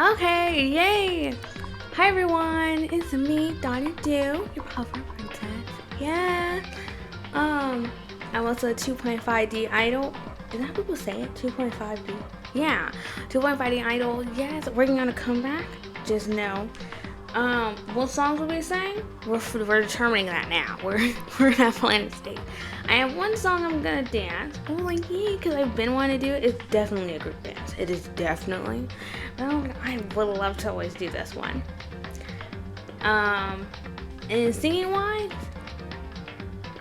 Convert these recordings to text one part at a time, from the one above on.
Okay, yay! Hi everyone, it's me, Donnie Do, your puppet princess. Yeah. I'm also a 2.5D idol. Is that how people say it? 2.5D? Yeah, 2.5D idol. Yes, working on a comeback. Just know. What songs will we sing? We're determining that now. We're not planning stage. I have one song I'm gonna dance. I'm like, yeah, because I've been wanting to do it. It's definitely a group dance. It is definitely. I would love to always do this one. And singing wise,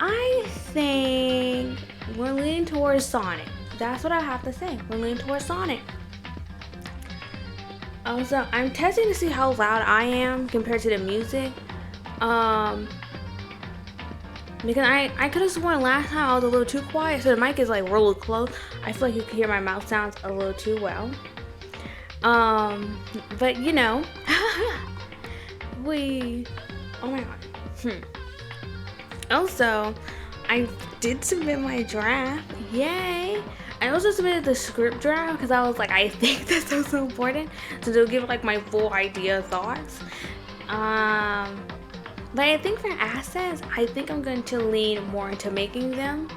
I think we're leaning towards Sonic. That's what I have to say. We're leaning towards Sonic. Also, I'm testing to see how loud I am compared to the music. Because I could have sworn last time I was a little too quiet, so the mic is like really close. I feel like you can hear my mouth sounds a little too well. But you know, oh my god. Also, I did submit my draft. Yay! I also submitted the script draft because I was like, I think that's so important. So they'll give like my full idea thoughts. But I think for assets, I think I'm going to lean more into making them.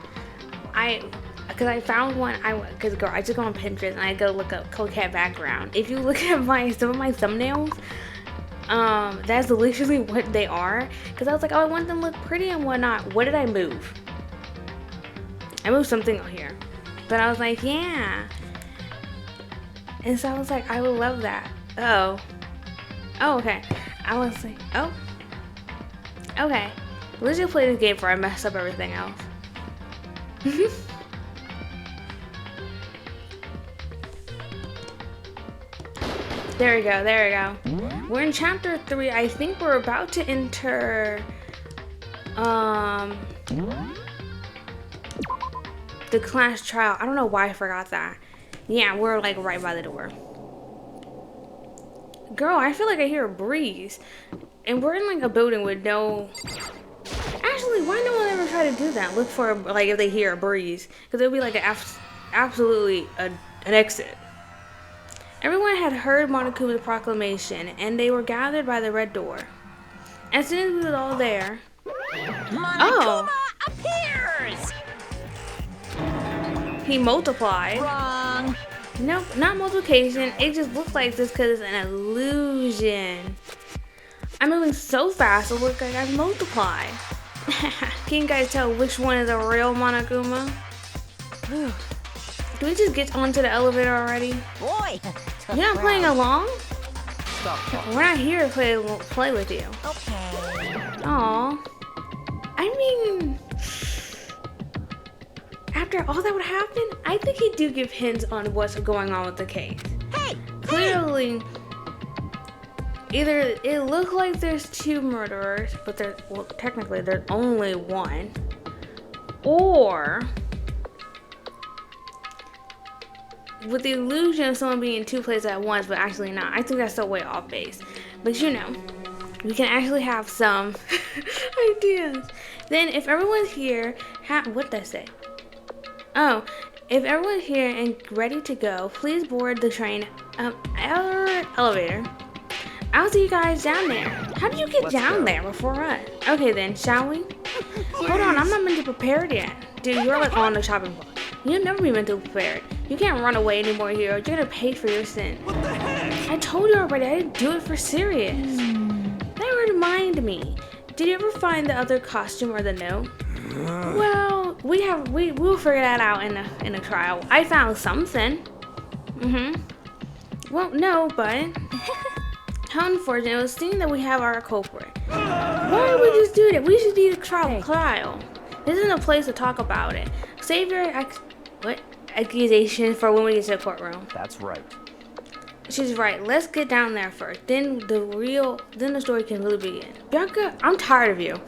Because I found one, because girl, I just go on Pinterest and I go look up cool cat background. If you look at some of my thumbnails, that's literally what they are. Because I was like, oh, I want them to look pretty and whatnot. What did I move? I moved something on here. But I was like, yeah. And so I was like, I would love that. Oh, okay. I was like, oh. Okay. Let's just play this game before I mess up everything else. There we go. We're in chapter 3. I think we're about to enter the class trial. I don't know why I forgot that. Yeah, we're like right by the door. Girl, I feel like I hear a breeze. And we're in like a building with no... Actually, why no one ever try to do that? Look for like if they hear a breeze. Because it would be like absolutely an exit. Everyone had heard Monokuma's proclamation, and they were gathered by the red door. As soon as we were all there... Monokuma appears! He multiplied. Wrong. Nope, not multiplication. It just looks like this because it's an illusion. I'm moving so fast, it looks like I've multiplied. Can you guys tell which one is a real Monokuma? Do we just get onto the elevator already? Boy. You're not playing along? We're not here to play with you. Okay. Aw. I mean, after all that would happen, I think he do give hints on what's going on with the case. Hey. Clearly, either it looked like there's 2 murderers, but technically there's only 1, or with the illusion of someone being in 2 places at once, but actually not. I think that's so way off base. But you know, we can actually have some ideas. Then if everyone's here, what did I say? Oh, if everyone's here and ready to go, please board the train elevator. I'll see you guys down there. How did you get down there before us? Okay then, shall we? Hold on, I'm not mentally prepared yet. Dude, you're like on the chopping block. You'll never be mentally prepared. You can't run away anymore here. You're gonna pay for your sin. What the heck? I told you already, I didn't do it for serious. That reminded me. Did you ever find the other costume or the note? Well, we'll figure that out in a trial. I found something. Well, no, but how unfortunate. It was seen that we have our culprit. Why don't we just do that? We should do the trial. This isn't a place to talk about it. Save your accusation for when we get to the courtroom. That's right. She's right. Let's get down there first. Then the story can really begin. Bianca, I'm tired of you.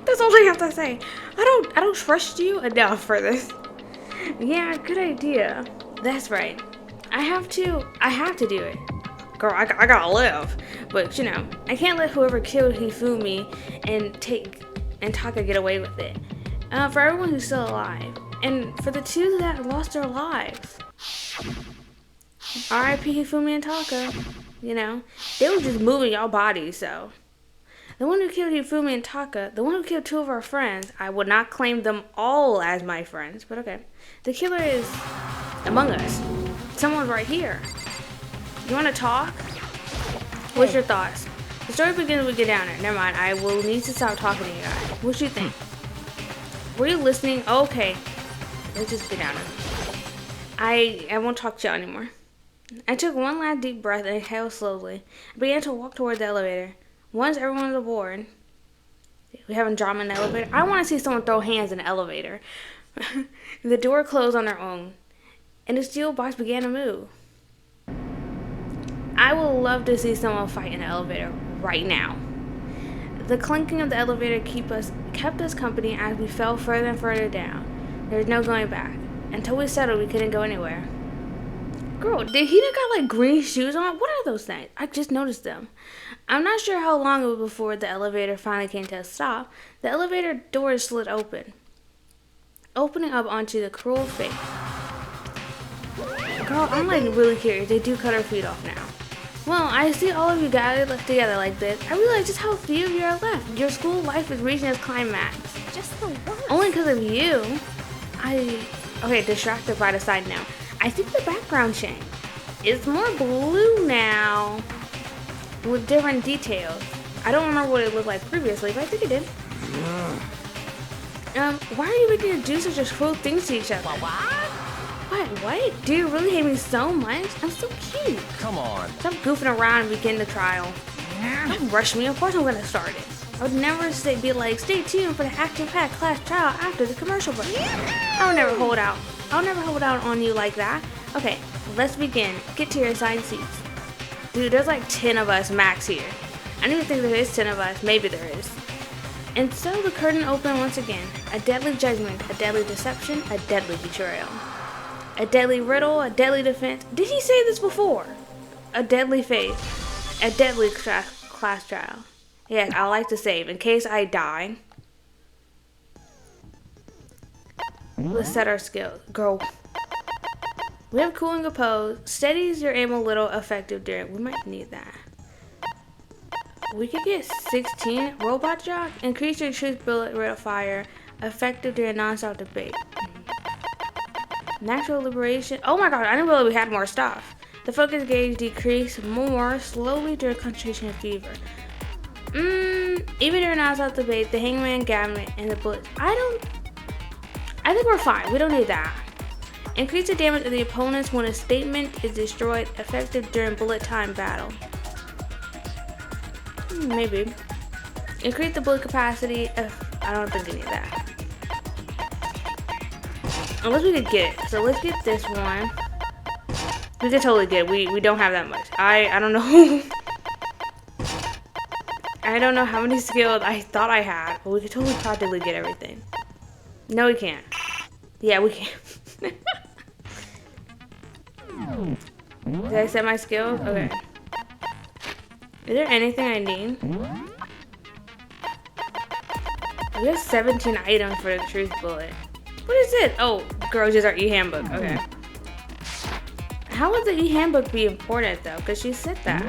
That's all I have to say. I don't trust you enough for this. Yeah, good idea. That's right. I have to do it. Girl, I gotta live. But you know, I can't let whoever killed Hifumi and Taka get away with it. For everyone who's still alive. And for the 2 that lost their lives. R.I.P. Hifumi and Taka. You know, they were just moving y'all bodies, so. The one who killed Hifumi and Taka, the one who killed 2 of our friends, I would not claim them all as my friends, but okay. The killer is among us. Someone right here. You want to talk? What's your thoughts? The story begins when we get down there. Never mind, I will need to stop talking to you guys. What you think? Were you listening? Okay. Let's just get down there. I won't talk to y'all anymore. I took one last deep breath and exhaled slowly. I began to walk toward the elevator. Once everyone was aboard, we having drama in the elevator. I want to see someone throw hands in the elevator. The door closed on their own, and the steel box began to move. I would love to see someone fight in the elevator right now. The clinking of the elevator kept us company as we fell further and further down. There was no going back. Until we settled, we couldn't go anywhere. Girl, did he got like green shoes on? What are those things? I just noticed them. I'm not sure how long it was before the elevator finally came to a stop. The elevator doors slid open, opening up onto the cruel face. Girl, I'm like really curious. They do cut our feet off now. Well, I see all of you gathered together like this. I realize just how few of you are left. Your school life is reaching its climax. Just the worst. Only because of you. Okay, distracted by the side now. I think the background changed. It's more blue now with different details. I don't remember what it looked like previously, but I think it did. Why are you making do such a cruel things to each other? What? Do you really hate me so much? I'm so cute. Come on. Stop goofing around and begin the trial. Don't rush me. Of course I'm gonna start it. I would never be like, stay tuned for the action-packed class trial after the commercial break. I'll never hold out. I'll never hold out on you like that. Okay, let's begin. Get to your assigned seats. Dude, there's like 10 of us max here. I don't even think there is 10 of us. Maybe there is. And so the curtain opened once again. A deadly judgment, a deadly deception, a deadly betrayal. A deadly riddle, a deadly defense. Did he say this before? A deadly fate, a deadly class trial. Yeah, I like to save in case I die. Let's set our skills. Girl. We have cool and composed. Steadies your aim a little, effective during. We might need that. We could get 16. Robot jock. Increase your truth bullet rate of fire. Effective during non-stop debate. Natural liberation. Oh my god, I didn't realize we had more stuff. The focus gauge decreased more slowly during concentration and fever. Even during non-stop debate, the hangman, gamut, and the bullet. I think we're fine. We don't need that. Increase the damage of the opponents when a statement is destroyed, effective during bullet time battle. Maybe. Increase the bullet capacity. I don't think we need that. Unless we could get it. So let's get this one. We could totally get it. We don't have that much. I don't know. I don't know how many skills I thought I had, but we could totally practically get everything. No, we can't. Yeah, we can't. Did I set my skills? Okay. Is there anything I need? We have 17 items for the truth bullet. What is it? Oh, girl, just our e-handbook. Okay. How would the e-handbook be important though? Because she said that.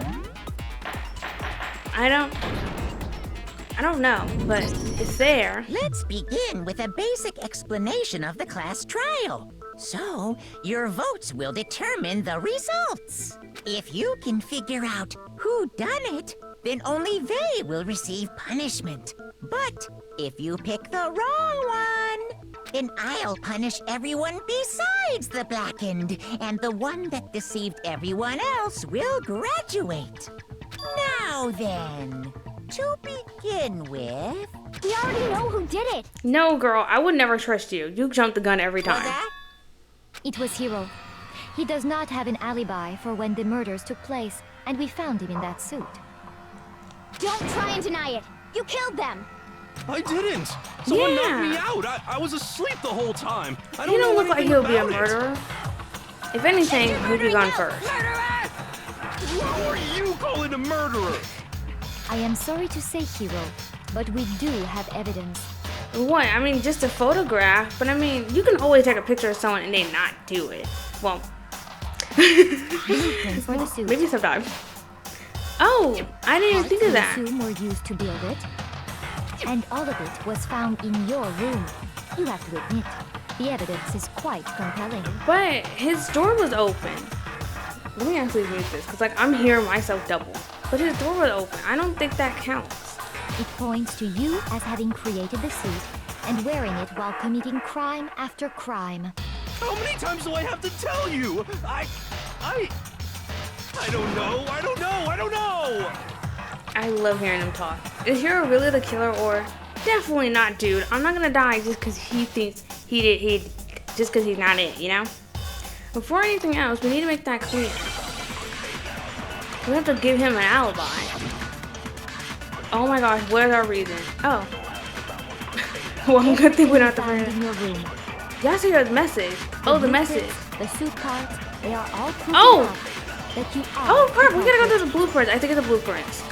I don't know, but it's there. Let's begin with a basic explanation of the class trial. So, your votes will determine the results. If you can figure out who done it, then only they will receive punishment. But if you pick the wrong one, then I'll punish everyone besides the blackened, and the one that deceived everyone else will graduate. Now then, to begin with... We already know who did it. No, girl, I would never trust you. You jump the gun every time. It was Hiro. He does not have an alibi for when the murders took place, and we found him in that suit. Don't try and deny it. You killed them. I didn't. Someone knocked Yeah. me out. I was asleep the whole time. I He don't don't know look like anything he'll be a about it. murderer. If anything, he'd be gone first. Who are you calling a murderer? I am sorry to say, Hiro, but we do have evidence. What? I mean, just a photograph, but I mean, you can always take a picture of someone and they not do it. Well, Blueprints for the suit. Maybe sometimes. Oh, I didn't even think of that. Parts were used to build it, and all of it was found in your room. You have to admit, the evidence is quite compelling. But his door was open. Let me actually read this, because like I'm hearing myself double. But his door was open. I don't think that counts. It points to you as having created the suit and wearing it while committing crime after crime. How many times do I have to tell you? I don't know. I love hearing him talk. Is Hero really the killer or? Definitely not, dude. I'm not gonna die just because he thinks just because he's not it, you know? Before anything else, we need to make that clear. We have to give him an alibi. Oh my gosh, what is our reason? Oh. Well, good thing we don't have to find in your room. Y'all see the message. Oh, the message. The suit parts, they are all proof that you are. Oh, crap, we gotta go to the blueprints. I think it's the blueprints.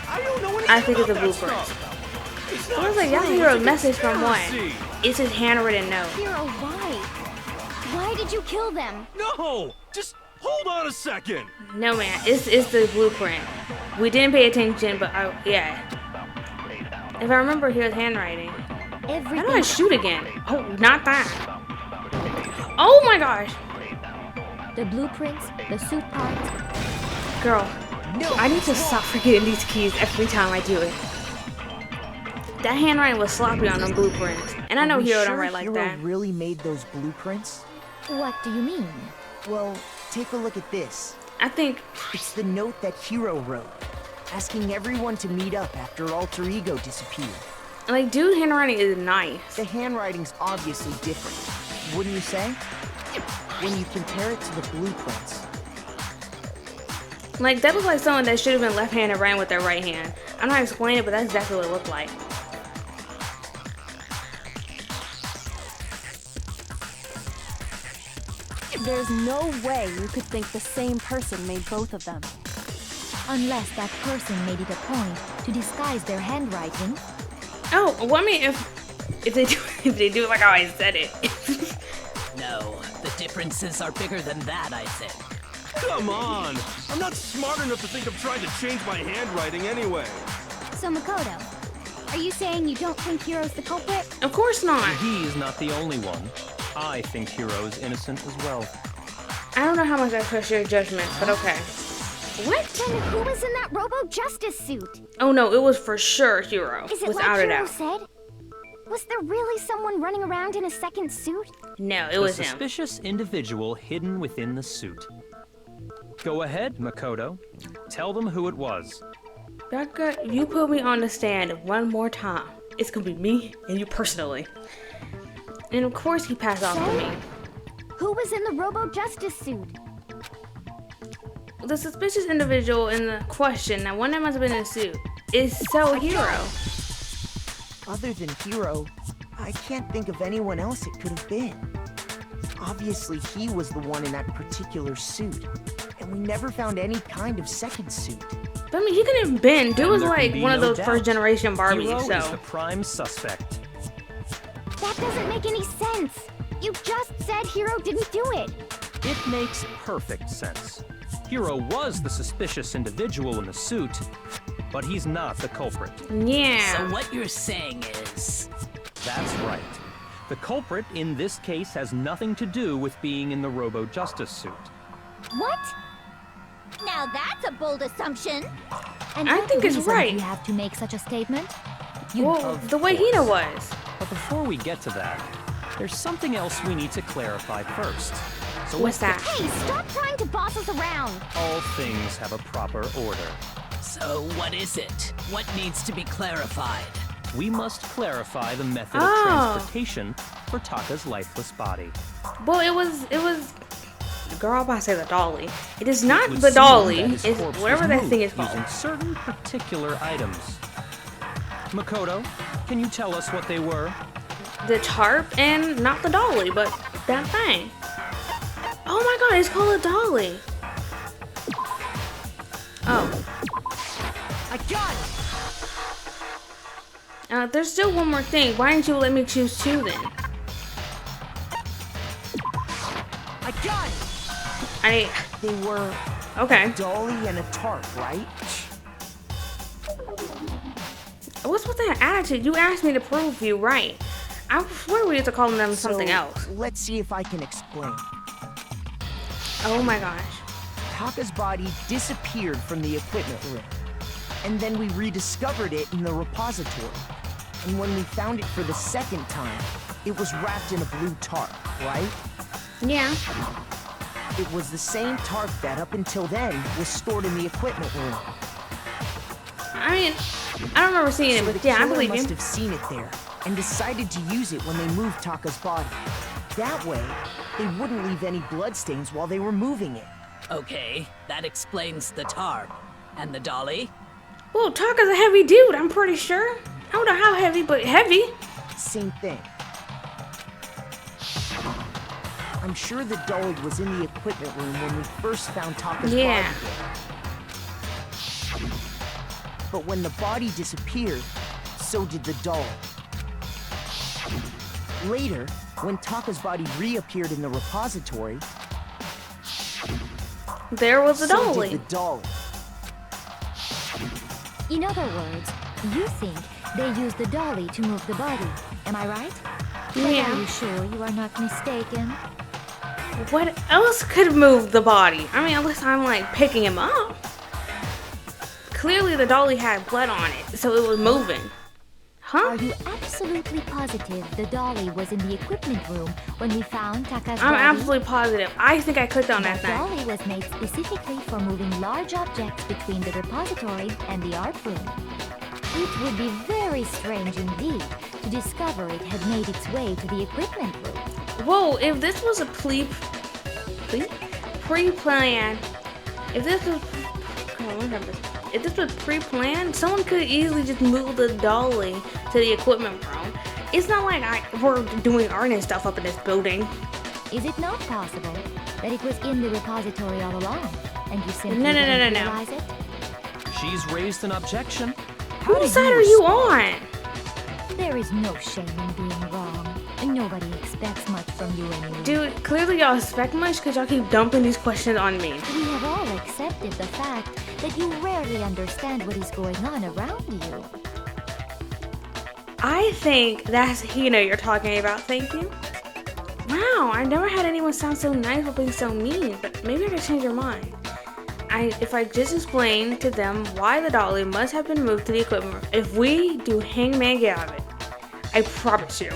I don't know anything I think it's the about that blueprints. stuff. It's I not was like, y'all true. hear a It's message from what? conspiracy. It's his handwritten note. Hero, why? Why did you kill them? No, just hold on a second. No, man, it's the blueprint. We didn't pay attention, but yeah. If I remember Hero's handwriting. How do I shoot again? Oh, not that. Oh my gosh. The blueprints, the suit parts. Girl, I need to stop forgetting these keys every time I do it. That handwriting was sloppy on them blueprints. And I know Hero don't write like Hero that. really made those blueprints? What do you mean? Well, take a look at this. I think, It's the note that Hero wrote, asking everyone to meet up after Alter Ego disappeared. like, dude, handwriting is nice. The handwriting's obviously different, wouldn't you say? When you compare it to the blueprints. Like, that looks like someone that should have been left-handed ran with their right hand. I'm not explaining it, but that's exactly what it looked like. There's no way you could think the same person made both of them. Unless that person made it a point to disguise their handwriting. Oh, well, I mean, if they do it like how I said it. No, the differences are bigger than that, I think. Come on. I'm not smart enough to think of trying to change my handwriting anyway. So, Makoto, are you saying you don't think Hero's the culprit? Of course not. He's not the only one. I think Hero is innocent as well. I don't know how much I trust your judgment, but okay. What? Then who was in that Robo-Justice suit? Oh no, it was for sure Hero. Is it Without like a Hero doubt. said? Was there really someone running around in a second suit? No, it The was him. suspicious individual hidden within the suit. Go ahead, Makoto. Tell them who it was. Becca, you put me on the stand one more time. It's gonna be me and you personally. And of course he passed off to me. Who was in the Robo-Justice suit? The suspicious individual in the question, that one that must have been in a suit, is Hero. Other than Hero, I can't think of anyone else it could have been. Obviously, he was the one in that particular suit, and we never found any kind of second suit. But I mean, he couldn't have been. Dude was There can like be one of no those doubt. first generation Barbies, Hero is the so. prime suspect. That doesn't make any sense. You just said Hero didn't do it. It makes perfect sense. Hero was the suspicious individual in the suit, but he's not the culprit. Yeah. So what you're saying is... That's right. The culprit in this case has nothing to do with being in the Robo-Justice suit. What? Now that's a bold assumption. And I what think it's reason right. do you have to make such a statement? Well, the way Hina was. But before we get to that, there's something else we need to clarify first. So What's let's that? Hey, stop trying to boss us around. get all things have a proper order. So what is it? What needs to be clarified? We must clarify the method Oh. of transportation for Taka's lifeless body. Well, it was. Girl, I'm about to say the dolly. It is not It would the seem dolly. that his It's corpse whatever was that moved thing is called. using certain particular items. Makoto, can you tell us what they were? The tarp and not the dolly, but that thing. Oh my god, it's called a dolly. Oh. I got it! There's still one more thing. Why didn't you let me choose two then? I got it! They were Okay. a dolly and a tarp, right? What's with that attitude? You asked me to prove you right. I swear we used to call them something So, else. Let's see if I can explain. Oh my gosh. Taka's body disappeared from the equipment room, and then we rediscovered it in the repository. And when we found it for the second time, it was wrapped in a blue tarp, right? Yeah. It was the same tarp that, up until then, was stored in the equipment room. I mean, I don't remember seeing it, So but the yeah, I killer believe must you. have seen it there and decided to use it when they moved Taka's body. That way, they wouldn't leave any bloodstains while they were moving it. Okay, that explains the tarp. And the dolly? Well, Taka's a heavy dude, I'm pretty sure. I don't know how heavy, but heavy. Same thing. I'm sure the dolly was in the equipment room when we first found Taka's Yeah. body there. But when the body disappeared, so did the dolly. Later, when Taka's body reappeared in the repository, There was the so dolly. did the dolly. In other words, you think they used the dolly to move the body. Am I right? But Yeah. are you sure you are not mistaken? What else could move the body? I mean, unless I'm like picking him up. Clearly the dolly had blood on it, so it was moving. Huh? Are you absolutely positive the dolly was in the equipment room when we found Taka's I'm body? absolutely positive. I think I clicked on that The thing. dolly was made specifically for moving large objects between the repository and the art room. It would be very strange indeed to discover it had made its way to the equipment room. Whoa, if this was a pre-planned, if this was, come on, remember this. If this was pre-planned, someone could easily just move the dolly to the equipment room. It's not like we're doing art and stuff up in this building. Is it not possible that it was in the repository all along, and you simply No. didn't realize it? She's raised an objection. Whose side are you on? There is no shame in being wrong, and nobody expects much from you anyway. Dude, clearly y'all expect much because y'all keep dumping these questions on me. We have all accepted the fact that you rarely understand what is going on around you. I think that's Hina you're talking about, thank you. Wow, I never had anyone sound so nice while being so mean, but maybe I can change your mind. If I just explain to them why the dolly must have been moved to the equipment room, if we do Hangman get out of it, I promise you.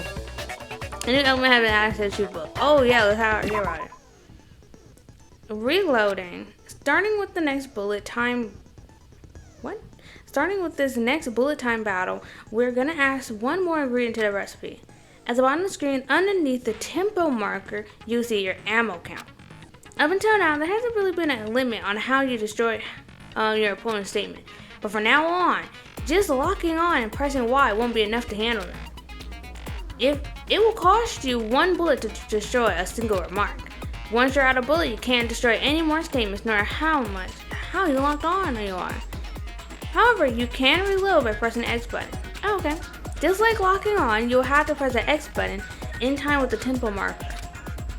A new element has been added to the shoot book. Oh yeah, let's have it. You're right. Reloading. Starting with the next bullet time. What? Starting with this next bullet time battle, we're gonna add one more ingredient to the recipe. At the bottom of the screen, underneath the tempo marker, you'll see your ammo count. Up until now, there hasn't really been a limit on how you destroy your opponent's statement. But from now on, just locking on and pressing Y won't be enough to handle them. It will cost you one bullet to destroy a single remark. Once you're out of bullet, you can't destroy any more statements, no matter how you locked on you are. However, you can reload by pressing the X button. Oh, okay. Just like locking on, you'll have to press the X button in time with the tempo marker.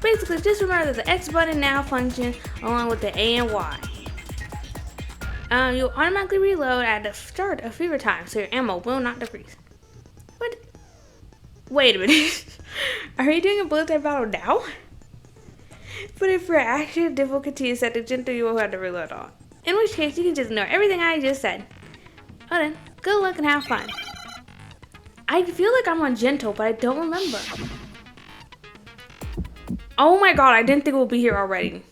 Basically, just remember that the X button now functions along with the A and Y. You'll automatically reload at the start of fever time, so your ammo will not decrease. What? Wait a minute. Are you doing a bullet time battle now? But if your action difficulty is set to gentle, you will have to reload on. In which case, you can just ignore everything I just said. Well then, good luck and have fun. I feel like I'm on gentle, but I don't remember. Oh my god, I didn't think we'll be here already.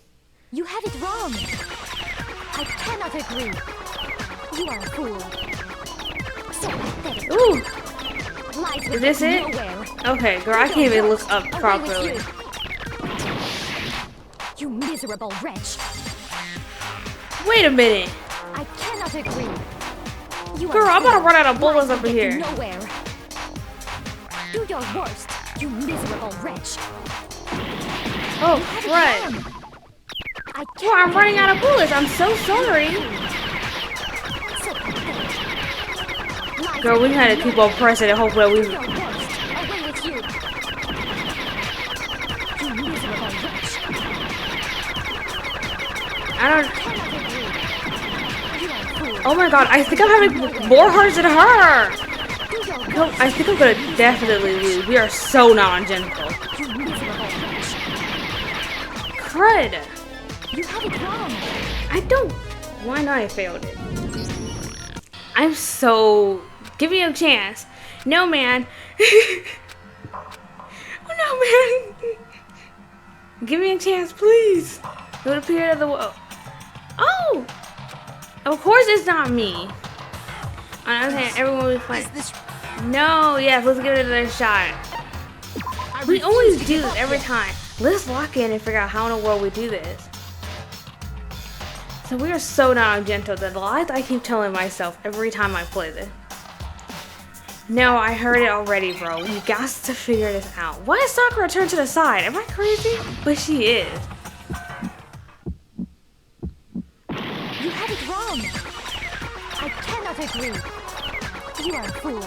You have it wrong. I cannot agree. You are a fool. So pathetic. Ooh, Lies will is this get it? nowhere. Okay, girl, I can't even look up Away with properly. You miserable wretch. Wait a minute. I cannot agree. You Girl, are I'm about to run out of Lies bullets will up get here. you nowhere. Do your worst, you miserable wretch. Oh, You have it right. wrong. I Well, I'm cannot running out of agree. bullets. I'm so sorry. So pathetic. Lies Girl, will we get gotta you keep nowhere. on pressing and hope that Do we. your worst. Away with you. You miserable wretch. I don't. Oh my god, I think I'm having more hearts than her! No, I think I'm gonna definitely lose. We are so non-gentle. Crud! You have it wrong. I don't. Why not? I failed it. I'm so. Give me a chance. No, man. Oh, no, man. Give me a chance, please. It would appear that the. Oh! Of course it's not me. On the other hand, everyone will be fine. No, yes, let's give it another shot. We always do this every time. Let's lock in and figure out how in the world we do this. So we are so non-gentle. The lies I keep telling myself every time I play this. No, I heard it already, bro. We got to figure this out. Why is Sakura turned to the side? Am I crazy? But she is. You had it wrong. I cannot agree. You are a fool.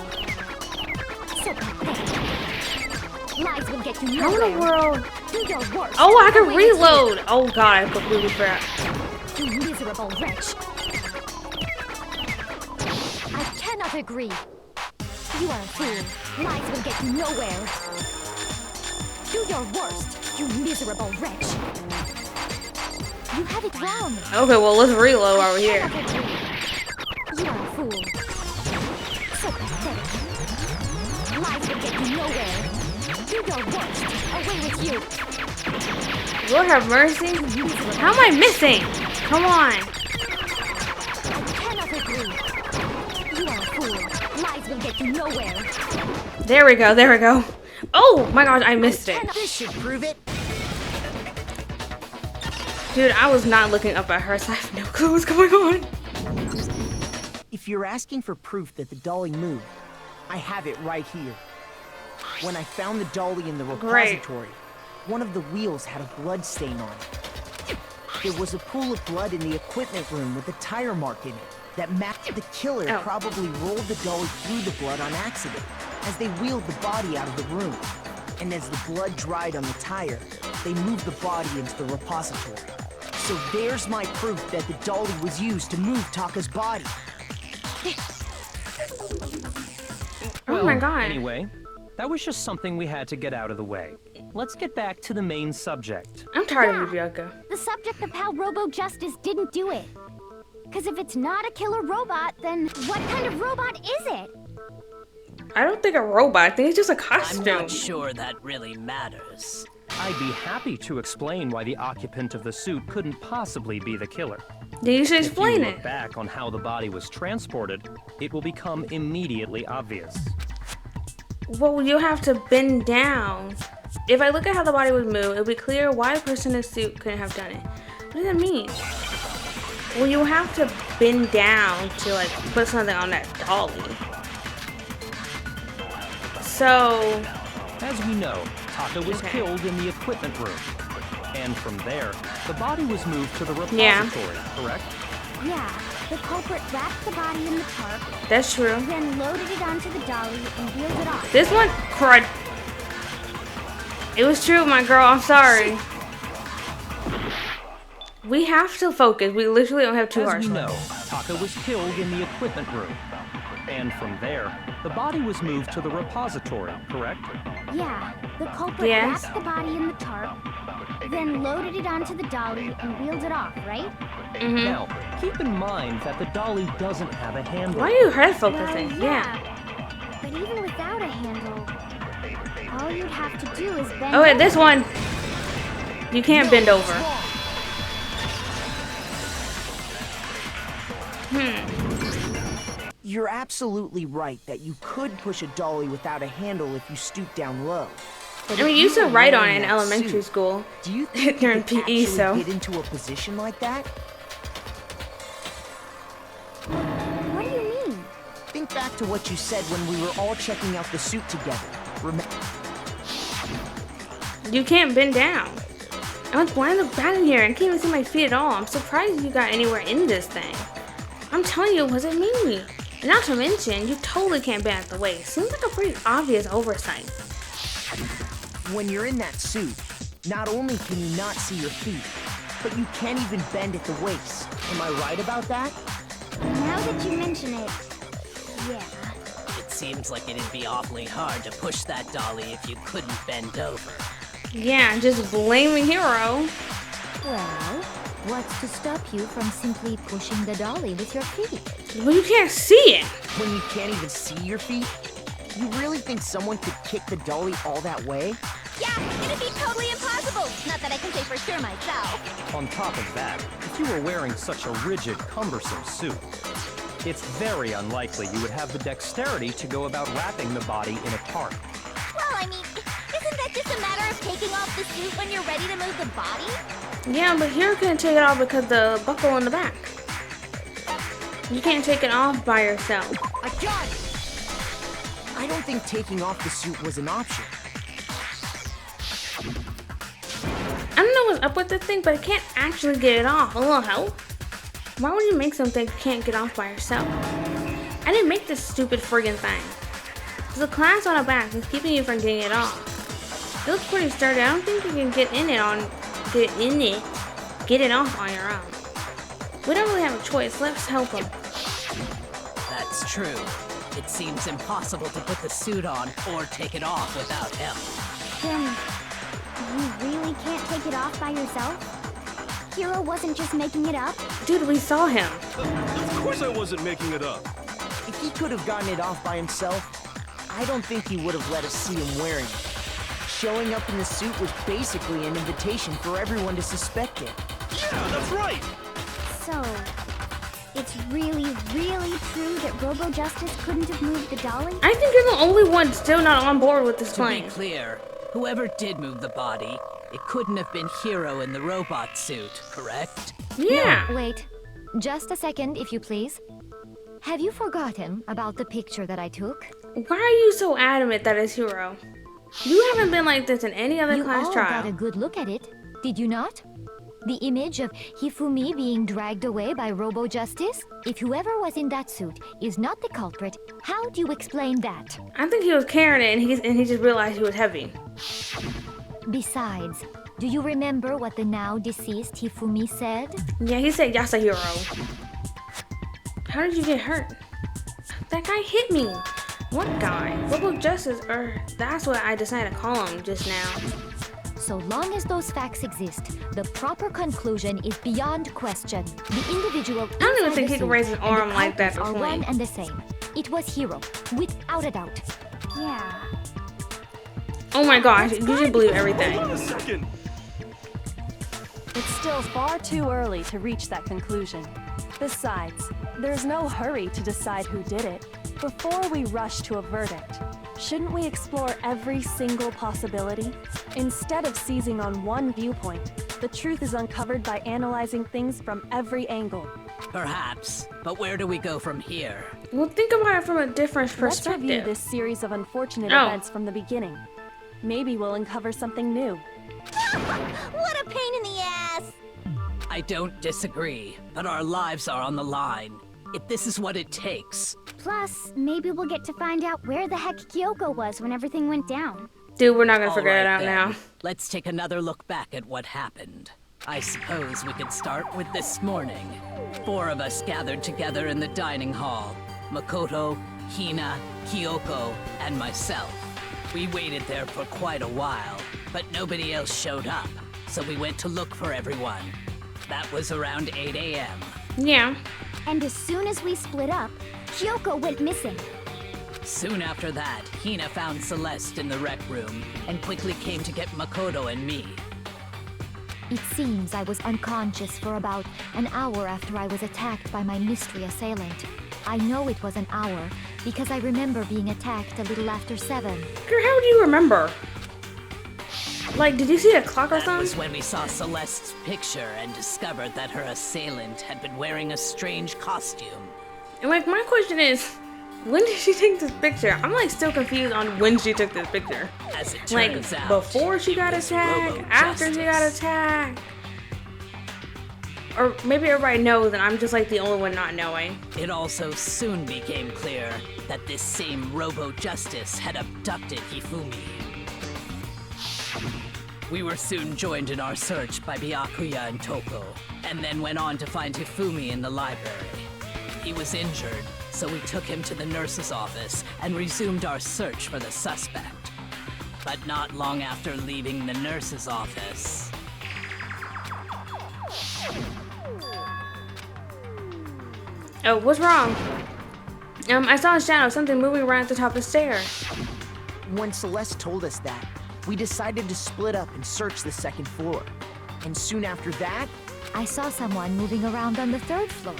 So pathetic. Lies will get you How nowhere. in the world? Do your worst. Oh, I can Away with reload. Oh god, I completely forgot. You miserable wretch. I cannot agree. You are a fool. Lies will get you nowhere. Do your worst, you miserable wretch. You had it wrong. Okay, well, let's reload over here. You are a fool. So pathetic. Lies will get you nowhere. Do your worst. Away with you. Lord have mercy. How am I missing? Come on. I cannot agree. You are a fool. Lies will get you nowhere. There we go, there we go. Oh my gosh, I missed it. This should prove it. Dude, I was not looking up at her, so I have no clue what's going on. If you're asking for proof that the dolly moved, I have it right here. When I found the dolly in the repository, one of the wheels had a blood stain on it. There was a pool of blood in the equipment room with a tire mark in it that matched the killer probably rolled the dolly through the blood on accident as they wheeled the body out of the room. And as the blood dried on the tire, they moved the body into the repository. So there's my proof that the dolly was used to move Taka's body. Oh my god. Anyway, that was just something we had to get out of the way. Let's get back to the main subject. I'm tired of you, Bianca. The subject of how Robo Justice didn't do it. Because if it's not a killer robot, then what kind of robot is it? I don't think a robot. I think it's just a costume. I'm not sure that really matters. I'd be happy to explain why the occupant of the suit couldn't possibly be the killer. Then you should explain If you look it. back on how the body was transported, it will become immediately obvious. Well, you have to bend down. If I look at how the body would move, it'll be clear why a person in a suit couldn't have done it. What does that mean? Well, you have to bend down to like put something on that dolly. So, As we know, Taka was killed in the equipment room. And from there, the body was moved to the repository, correct? Yeah, the culprit wrapped the body in the tarp, that's true. then loaded it onto the dolly and wheeled it off. This one, crud. It was true, my girl. I'm sorry. We have to focus. We literally don't have 2 hours As we left. know, Taka was killed in the equipment room. And from there, the body was moved to the repository, correct? Yeah, the culprit Yes. wrapped the body in the tarp, then loaded it onto the dolly and wheeled it off, right? Mm-hmm. Now, keep in mind that the dolly doesn't have a handle. Why are you head focusing? Well, yeah. But even without a handle, all you'd have to do is bend Oh, wait, over. this one. You can't bend over. You're absolutely right that you could push a dolly without a handle if you stoop down low. But I mean, if you used to were write on it wearing in that elementary suit, school. Do you think During you could PE, actually so. get into a position like that? What do you mean? Think back to what you said when we were all checking out the suit together. You can't bend down. I was blind the bat in here and can't even see my feet at all. I'm surprised you got anywhere in this thing. I'm telling you, it wasn't me. And not to mention, you totally can't bend at the waist. Seems like a pretty obvious oversight. When you're in that suit, not only can you not see your feet, but you can't even bend at the waist. Am I right about that? Now that you mention it, yeah. It seems like it'd be awfully hard to push that dolly if you couldn't bend over. Yeah, just blaming Hero. Well, what's to stop you from simply pushing the dolly with your feet? Well, you can't see it. When you can't even see your feet? You really think someone could kick the dolly all that way? Yeah, it'd be totally impossible. Not that I can say for sure myself. On top of that, if you were wearing such a rigid, cumbersome suit, it's very unlikely you would have the dexterity to go about wrapping the body in a tarp. Well, I mean, isn't that just a matter of taking off the suit when you're ready to move the body? Yeah, but Hero couldn't take it off because the buckle in the back. You can't take it off by yourself. I got it! I don't think taking off the suit was an option. I don't know what's up with this thing, but I can't actually get it off. A little help? Why would you make something you can't get off by yourself? I didn't make this stupid friggin' thing. There's a clasp on the back that's keeping you from getting it off. It looks pretty sturdy. I don't think you can get it off on your own. We don't really have a choice. Let's help him. That's true. It seems impossible to put the suit on or take it off without help. Then, you really can't take it off by yourself? Hero wasn't just making it up? Dude, we saw him. Of course I wasn't making it up. If he could have gotten it off by himself, I don't think he would have let us see him wearing it. Showing up in the suit was basically an invitation for everyone to suspect it. Yeah, that's right. So, it's really, really true that Robo Justice couldn't have moved the dolly? I think you're the only one still not on board with this To claim. be clear, whoever did move the body, it couldn't have been Hero in the robot suit, correct? Yeah. No, wait. Just a second, if you please. Have you forgotten about the picture that I took? Why are you so adamant that it's Hero? You haven't been like this in any other You class all trial. got a good look at it, did you not? The image of Hifumi being dragged away by Robo Justice? If whoever was in that suit is not the culprit, how do you explain that? I think he was carrying it and he just realized he was heavy. Besides, do you remember what the now deceased Hifumi said? Yeah, he said Yasahiro. How did you get hurt? That guy hit me. What guy? Robo Justice, or that's what I decided to call him just now. So long as those facts exist, the proper conclusion is beyond question. The individual I don't even inside think the he could suit raise his and the arm like that culprits are before. one and the same. It was Hero, without a doubt. Yeah. Oh my gosh, you should believe everything. Hold on a second. It's still far too early to reach that conclusion. Besides, there's no hurry to decide who did it. Before we rush to a verdict, shouldn't we explore every single possibility? Instead of seizing on one viewpoint, the truth is uncovered by analyzing things from every angle. Perhaps, but where do we go from here? Well, think about it from a different Let's review perspective. this series of unfortunate Oh. events from the beginning. Maybe we'll uncover something new. What a pain in the ass! I don't disagree, but our lives are on the line. If this is what it takes. Plus, maybe we'll get to find out where the heck Kyoko was when everything went down. Dude, we're not gonna All figure it right, out then. now. Let's take another look back at what happened. I suppose we could start with this morning. 4 of us gathered together in the dining hall. Makoto, Hina, Kyoko, and myself. We waited there for quite a while, but nobody else showed up, so we went to look for everyone. That was around 8 a.m. Yeah. And as soon as we split up, Kyoko went missing. Soon after that, Hina found Celeste in the rec room and quickly came to get Makoto and me. It seems I was unconscious for about an hour after I was attacked by my mystery assailant. I know it was an hour because I remember being attacked a little after 7. Girl, how do you remember? Like, did you see a clock or That was something? when we saw Celeste's picture and discovered that her assailant had been wearing a strange costume. And like, my question is, when did she take this picture? I'm like still confused on when she took this picture. As it Like, turns out, before she got it was attacked, after she got Robo-Justice. attacked. Or maybe everybody knows and I'm just like the only one not knowing. It also soon became clear that this same Robo-Justice had abducted Hifumi. We were soon joined in our search by Byakuya and Toko, and then went on to find Hifumi in the library. He was injured, so we took him to the nurse's office and resumed our search for the suspect. But not long after leaving the nurse's office... Oh, what's wrong? I saw a shadow, something moving around at the top of the stairs. When Celeste told us that, we decided to split up and search the second floor. And soon after that, I saw someone moving around on the 3rd floor,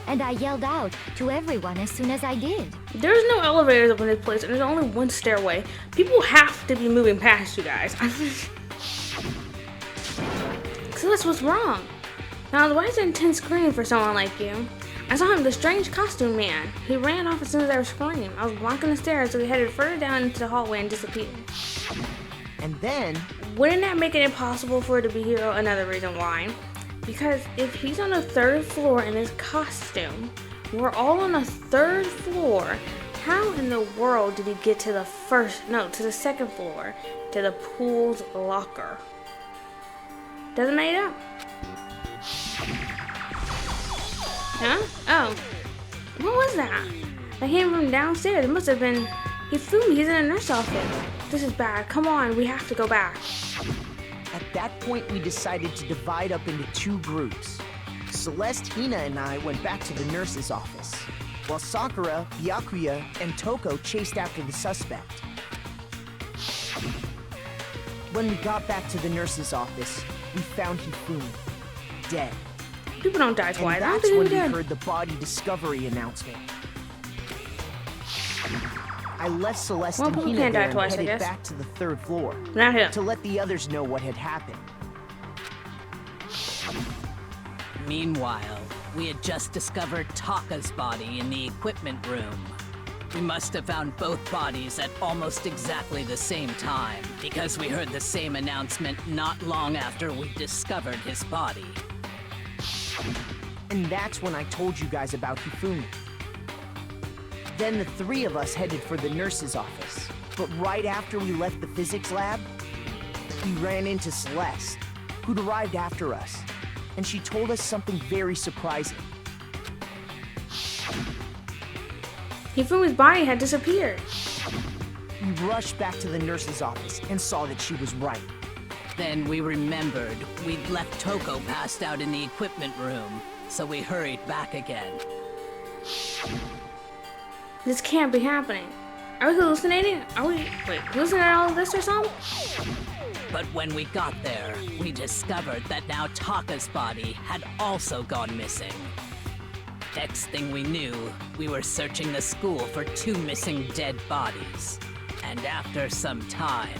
and I yelled out to everyone as soon as I did. There's no elevators up in this place, and there's only one stairway. People have to be moving past you guys. So that's what's wrong. Now, why is it intense screaming for someone like you? I saw him, the strange costume man. He ran off as soon as I was screaming. I was blocking the stairs, so he headed further down into the hallway and disappeared. and then... Wouldn't that make it impossible for it to be here? Another reason why. Because if he's on the 3rd floor in his costume, we're all on the 3rd floor. How in the world did he get to the 2nd floor, to the pool's locker? Doesn't make it up. Huh? Oh. What was that? That came from downstairs. It must have been Hifumi. He's in a nurse's office. This is bad. Come on, we have to go back. At that point, we decided to divide up into 2 groups. Celeste, Hina, and I went back to the nurse's office, while Sakura, Byakuya, and Toko chased after the suspect. When we got back to the nurse's office, we found Hifumi, dead. People don't die twice. And I don't that's think when he we did. heard the body discovery announcement. I left Celeste Well, and people Hina can't there die and twice, I headed guess. back to the 3rd floor Not him. to let the others know what had happened. Meanwhile, we had just discovered Taka's body in the equipment room. We must have found both bodies at almost exactly the same time, because we heard the same announcement not long after we discovered his body. And that's when I told you guys about Hifumi. Then the 3 of us headed for the nurse's office. But right after we left the physics lab, we ran into Celeste, who'd arrived after us. And she told us something very surprising. Hifumi's body had disappeared. We rushed back to the nurse's office and saw that she was right. Then we remembered we'd left Toko passed out in the equipment room, so we hurried back again. This can't be happening. Are we hallucinating? Hallucinating all of this or something? But when we got there, we discovered that now Taka's body had also gone missing. Next thing we knew, we were searching the school for 2 missing dead bodies. And after some time...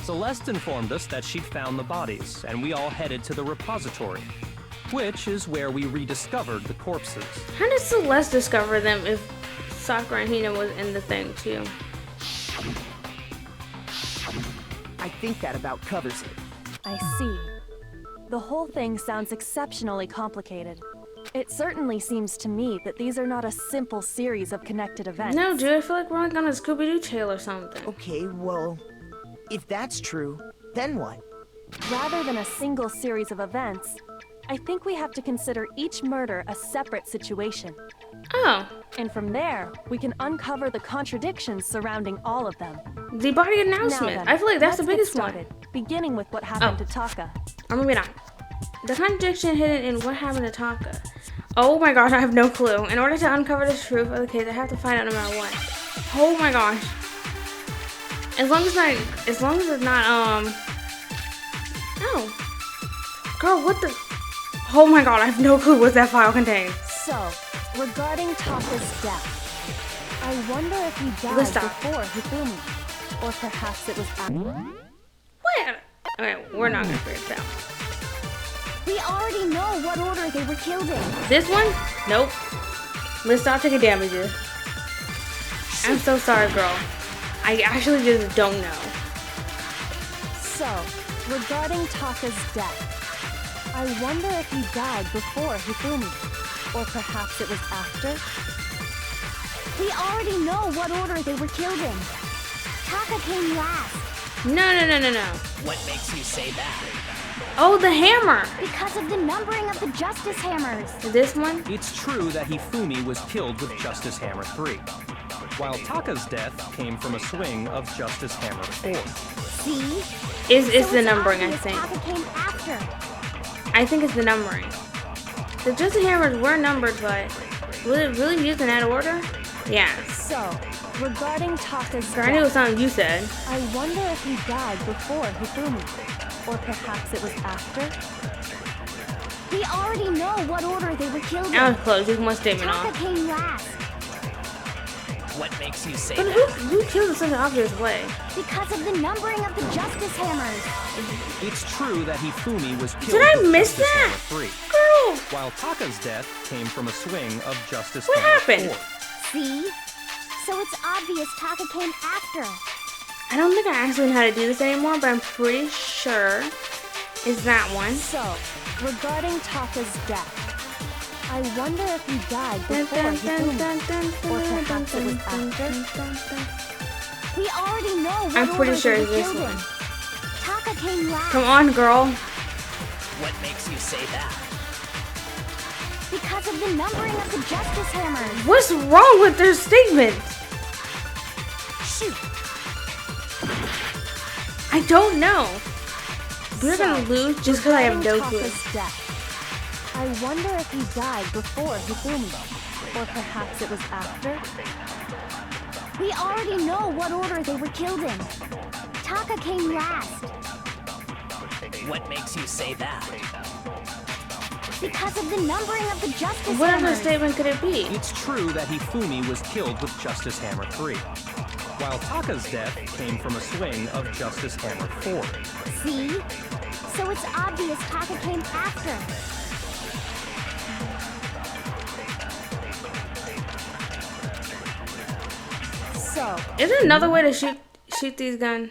Celeste informed us that she'd found the bodies, and we all headed to the repository, which is where we rediscovered the corpses. How did Celeste discover them if Sakura and Hina was in the thing too? I think that about covers it. I see. The whole thing sounds exceptionally complicated. It certainly seems to me that these are not a simple series of connected events. No, dude, I feel like we're like on a Scooby-Doo tale or something. Okay, well, if that's true, then what? Rather than a single series of events, I think we have to consider each murder a separate situation. Oh, And from there, we can uncover the contradictions surrounding all of them. the body announcement. Now then, I feel like that's the let's get biggest one. started, beginning with what happened Oh. to Taka. Or maybe not. The contradiction hidden in what happened to Taka. Oh my gosh, I have no clue. In order to uncover the truth of the case, I have to find out no matter what. Oh my gosh. As long as it's not, oh. Girl, what the? Oh my god, I have no clue what that file contains. So, regarding Taka's death, I wonder if he died Let's stop. before Hifumi, or perhaps it was after. What? Okay, we're not gonna figure this out. We already know what order they were killed in. This one? Nope. Let's stop taking damages. I'm so sorry, girl. I actually just don't know. So, regarding Taka's death, I wonder if he died before Hifumi, or perhaps it was after? We already know what order they were killed in. Taka came last. No. What makes you say that? Oh, the hammer. Because of the numbering of the Justice Hammers. This one? It's true that Hifumi was killed with Justice Hammer 3, while Taka's death came from a swing of Justice Hammer 4. See? It's So the numbering, I obvious think. Taka came after. I think it's the numbering. The Justice Hammers were numbered, but was it really used in that order? Yeah. So, regarding Taka's I knew it was death, something you said. I wonder if he died before Hifumi. Or perhaps it was after? We already know what order they were killed I in. was close. Just one statement Taka off. came last. What makes you say But that? who killed in such an obvious way? Because of the numbering of the Justice Hammers. It's true that Hifumi was killed Did I with miss Justice that? Hammer 3, Girl, while Taka's death came from a swing of Justice What Hammer happened? 4. See? So it's obvious Taka came after. I don't think I actually know how to do this anymore, but I'm pretty sure it's that one. So, regarding Taka's death, I wonder if he died Dun, before dun, Hifumi. dun, dun, Or dun, perhaps dun, it was dun, after? dun, dun, dun. We already know what I'm pretty order sure they it's were this killed one. in. Taka came last. Come on, girl. What makes you say that? Because of the numbering of the Justice Hammers. What's wrong with their statement? Shoot. I don't know. We're gonna lose just because I have no Regarding clue. Taka's death, I wonder if he died before Hifumi. Or perhaps it was after? We already know what order they were killed in. Taka came last. What makes you say that? Because of the numbering of the Justice What other Hammers. statement could it be? It's true that Hifumi was killed with Justice Hammer 3, while Taka's death came from a swing of Justice Hammer 4. See? So it's obvious Taka came after. So, Is there another way to shoot these guns?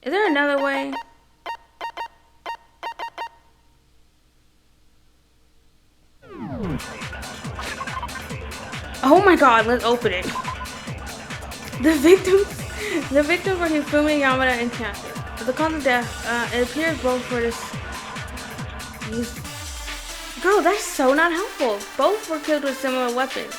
Is there another way? Oh my god, let's open it. The victims were Hifumi, Yamada, and Kanto. At the cause of death, it appears both for this. Girl, that's so not helpful. Both were killed with similar weapons.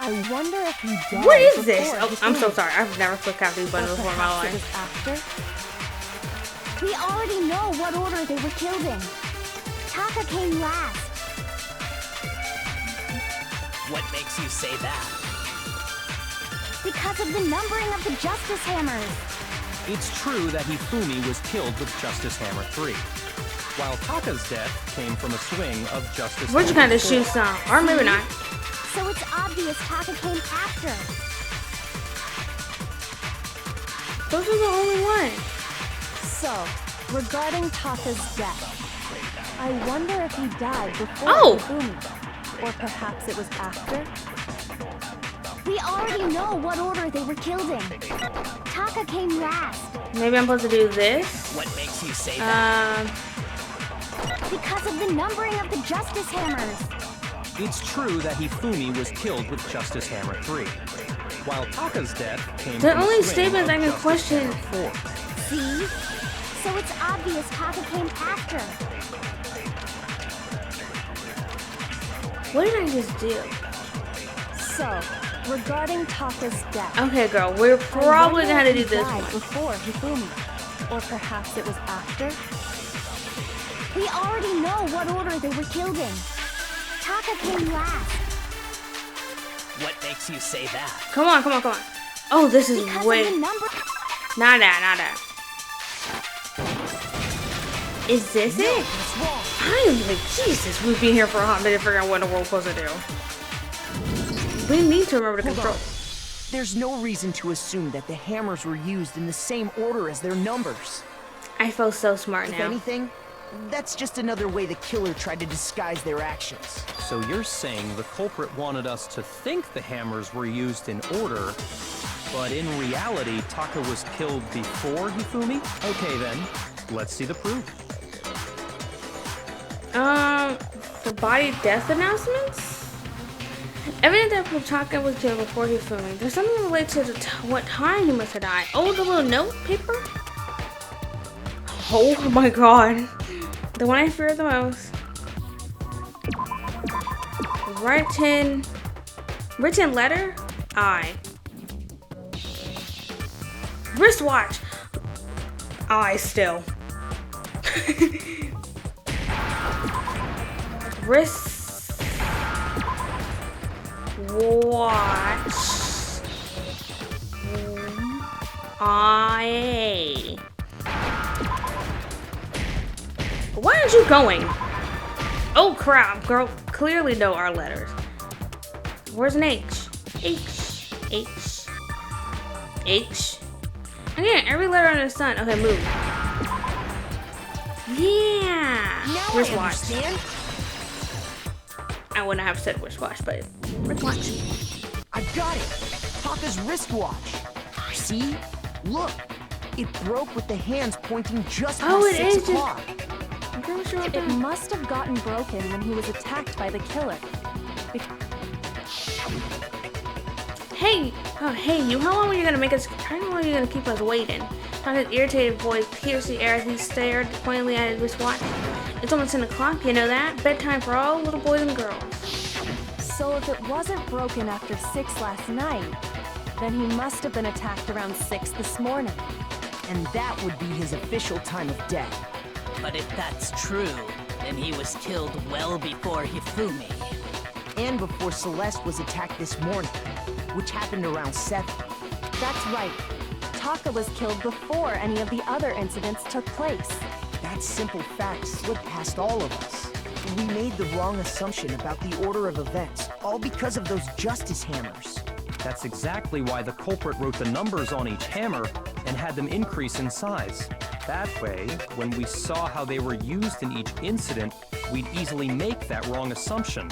I wonder if he died What is this? before Oh, I'm so Hifumi. sorry. I've never clicked out these buttons Or before in my perhaps it life. was after? We already know what order they were killed in. Taka came last. What makes you say that? Because of the numbering of the Justice Hammers. It's true that Hifumi was killed with Justice Hammer 3, while Taka's death came from a swing of Justice We're just Hammer gonna 4. shoot some. Or maybe not. So it's obvious Taka came after. Those are the only one. So, regarding Taka's death, I wonder if he died before Oh! Hifumi. Or perhaps it was after? We already know what order they were killed in. Taka came last. Maybe I'm supposed to do this. What makes you say that? Because of the numbering of the Justice Hammers. It's true that Hifumi was killed with Justice Hammer 3, while Taka's death came The from only a swing statements of I can Justice question- Hammer 4. See? So it's obvious Taka came after. What did I just do? So, regarding Taka's death, Okay, girl. We're probably I wonder gonna have to if do he this died one. before Hifumi. Or perhaps it was after? We already know what order they were killed in. Taka came last. What makes you say that? Come on. Oh, this is Because way. of the number. Not that. Is this it? I am like, Jesus, we've been here for a hot minute figuring out what the world supposed to do. We need to remember to Hold control. on. There's no reason to assume that the hammers were used in the same order as their numbers. I feel so smart If now. anything, that's just another way the killer tried to disguise their actions. So you're saying the culprit wanted us to think the hammers were used in order, but in reality, Taka was killed before Hifumi? Okay then. Let's see the proof. For body death announcements? Evidence that Plutaka was killed before he filmed. There's something related to what time he must have died. Oh, the little note paper? Oh my god. The one I fear the most. Written letter? I. Wristwatch. I still. Wrist watch. I. Why aren't you going? Oh crap, girl. Clearly know our letters. Where's an H? H. H. H. Again, every letter under the sun. Okay, move. Yeah. Now Wristwatch. I understand. I wouldn't have said wristwatch, but wristwatch. I got it! Taka's wristwatch. See? Look! It broke with the hands pointing just past Oh, it 6 is just- o'clock. I'm pretty sure It must have gotten broken when he was attacked by the killer. Hey, oh hey, you. How long are you gonna make us? How long are you gonna keep us waiting? Taka's irritated voice pierced the air as he stared pointedly at his wristwatch. It's almost 10 o'clock. You know that? Bedtime for all little boys and girls. So if it wasn't broken after 6 last night, then he must have been attacked around 6 this morning. And that would be his official time of death. But if that's true, then he was killed well before Hifumi. And before Celeste was attacked this morning, which happened around 7. That's right. Taka was killed before any of the other incidents took place. That simple fact slipped past all of us. We made the wrong assumption about the order of events, all because of those justice hammers. That's exactly why the culprit wrote the numbers on each hammer and had them increase in size. That way, when we saw how they were used in each incident, we'd easily make that wrong assumption.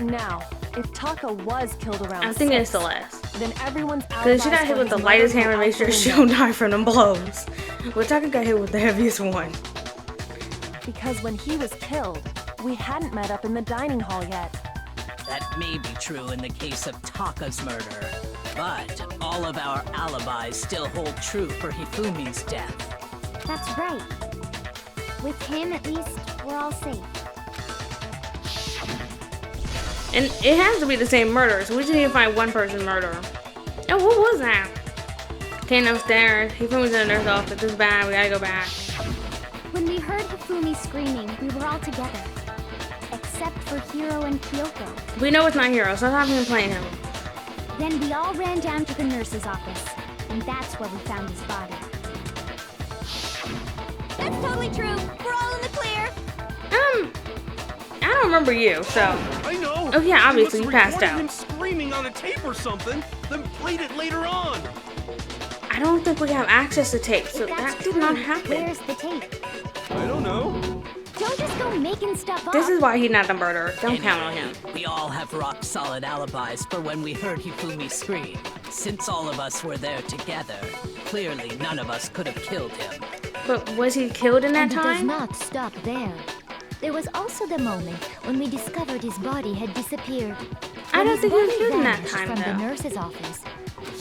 Now, if Taka was killed around I'm thinking 6, it's Celeste. then everyone's Because she got hit with the lightest hammer, make sure she'll die from them blows. But Taka got hit with the heaviest one. Because when he was killed, we hadn't met up in the dining hall yet. That may be true in the case of Taka's murder, but all of our alibis still hold true for Hifumi's death. That's right. With him, at least, we're all safe. And it has to be the same murder, so we just need to find one person murderer. Oh, what was that? Came upstairs. He put me in the nurse's office. This is bad. We gotta go back. When we heard Hifumi screaming, we were all together. Except for Hiro and Kyoko. We know it's not Hero, so stop him playing him. Then we all ran down to the nurse's office. And that's where we found his body. That's totally true. We're all in the clear. I don't remember you, so. I know. Oh yeah, obviously He you must passed have recorded out. him screaming on a tape or something, then played it later on. I don't think we have access to tape, so If that's that did not true, happen. Where's the tape? I don't know. Don't just go making stuff up. This is why he's not the murderer. Don't count on him. We all have rock-solid alibis for when we heard Hifumi scream. Since all of us were there together, clearly none of us could have killed him. But was he killed in that And it does time? not stop there. There was also the moment when we discovered his body had disappeared. I When don't his think he was body killed in that vanished time, from the though. nurse's office,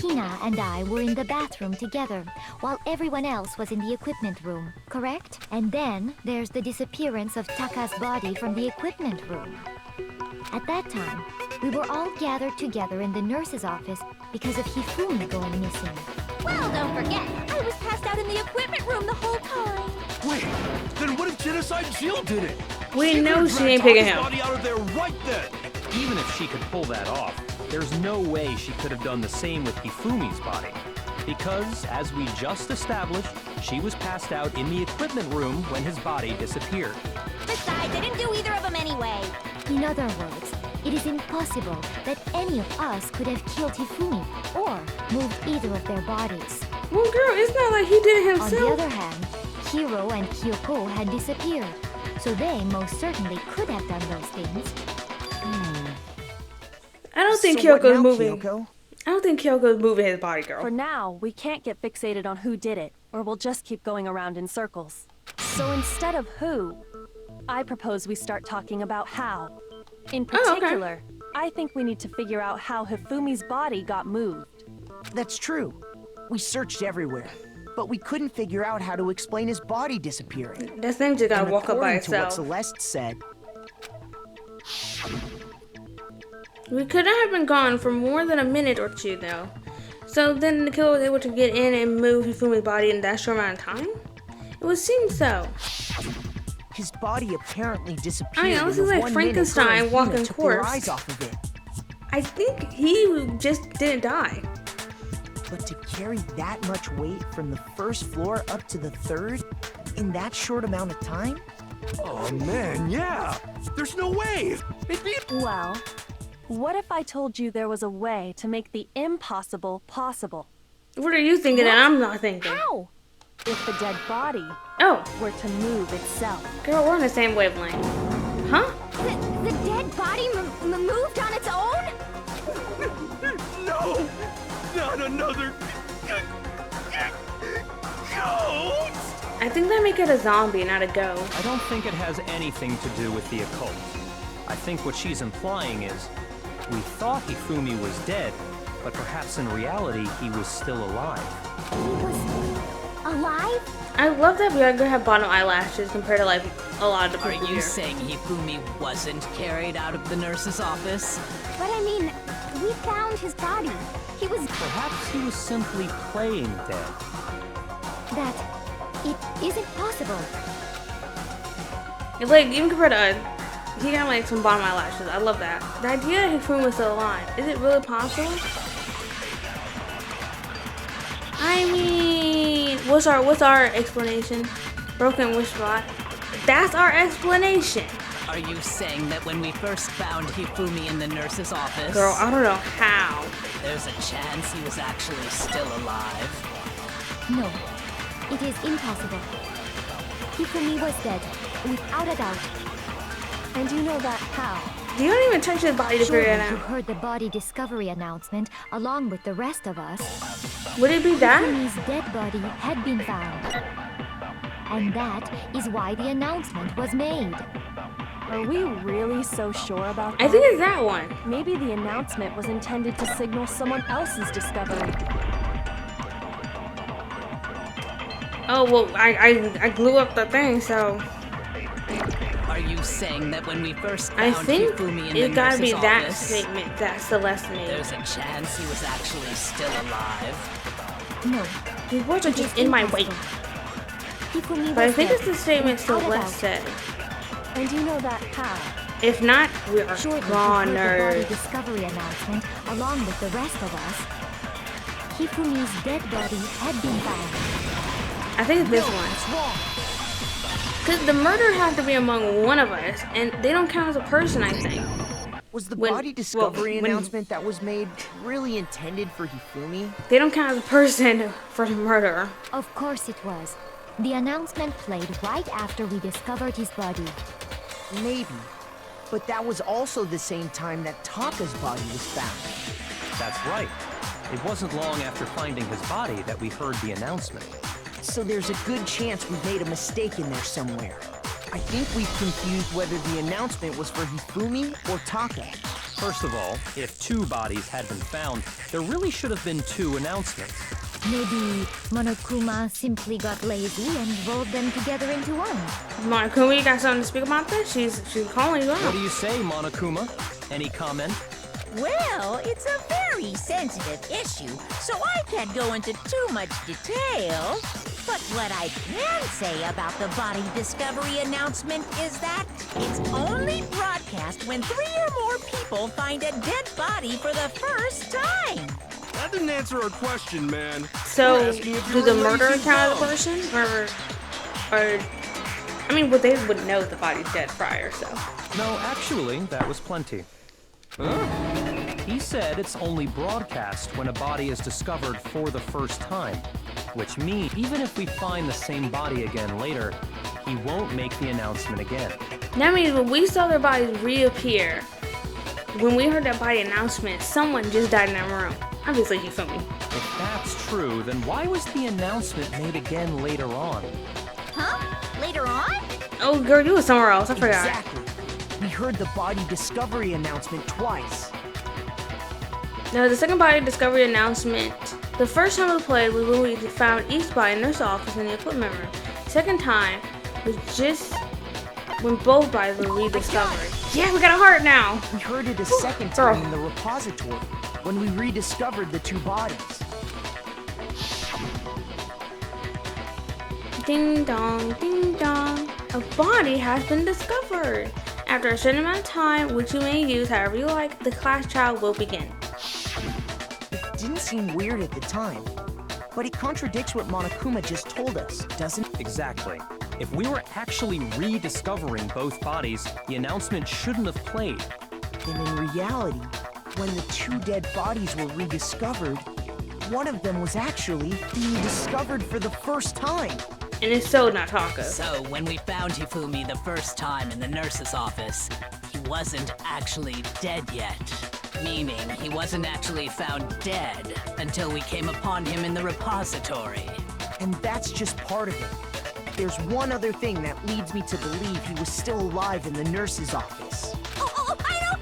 Hina and I were in the bathroom together, while everyone else was in the equipment room, correct? And then there's the disappearance of Taka's body from the equipment room. At that time, we were all gathered together in the nurse's office because of Hifumi going missing. Well, don't forget, I was passed out in the equipment room the whole time. Wait, then what if Genocide Jill did it? We know could've she dragged ain't picking Taka's him. body out of there right then. Even if she could pull that off, there's no way she could have done the same with Hifumi's body. Because, as we just established, she was passed out in the equipment room when his body disappeared. Besides, I didn't do either of them anyway. In other words, it is impossible that any of us could have killed Hifumi or moved either of their bodies. Well, girl, it's not like he did it On the himself. other hand, Hiro and Kyoko had disappeared, so they most certainly could have done those things. I don't think So what Kyoko's now, moving. Kyoko? I don't think Kyoko's moving his body, For girl. now, we can't get fixated on who did it, or we'll just keep going around in circles. So instead of who, I propose we start talking about how. In Oh, okay. particular, I think we need to figure out how Hifumi's body got moved. That's true. We searched everywhere, but we couldn't figure out how to explain his body disappearing. That thing just gotta And walk up by according to what itself. Celeste said, We could not have been gone for more than a minute or two, though. So then the killer was able to get in and move Hifumi's body in that short amount of time? It would seem so. his body apparently disappeared. I know, this in is the like 1 minute her Frankenstein and walking Hina took their corpse. eyes off of it. I think he just didn't die. But to carry that much weight from the first floor up to the third in that short amount of time? Oh man, yeah. There's no way. It'd be Well, what if I told you there was a way to make the impossible possible? What are you thinking that I'm not thinking? How? If the dead body Oh, were to move itself. girl, we're on the same wavelength. Huh? The dead body moved on its own? no, not another ghost. I think they make it a zombie, not a ghost. I don't think it has anything to do with the occult. I think what she's implying is, we thought Hifumi was dead, but perhaps in reality he was still alive. He was alive? I love that we have bottom eyelashes compared to like a lot of the Are people you here. saying Hifumi wasn't carried out of the nurse's office? But I mean, we found his body. He was... Perhaps he was simply playing dead. That... it isn't possible. It's like, even compared to he got like some bottom eyelashes. I love that. The idea that Hifumi was still alive. Is it really possible? I mean, what's our explanation? Broken wish spot. That's our explanation. Are you saying that when we first found Hifumi in the nurse's office, Girl, I don't know how. there's a chance he was actually still alive? No, it is impossible. Hifumi was dead, without a doubt. And you know that how? You don't even touch his body to figure Surely it you out. heard the body discovery announcement along with the rest of us. Would it be that? Hifumi's dead body had been found. And that is why the announcement was made. Are we really so sure about that? I think it's that one. Maybe the announcement was intended to signal someone else's discovery. Oh, well, I glue up the thing, so Are you saying that when we first I found think Hifumi in the it gotta be nurse's that office, statement that Celeste made. there's a chance he was actually still alive? No, These words are just in my way. Hifumi But I was think dead, it's the statement without a Celeste doubt. said. And you know that how? If not, we are Surely you heard the body goners. discovery announcement along with the rest of us. Hifumi's dead body had been found. I think it's this one. Because the murder has to be among one of us, and they don't count as a person, I think. Was the When- body discovery when- announcement that was made really intended for Hifumi? They don't count as a person for the murder. Of course it was. The announcement played right after we discovered his body. Maybe. But that was also the same time that Taka's body was found. That's right. It wasn't long after finding his body that we heard the announcement. So there's a good chance we made a mistake in there somewhere. I think we've confused whether the announcement was for Hifumi or Taka. First of all, if 2 bodies had been found, there really should have been 2 announcements. Maybe Monokuma simply got lazy and rolled them together into one. Monokuma, you got something to speak about this? She's calling you What out. do you say, Monokuma? Any comment? Well, it's a very sensitive issue, so I can't go into too much detail. But what I can say about the body discovery announcement is that it's only broadcast when 3 or more people find a dead body for the first time. That didn't answer our question, man. So, We're asking if do you're the a murderer lazy count as a bum. person? Or, I mean, well, they would know the body's dead prior, so. No, actually, that was plenty. He said it's only broadcast when a body is discovered for the first time, which means even if we find the same body again later, he won't make the announcement again. That means when we saw their bodies reappear, when we heard that body announcement, someone just died in that room. Obviously, Hifumi. If that's true, then why was the announcement made again later on? Huh? later on? Oh, girl, you were somewhere else. I forgot. Exactly. We heard the body discovery announcement twice. Now, the second body discovery announcement. The first time we played was when we found each body in nurse's office in the equipment room. Second time was just when both bodies were rediscovered. Yeah, we got a heart now. We heard it a second time in the repository when we rediscovered the two bodies. Ding dong, ding dong. A body has been discovered. After a certain amount of time, which you may use however you like, the class trial will begin. It didn't seem weird at the time, but it contradicts what Monokuma just told us, doesn't it? Exactly. If we were actually rediscovering both bodies, the announcement shouldn't have played. Then in reality, when the two dead bodies were rediscovered, one of them was actually being discovered for the first time. And it's so not Taka. So when we found Hifumi the first time in the nurse's office, he wasn't actually dead yet. Meaning he wasn't actually found dead until we came upon him in the repository. And that's just part of it. There's one other thing that leads me to believe he was still alive in the nurse's office. Oh, I know!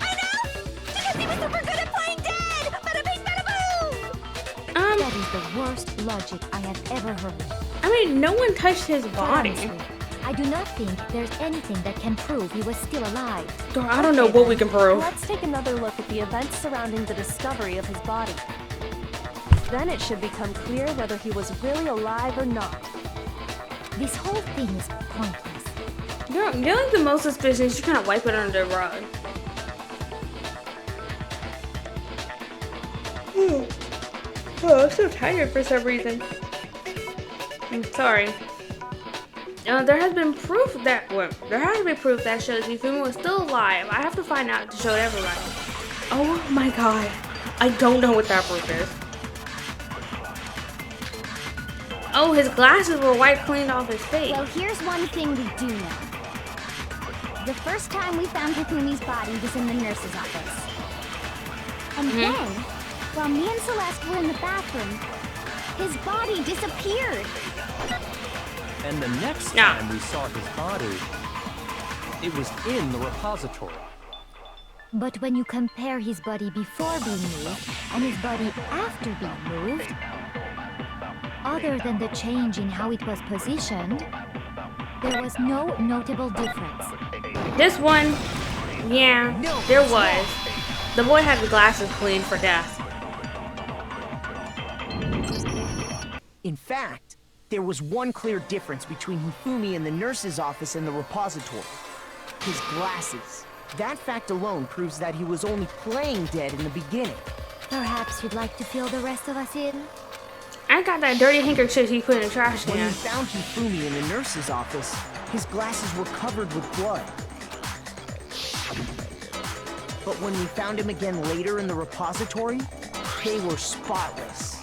Because he was super good at playing dead! Bada bing, bada boom! That is the worst logic I have ever heard. I mean, no one touched his body. Honestly, I do not think there's anything that can prove he was still alive. Girl, I don't know what we can prove. Let's take another look at the events surrounding the discovery of his body. Then it should become clear whether he was really alive or not. This whole thing is pointless. You're like the most suspicious. You kind of wipe it under the rug. Oh, I'm so tired for some reason. I'm sorry. There has been proof that shows Hifumi was still alive. I have to find out to show everybody. Oh my god. I don't know what that proof is. Oh, his glasses were wiped clean off his face. Well, here's one thing we do know. The first time we found Hifumi's body was in the nurse's office. And then, while me and Celeste were in the bathroom, his body disappeared. And the next time we saw his body, it was in the repository. But when you compare his body before being moved and his body after being moved, other than the change in how it was positioned, there was no notable difference. This one, yeah, there was. The boy had the glasses cleaned for death. In fact, there was one clear difference between Hifumi in the nurse's office and the repository. His glasses. That fact alone proves that he was only playing dead in the beginning. Perhaps you'd like to fill the rest of us in? I got that dirty handkerchief he put in the trash When we can. found Hifumi in the nurse's office, his glasses were covered with blood. But when we found him again later in the repository, they were spotless.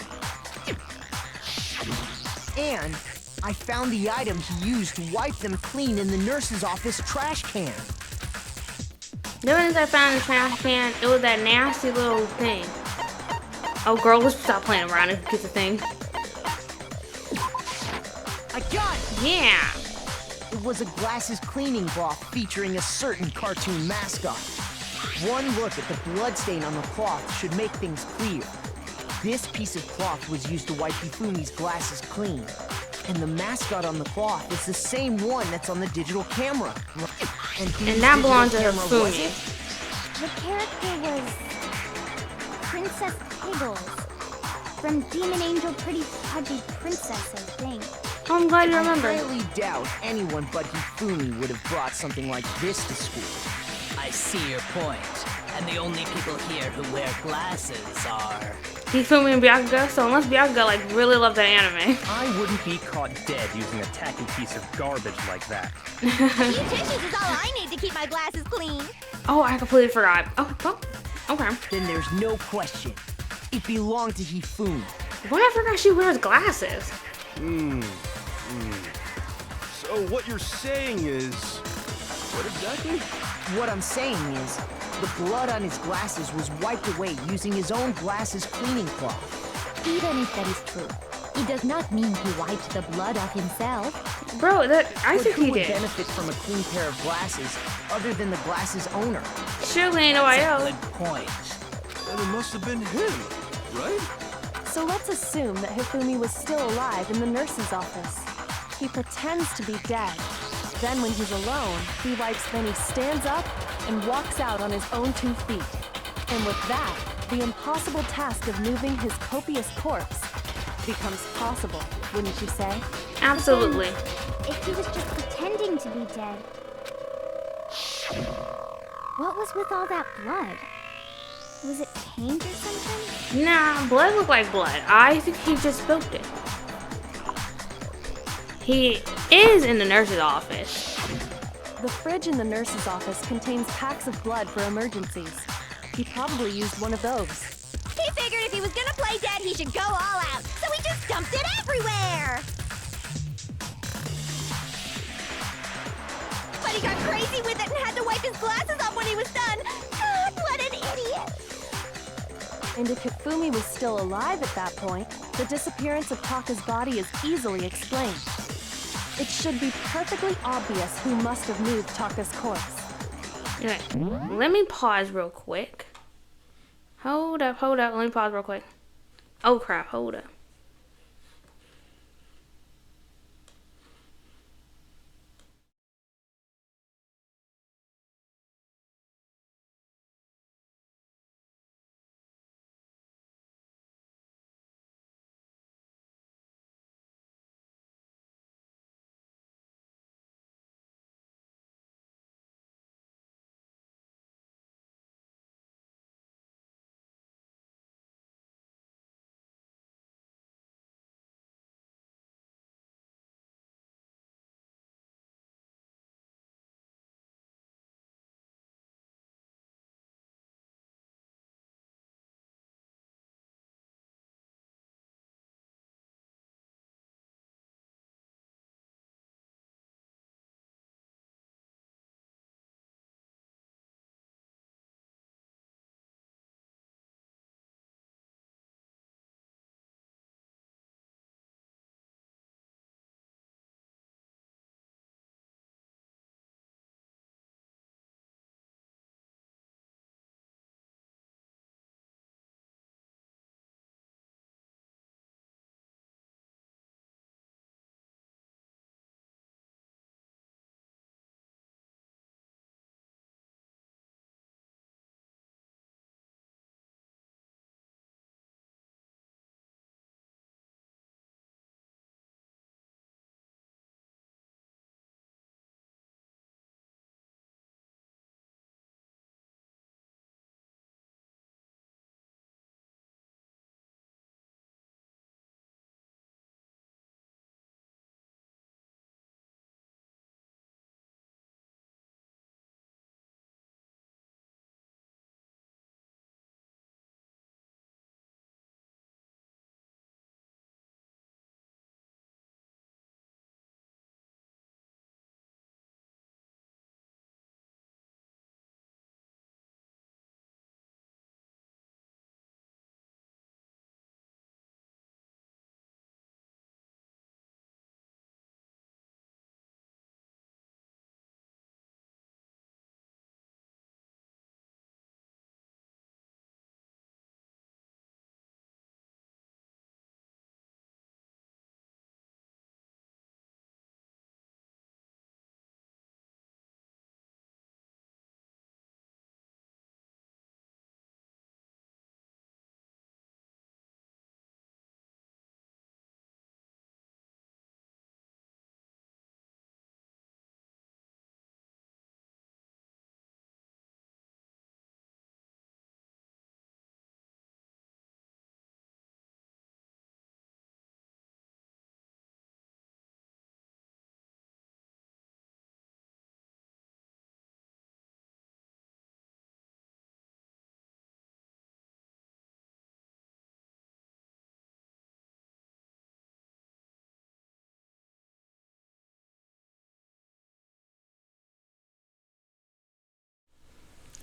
And I found the item he used to wipe them clean in the nurse's office trash can. The ones I found in the trash can, it was that nasty little thing. Oh girl, let's stop playing around and get the thing. I got it! Yeah! It was a glasses cleaning cloth featuring a certain cartoon mascot. One look at the bloodstain on the cloth should make things clear. This piece of cloth was used to wipe Hifumi's glasses clean. And the mascot on the cloth is the same one that's on the digital camera. And that belongs to Hifumi. The character was Princess Piggles from Demon Angel Pretty Pudgy Princess, I think. Oh, I'm glad you remember. I highly doubt anyone but Hifumi would have brought something like this to school. I see your point. And the only people here who wear glasses are... Hifumi and Byakuga, so unless Byakuga like really loved that anime. I wouldn't be caught dead using a tacky piece of garbage like that. A few tissues is all I need to keep my glasses clean. Oh, I completely forgot. Oh, okay. Then there's no question. It belonged to Hifumi. Why I forgot she wears glasses? So what you're saying is... What exactly? What I'm saying is, the blood on his glasses was wiped away using his own glasses cleaning cloth. Even if that is true, It does not mean he wiped the blood off himself. Bro, I But think who he would did. benefit from a clean pair of glasses other than the glasses owner? Surely ain't nobody else. Good point. And it must have been him, right? So let's assume that Hifumi was still alive in the nurse's office. He pretends to be dead. Then when he's alone, then he stands up and walks out on his own 2 feet. And with that, the impossible task of moving his copious corpse becomes possible, wouldn't you say? Absolutely. If he was just pretending to be dead, what was with all that blood? Was it paint or something? Nah, blood looked like blood. I think he just spilled it. He is in the nurse's office. The fridge in the nurse's office contains packs of blood for emergencies. He probably used one of those. He figured if he was gonna play dead, he should go all out, so he just dumped it everywhere! But he got crazy with it and had to wipe his glasses off when he was done! God, what an idiot! And if Hifumi was still alive at that point, the disappearance of Taka's body is easily explained. It should be perfectly obvious who must have moved Taka's corpse. Okay, let me pause real quick. Hold up. Let me pause real quick. Oh crap, hold up.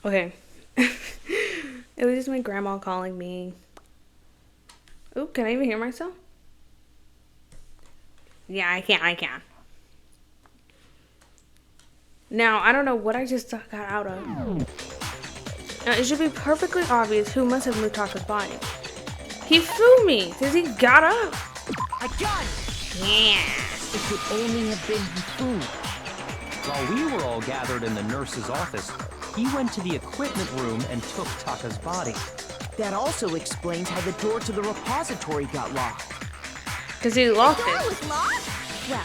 Okay. It was just my grandma calling me. Oop, can I even hear myself? Yeah, I can. Now, I don't know what I just got out of. Now, it should be perfectly obvious who must have moved Taka's body. Hifumi, because he got up. I got it! Yeah. It could only have been Hifumi. While we were all gathered in the nurse's office, he went to the equipment room and took Taka's body. That also explains how the door to the repository got locked. Because he locked The door it. was locked? Well,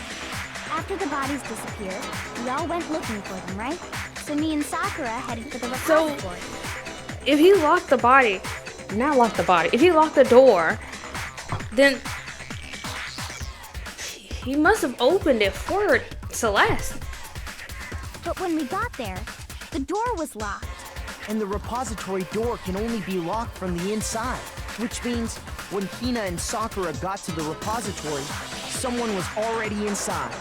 after the bodies disappeared, we all went looking for them, right? So me and Sakura headed for the So- repository. If he locked the body, not locked the body, if he locked the door, then he must have opened it for Celeste. But when we got there, the door was locked. And the repository door can only be locked from the inside. Which means, when Hina and Sakura got to the repository, someone was already inside.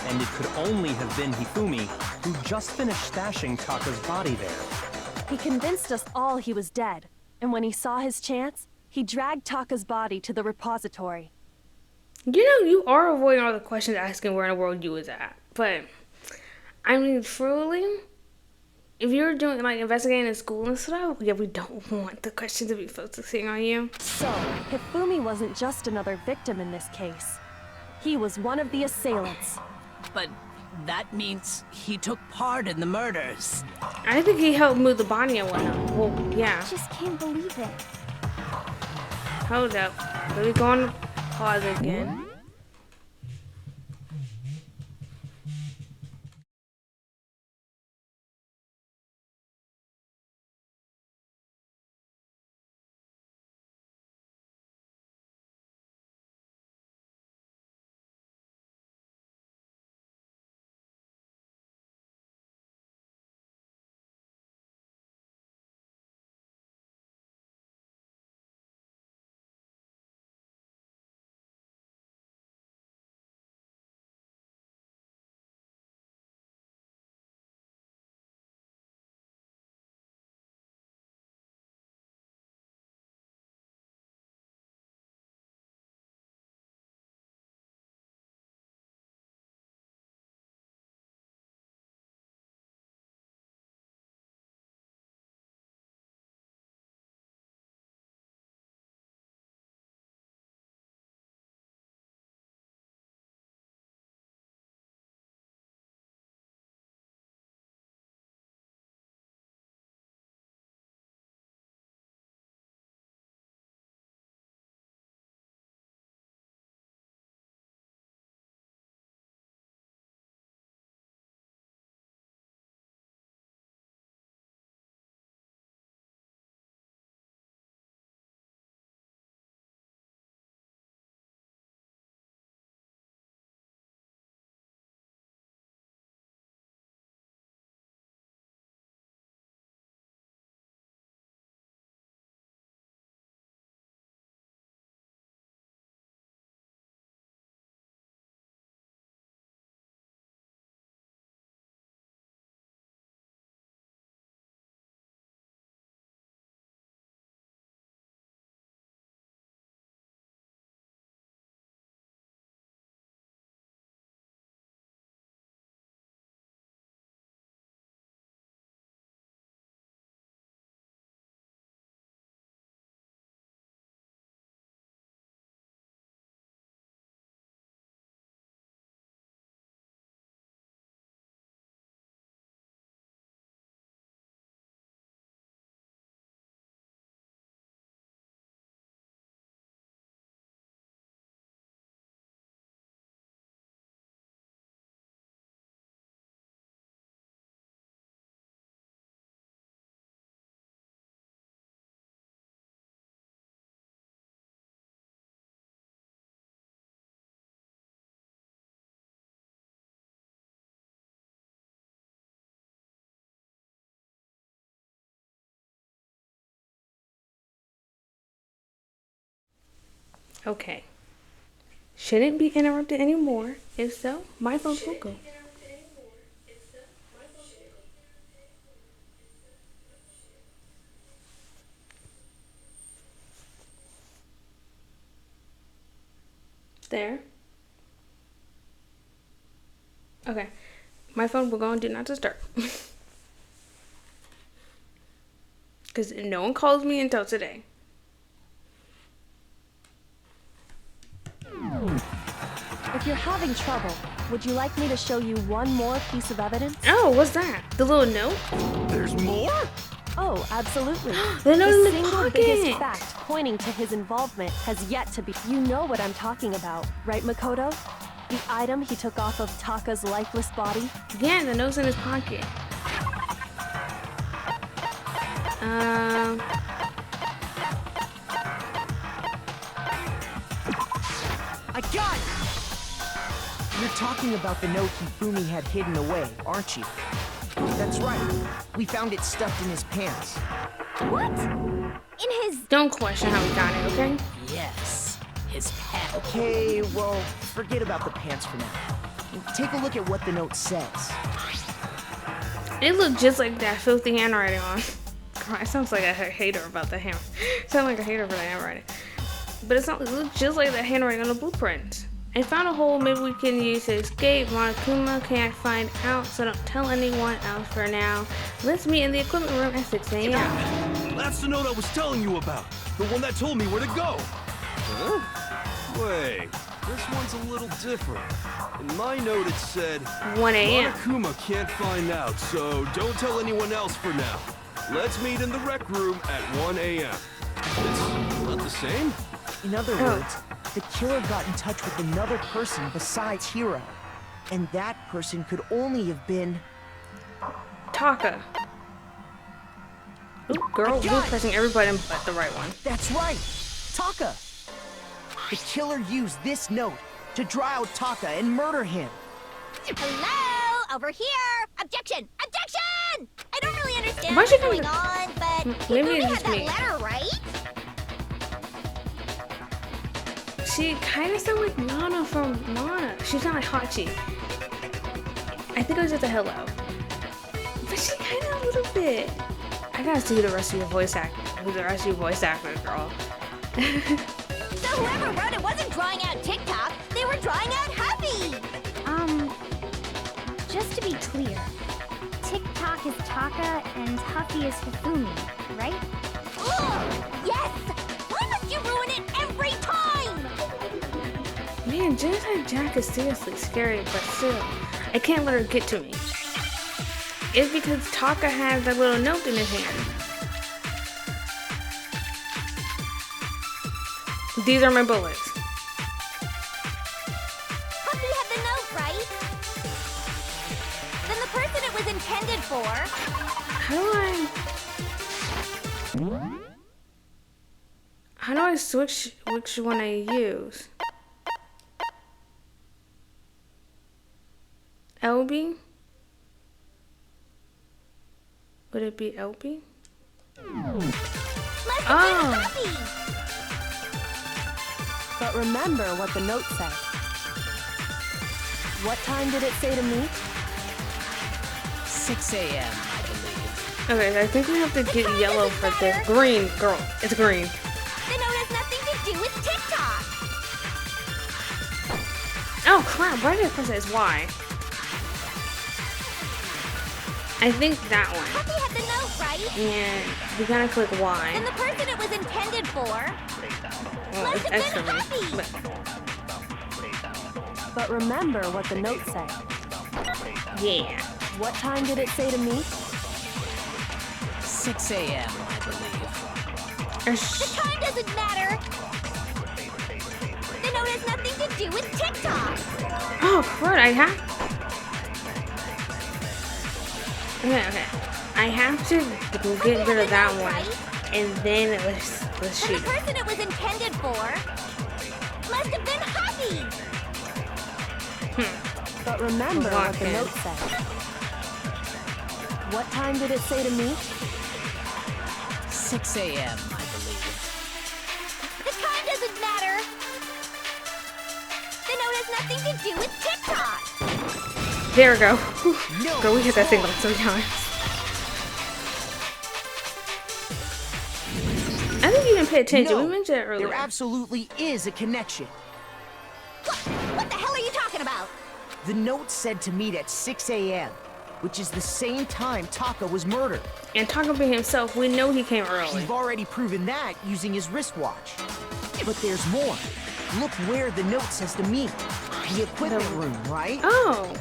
And it could only have been Hifumi, who just finished stashing Taka's body there. He convinced us all he was dead, and when he saw his chance, he dragged Taka's body to the repository. You know, you are avoiding all the questions asking where in the world you was at. But, I mean, truly, if you're doing, like, investigating in school and stuff, yeah, we don't want the questions to be focusing on you. So, Hifumi wasn't just another victim in this case. He was one of the assailants. But that means he took part in the murders. I think he helped move the body and whatnot. Well, yeah. I just can't believe it. Hold up. Let me go on pause again. Okay. Shouldn't be interrupted anymore. If so, my phone will go. There. Okay. My phone will go on do not disturb. Because no one calls me until today. If you're having trouble, would you like me to show you one more piece of evidence? Oh, what's that? The little note? There's more? Oh, absolutely. The note in the single pocket. biggest fact pointing to his involvement has yet to be. You know what I'm talking about, right, Makoto? The item he took off of Taka's lifeless body? Yeah, the note's in his pocket. I got it! You're talking about the note Hifumi had hidden away, aren't you? That's right. We found it stuffed in his pants. What? In his... Don't question how we got it, okay? Yes, his pet. Okay, well, forget about the pants for now. Take a look at what the note says. It looked just like that filthy handwriting on. God, it sounds like a hater about the hand. Sound like a hater for the handwriting. But it looks just like that handwriting on the blueprint. I found a hole maybe we can use to escape. Monokuma can't find out, so don't tell anyone else for now. Let's meet in the equipment room at 6 a.m. That's the note I was telling you about. The one that told me where to go. Huh? Wait, this one's a little different. In my note it said, 1 a.m. Monokuma can't find out, so don't tell anyone else for now. Let's meet in the rec room at 1 a.m. It's not the same? In other words, the killer got in touch with another person besides Hiro. And that person could only have been... Taka. Ooh, girl, you're pressing every button but the right one. That's right! Taka! The killer used this note to draw out Taka and murder him. Hello? Over here! Objection! Objection! I don't really understand Why what's she going coming- on, but Maybe Hifumi it's had just that me. letter, right? She kind of sounded like Nana from Nana. She sounded like Hachi. I think it was just a hello. But she kind of a little bit. I gotta see who the rest of your voice actor. Who the rest of your voice actor, girl. So whoever wrote it wasn't drawing out TikTok, they were drawing out Happy! Just to be clear, TikTok is Taka and Huffy is Hifumi, right? Ugh, yes! Why must you ruin it every time? Man, Genocide Jack is seriously scary, but still, I can't let her get to me. It's because Taka has that little note in his hand. These are my bullets. Happy had the note, right? Then the person it was intended for... How do I switch which one I use? LB? Would it be LB? Oh! Happy! But remember what the note said. What time did it say to meet? 6 a.m., I believe. Okay, so I think we have to get yellow for this. Green, girl. It's green. The note has nothing to do with TikTok! Oh crap, why did I press it? It's Y. I think that one. Happy had the note, right? And we gotta click Then Y. the person it was intended for... Well, it's must extra have me. been Happy! But remember what the note said. Yeah. What time did it say to meet? 6 a.m., I believe. The time doesn't matter! The note has nothing to do with TikTok! Oh crap, I have... Okay. I have to get rid of that one. And then let's And shoot. the person it was intended for... must have been Happy! But remember what the Okay. note said. What time did it say to meet? 6 a.m., I believe. The time doesn't matter! The note has nothing to do with TikTok! There we go. Girl, we hit that thing like 3 times. I think you didn't pay attention. No, We mentioned it earlier. there absolutely is a connection. What the hell are you talking about? The note said to meet at 6 a.m., which is the same time Taka was murdered. And Taka being himself, we know he came early. We've already proven that using his wristwatch. But there's more. Look where the note says to meet. The equipment room, right? Oh,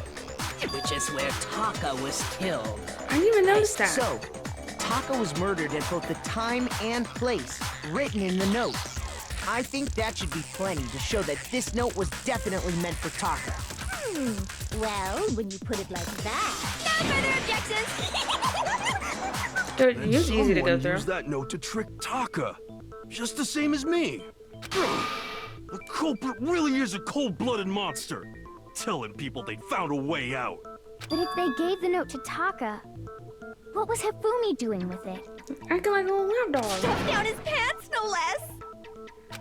Which is where Taka was killed. I didn't even notice that. So, Taka was murdered at both the time and place written in the note. I think that should be plenty to show that this note was definitely meant for Taka. Well, when you put it like that. No further objections! Dude, And it was easy to go someone through. used that note to trick Taka. Just the same as me. The culprit really is a cold-blooded monster. Telling people they found a way out. But if they gave the note to Taka, what was Hifumi doing with it? Acting like a little lap dog. Down his pants, no less!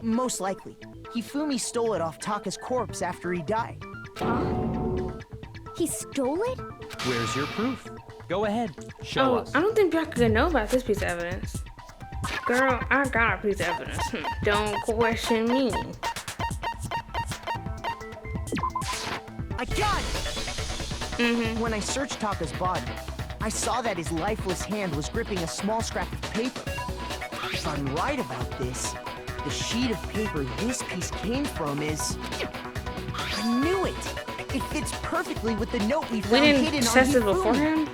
Most likely, Hifumi stole it off Taka's corpse after he died. He stole it? Where's your proof? Go ahead, show us. I don't think Byakuya could know about this piece of evidence. Girl, I got a piece of evidence. Don't question me. I got it! When I searched Taka's body, I saw that his lifeless hand was gripping a small scrap of paper. If I'm right about this, the sheet of paper this piece came from is... I knew it! It fits perfectly with the note we We found didn't hidden on test it Hifumi. beforehand?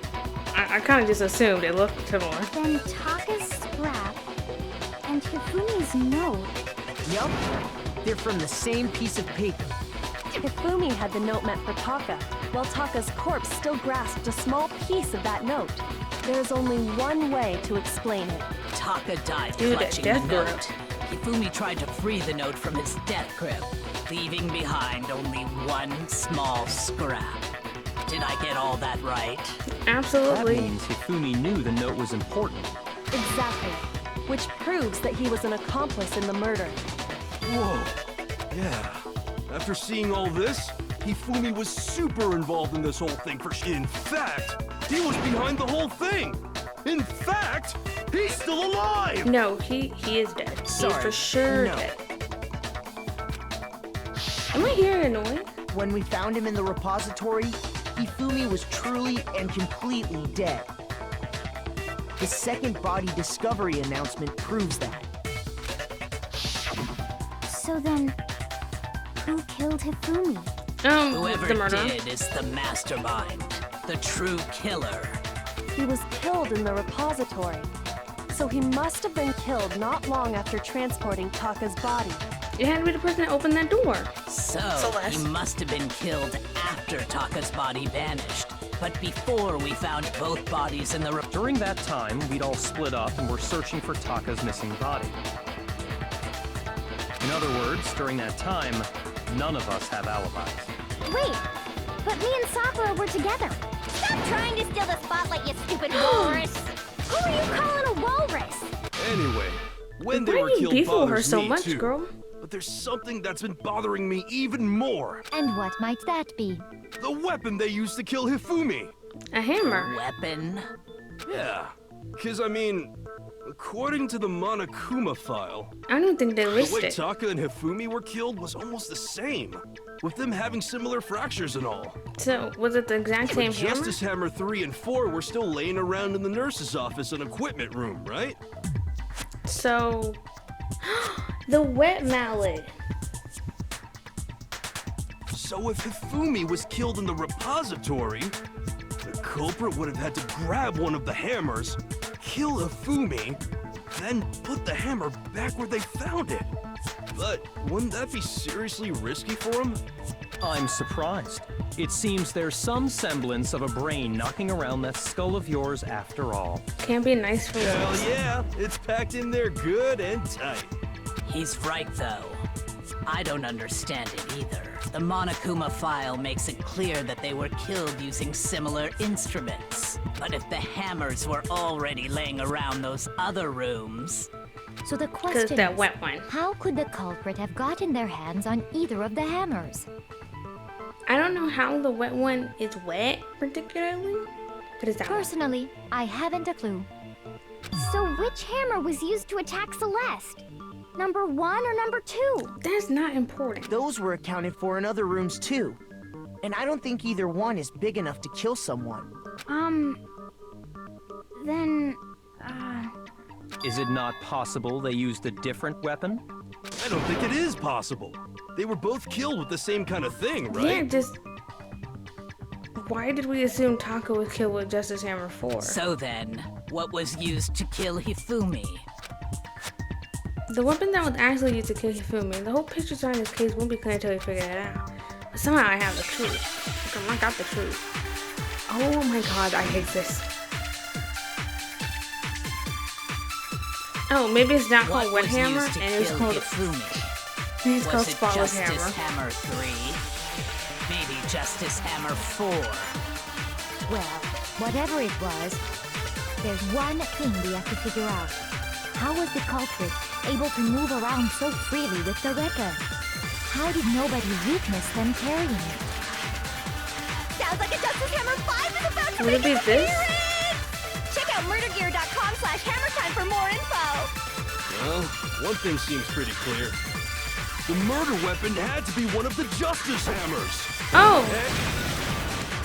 I kind of just assumed it looked similar. Then Taka's scrap and Hifumi's note. Yup, they're from the same piece of paper. Hifumi had the note meant for Taka, while Taka's corpse still grasped a small piece of that note. There's only one way to explain it. Taka died Dude, clutching that the death note. Hifumi tried to free the note from his death grip, leaving behind only one small scrap. Did I get all that right? That Absolutely. means Hifumi knew the note was important. Exactly. Which proves that he was an accomplice in the murder. Whoa. Yeah. After seeing all this, Hifumi was super involved in this whole thing In fact, he was behind the whole thing. In fact, he's still alive. No, he is dead. He's Sorry, for sure no. dead. Am I hearing a noise? When we found him in the repository, Hifumi was truly and completely dead. The second body discovery announcement proves that. So then, who killed Hifumi? Whoever the murderer. did is the mastermind, the true killer. He was killed in the repository. So he must have been killed not long after transporting Taka's body. It had to be the person that opened that door. So, Celeste. he must have been killed after Taka's body vanished, but before we found both bodies in the During that time, we'd all split up and were searching for Taka's missing body. In other words, during that time, none of us have alibis. Wait, but me and Sakura were together. Stop trying to steal the spotlight, you stupid walrus! Who are you calling a walrus? Anyway, when they Why were do you killed beef with her bothers so me much, too. girl? But there's something that's been bothering me even more. And what might that be? The weapon they used to kill Hifumi. A hammer. weapon. Yeah, because I mean, according to the Monokuma file, I don't think they the way listed. Taka and Hifumi were killed was almost the same, with them having similar fractures and all. So, was it the exact same But hammer? Justice Hammer 3 and 4 were still laying around in the nurse's office and equipment room, right? So, the wet mallet. So if Hifumi was killed in the repository, the culprit would have had to grab one of the hammers, kill Hifumi, then put the hammer back where they found it. But wouldn't that be seriously risky for him? I'm surprised. It seems there's some semblance of a brain knocking around that skull of yours after all. Can't be nice for Hell once. yeah, it's packed in there good and tight. He's right, though. I don't understand it either. The Monokuma file makes it clear that they were killed using similar instruments. But if the hammers were already laying around those other rooms... So the Because question that is, wet one. how could the culprit have gotten their hands on either of the hammers? I don't know how the wet one is wet, particularly. But it's that one. Personally, I haven't a clue. So which hammer was used to attack Celeste? Number 1 or number 2? That's not important. Those were accounted for in other rooms too. And I don't think either one is big enough to kill someone. Then, Is it not possible they used a different weapon? I don't think it is possible. They were both killed with the same kind of thing, right? Yeah, just... Why did we assume Taka was killed with Justice Hammer 4? So then, what was used to kill Hifumi? The weapon that was actually used to kill Hifumi, the whole picture behind this case won't be clear until we figure it out. But somehow I have the truth. I got the truth. Oh my god, I hate this. Oh, maybe it's not called Wet Hammer, and it's called Hifumi? It's called Was it Spotless Justice Hammer. Hammer 3? Maybe Justice Hammer 4? Well, whatever it was, there's one thing we have to figure out. How was the culprit able to move around so freely with the weapon? How did nobody witness them carrying it? sounds like a Justice Hammer 5 is about to Would it make be its this? appearance! Check out murdergear.com/hammertime for more info! Well, one thing seems pretty clear. The murder weapon had to be one of the Justice Hammers. Oh!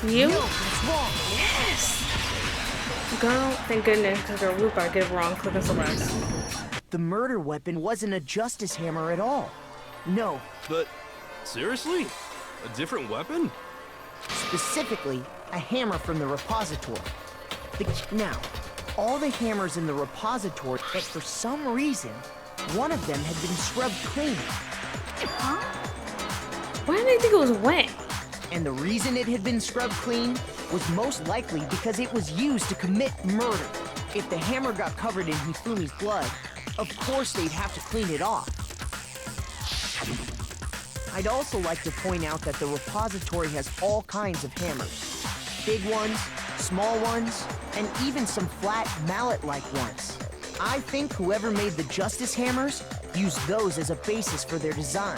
You? No, that's wrong. Yes! Girl, thank goodness, because they're Rupa, I get it wrong, click on Celeste. The murder weapon wasn't a Justice Hammer at all. No, But, seriously? A different weapon? specifically, a hammer from the repository. Now, all the hammers in the repository, but for some reason, one of them had been scrubbed clean. Why did I think it was wet? And the reason it had been scrubbed clean was most likely because it was used to commit murder. If the hammer got covered in Hifumi's blood, of course they'd have to clean it off. I'd also like to point out that the repository has all kinds of hammers. Big ones, small ones, and even some flat mallet-like ones. I think whoever made the Justice Hammers used those as a basis for their design.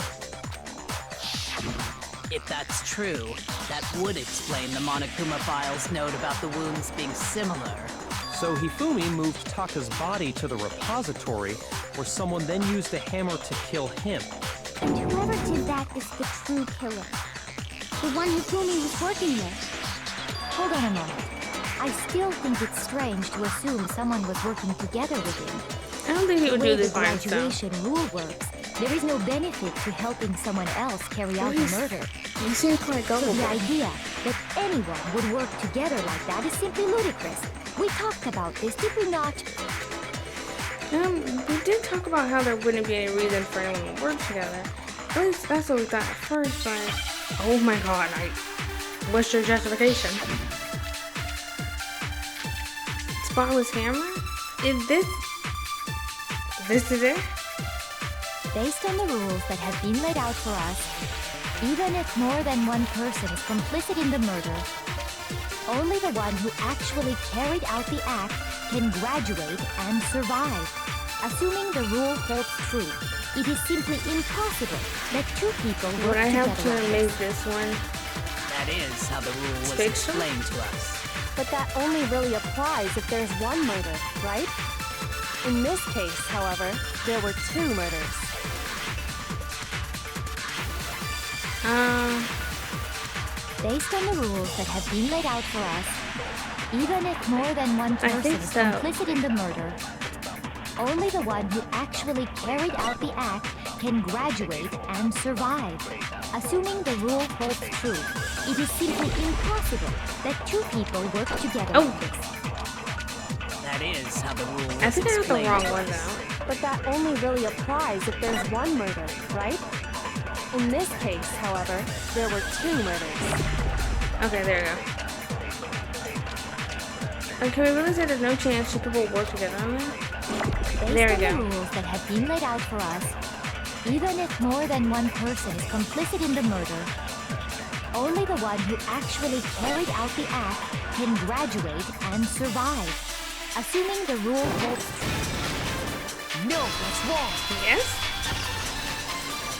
If that's true, that would explain the Monokuma file's note about the wounds being similar. So Hifumi moved Taka's body to the repository, where someone then used the hammer to kill him. And whoever did that is the true killer. The one Hifumi was working with. Hold on a moment. I still think it's strange to assume someone was working together with him. I don't think he The would way do the this by himself. graduation rule works, there is no benefit to helping someone else carry out the murder. You seem quite So gullible. the idea that anyone would work together like that is simply ludicrous. We talked about this, did we not? We did talk about how there wouldn't be any reason for anyone to work together. At least that's what we thought at first, but... Oh my god, what's your justification? Spotless Hammer? Is this... This is it? Based on the rules that have been laid out for us, even if more than one person is complicit in the murder, only the one who actually carried out the act can graduate and survive. Assuming the rule holds true, it is simply impossible that two people work Would I have together to like make this. this one? That is how the rule was Fiction? explained to us. But that only really applies if there's one murder, right? In this case, however, there were two murders. Based on the rules that have been laid out for us, even if more than one I person think is so. complicit in the murder, only the one who actually carried out the act can graduate and survive. Assuming the rule holds true, it is simply impossible that two people work together Oh. like this. That is how the rule was I think I got the explained wrong to one us. though. But that only really applies if there's one murder, right? In this case, however, there were two murders. Okay, there we go. And can we really say there's no chance two people work together on that? Based There we on go. the rules that have been laid out for us, even if more than one person is complicit in the murder, only the one who actually carried out the act can graduate and survive. Assuming the rule holds true. No, that's wrong. Yes?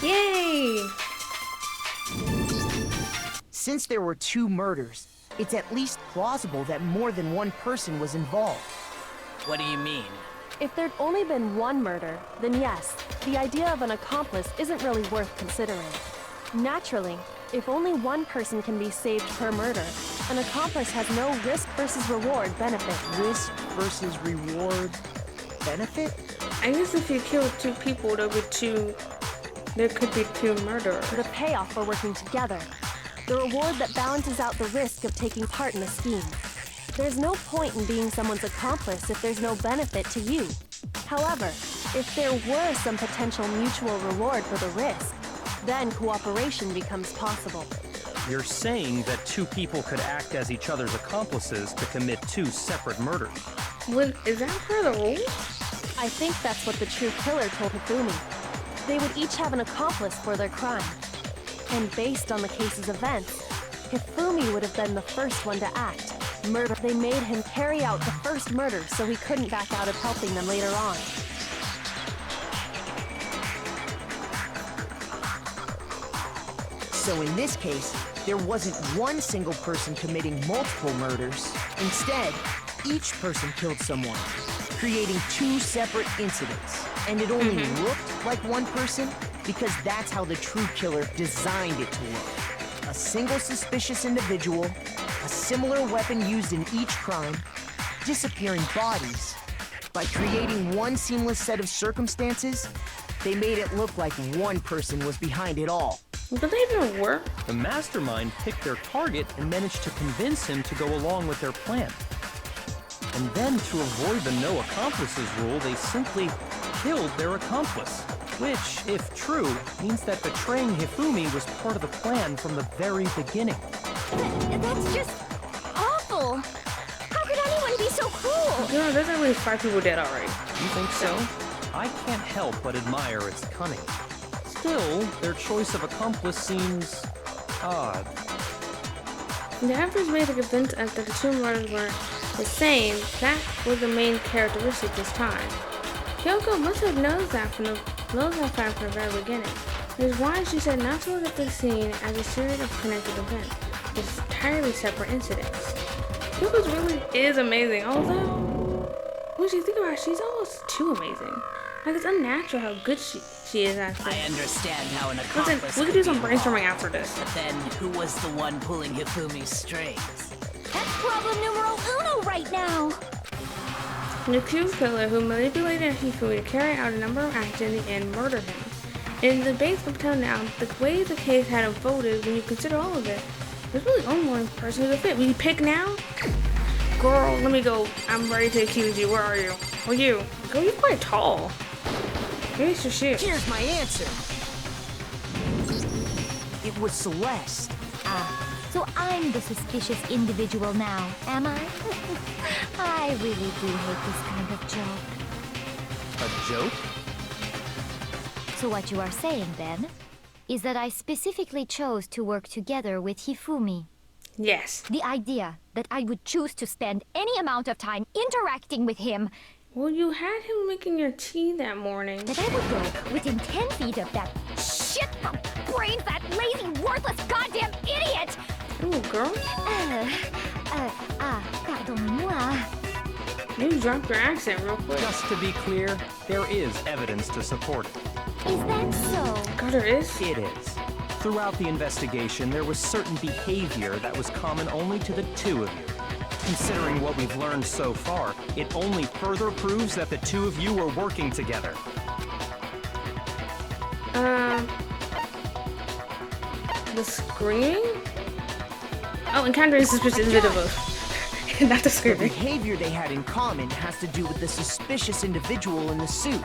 Yay! Since there were two murders, it's at least plausible that more than one person was involved. What do you mean? If there'd only been one murder, then yes, the idea of an accomplice isn't really worth considering. Naturally, If only one person can be saved per murder, an accomplice has no risk versus reward benefit. Risk versus reward benefit? I guess if you kill 2 people, there could be 2 murderers. The payoff for working together. The reward that balances out the risk of taking part in a scheme. There's no point in being someone's accomplice if there's no benefit to you. However, if there were some potential mutual reward for the risk, then cooperation becomes possible. You're saying that 2 people could act as each other's accomplices to commit 2 separate murders. Is that part of the rule? I think that's what the true killer told Hifumi. They would each have an accomplice for their crime. And based on the case's events, Hifumi would have been the first one to act. They made him carry out the first murder so he couldn't back out of helping them later on. So in this case, there wasn't one single person committing multiple murders. Instead, each person killed someone, creating 2 separate incidents. And it only looked like one person because that's how the true killer designed it to look. A single suspicious individual, a similar weapon used in each crime, disappearing bodies. By creating one seamless set of circumstances, they made it look like one person was behind it all. Did they even work? The mastermind picked their target and managed to convince him to go along with their plan. And then, to avoid the no accomplices rule, they simply killed their accomplice. Which, if true, means that betraying Hifumi was part of the plan from the very beginning. That's just awful. How could anyone be so cruel? Girl, there's at least 5 people dead already. You think so? I can't help but admire its cunning. Still, their choice of accomplice seems odd. The average way to convince us that the 2 murders were the same, that was the main characteristic this time. Kyoko must have known that from the very beginning. Which is why she said not to look at this scene as a series of connected events, with entirely separate incidents. Kyoko really is amazing, although, when you think about it, she's almost too amazing. Like, it's unnatural how good she is actually. I understand how an accomplice Listen, we could do some could be brainstorming wrong, after this. But then, who was the one pulling Hifumi's strings? That's problem numero uno right now. The true killer who manipulated Hifumi to carry out a number of actions and murder him. In the base up till now, the way the case had unfolded, when you consider all of it, there's really only one person who could fit. Will you pick now? Girl, let me go. I'm ready to accuse you. Where are you? Or you? Girl, you're quite tall. Here's your shit. Here's my answer. It was Celeste. So I'm the suspicious individual now, am I? I really do hate this kind of joke. A joke? So what you are saying, then, is that I specifically chose to work together with Hifumi. Yes. The idea that I would choose to spend any amount of time interacting with him, Well, you had him making your tea that morning. that I would go within 10 feet of that shit brain fat, lazy, worthless, goddamn idiot! Ooh, girl. Pardonnez-moi. You dropped your accent real quick. Just to be clear, there is evidence to support it. Is that so? God, there is? It is. Throughout the investigation, there was certain behavior that was common only to the 2 of you. Considering what we've learned so far, it only further proves that the 2 of you were working together. The screaming? Oh, encountering suspicious individuals. Not the The screaming. behavior they had in common has to do with the suspicious individual in the suit.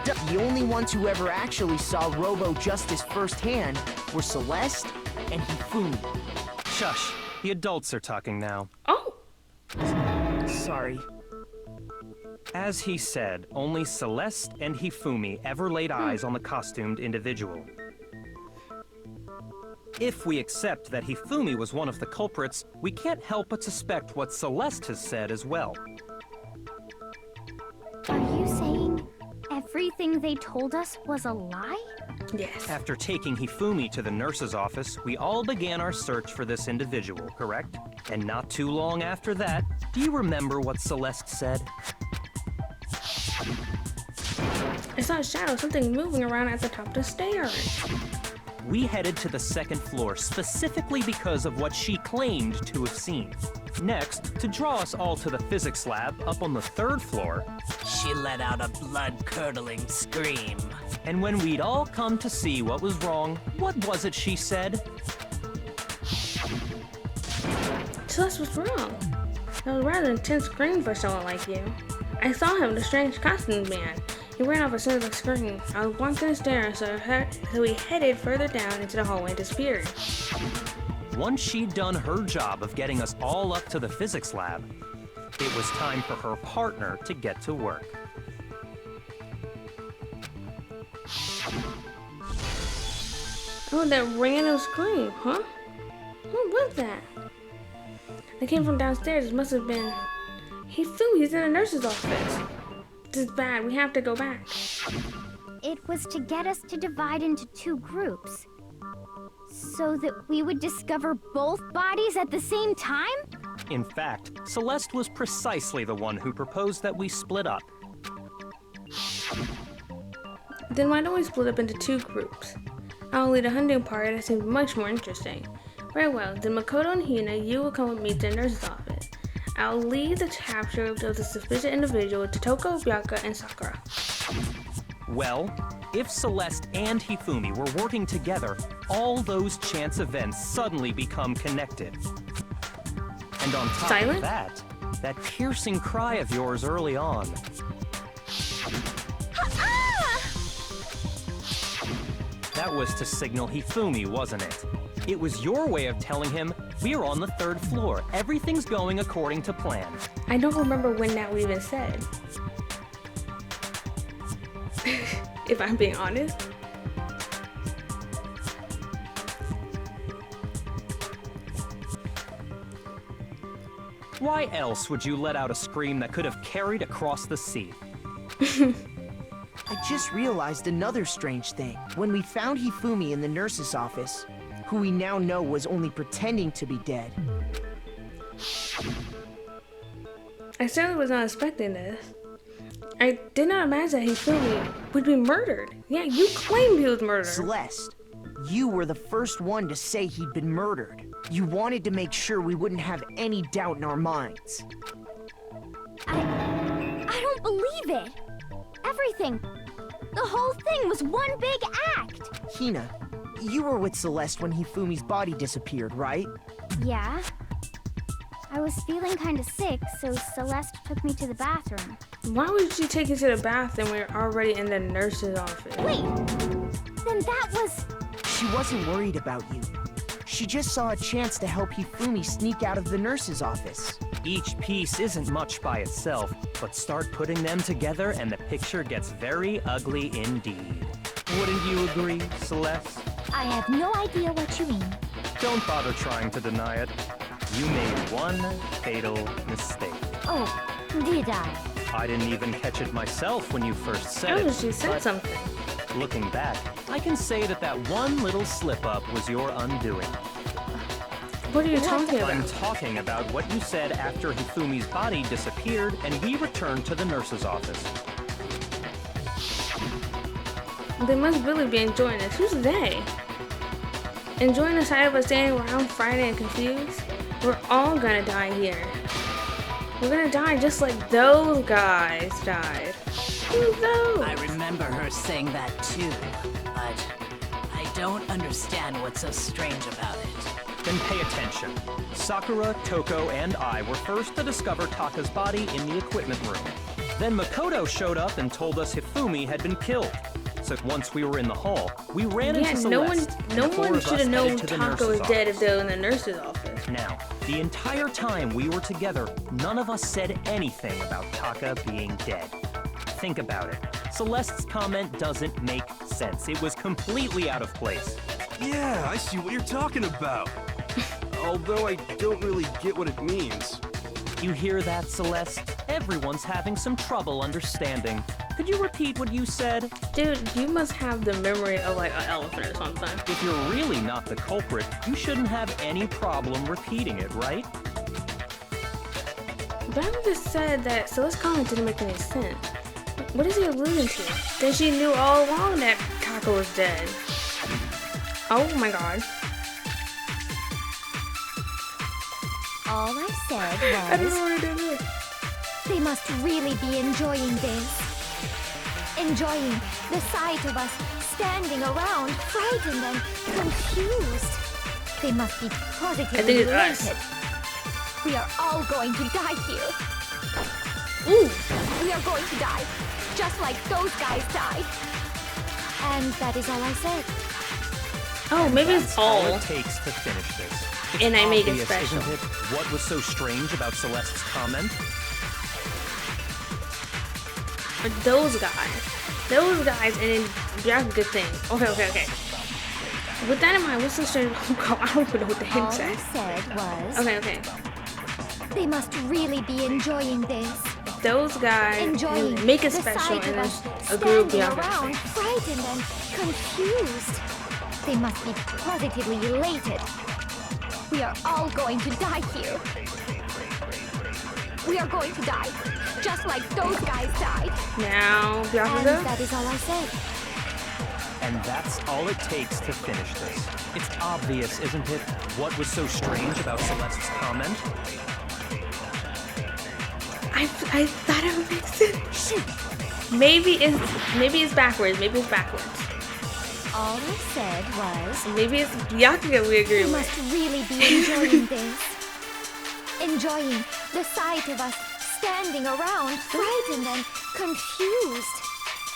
The only ones who ever actually saw Robo-Justice firsthand were Celeste and Hifumi. Shush. The adults are talking now. Oh! Sorry. As he said, only Celeste and Hifumi ever laid eyes on the costumed individual. If we accept that Hifumi was one of the culprits, we can't help but suspect what Celeste has said as well. Are you saying everything they told us was a lie? Yes. After taking Hifumi to the nurse's office, we all began our search for this individual, correct? And not too long after that, do you remember what Celeste said? I saw a shadow, something moving around at the top of the stairs. we headed to the second floor specifically because of what she claimed to have seen. Next, to draw us all to the physics lab up on the third floor, She let out a blood-curdling scream. and when we'd all come to see what was wrong, what was it she said? Celeste was wrong. That was a rather intense scream for someone like you. I saw him, the strange costume man. He ran off as soon as I screamed. I was walking the stairs, so he headed further down into the hallway and disappeared. Once she'd done her job of getting us all up to the physics lab, it was time for her partner to get to work. Oh, that random scream, huh? What was that? It came from downstairs. It must have been... He's in the nurse's office. This is bad. We have to go back. It was to get us to divide into two groups. So that we would discover both bodies at the same time? In fact, Celeste was precisely the one who proposed that we split up. Then why don't we split up into two groups? I'll lead the hunting party. That seems much more interesting. Very well. Then Makoto and Hina, you will come with me to the nurse's office. I'll lead the capture of the suspicious individual to Toko, Byaka, and Sakura. Well, if Celeste and Hifumi were working together, all those chance events suddenly become connected. And on top Silent? of that, that piercing cry of yours early on. That was to signal Hifumi, wasn't it? It was your way of telling him, we're on the third floor. Everything's going according to plan. I don't remember when that was even said. If I'm being honest. Why else would you let out a scream that could have carried across the sea? I just realized another strange thing. When we found Hifumi in the nurse's office, who we now know was only pretending to be dead. I certainly was not expecting this. I did not imagine that Hifumi would be murdered. Yeah, you claimed he was murdered. Celeste, you were the first one to say he'd been murdered. You wanted to make sure we wouldn't have any doubt in our minds. I don't believe it. Everything. The whole thing was one big act. Hina, you were with Celeste when Hifumi's body disappeared, right? Yeah. I was feeling kind of sick, so Celeste took me to the bathroom. Why would she take you to the bathroom when you're already in the nurse's office? Wait! Then that was... She wasn't worried about you. She just saw a chance to help Hifumi sneak out of the nurse's office. Each piece isn't much by itself, but start putting them together and the picture gets very ugly indeed. Wouldn't you agree, Celeste? I have no idea what you mean. Don't bother trying to deny it. You made one fatal mistake. Oh, did I? I didn't even catch it myself when you first said Oh, it. she said but something. Looking back, I can say that that one little slip-up was your undoing. What are you talking I'm about? talking about what you said after Hifumi's body disappeared and we returned to the nurse's office. They must really be enjoying this. Who's they? Enjoying the sight of us standing around frightened and confused? We're all gonna die here. We're gonna die just like those guys died. Who's those? I remember her saying that too, but I don't understand what's so strange about it. Then pay attention. Sakura, Toko, and I were first to discover Taka's body in the equipment room. Then Makoto showed up and told us Hifumi had been killed. So once we were in the hall, we ran into Celeste. no and the four one of should us have known headed to the Taka was nurse's dead if office. they were in the nurse's office. Now, the entire time we were together, none of us said anything about Taka being dead. Think about it. Celeste's comment doesn't make sense. It was completely out of place. Yeah, I see what you're talking about. Although I don't really get what it means. You hear that, Celeste? Everyone's having some trouble understanding. Could you repeat what you said? Dude, you must have the memory of like an elephant or something. If you're really not the culprit, you shouldn't have any problem repeating it, right? Batman just said that Celeste's comment didn't make any sense. What is he alluding to? That she knew all along that Taka was dead. Oh my god. All I said I don't was, know what to do. they must really be enjoying this. Enjoying the sight of us standing around, frightened and confused. They must be I think positively it's us. elated. We are all going to die here. Ooh. We are going to die, just like those guys died. And that is all I said. Oh, maybe it's That's all all. it takes to finish this. It's And I made it obvious, special. Isn't it? What was so strange about Celeste's comment? But those guys, and then that's a good thing. Okay. With that in mind, what's the strange? Oh, I don't even know what the All hint I said. said was, Okay. they must really be enjoying this. Those guys, Enjoying make it the special, sight and of then us a group. standing Yeah. around, frightened and confused. They must be positively elated. We are all going to die here. We are going to die, just like those guys died. Now, And Byakuga. that is all I said. And that's all it takes to finish this. It's obvious, isn't it? What was so strange about Celeste's comment? I thought it would make sense. Maybe it's backwards. All I said was, Maybe it's Byakuga we agree we with. must really be enjoying this. Enjoying the sight of us standing around, frightened and confused.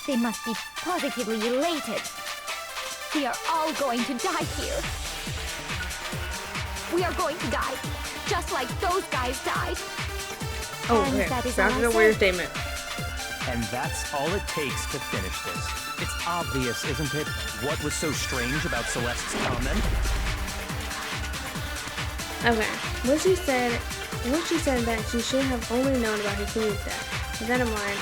They must be positively elated. We are all going to die here. We are going to die, just like those guys died. Oh, And okay. that is all I Byakuga, weird said. statement. And that's all it takes to finish this. It's obvious, isn't it? What was so strange about Celeste's comment? Okay. When she said that she should have only known about Hifumi's death. With that in mind.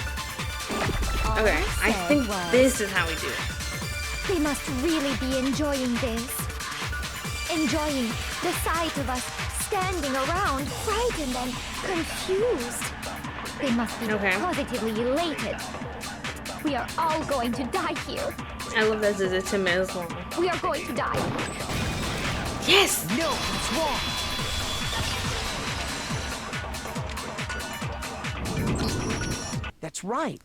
All Okay. I said think was, this is how we do it. they must really be enjoying this. Enjoying the sight of us standing around, frightened and confused. They must be Okay. positively elated. We are all going to die here. I love that this is 10 minutes long. We are going to die. Yes! No, it's wrong. That's right.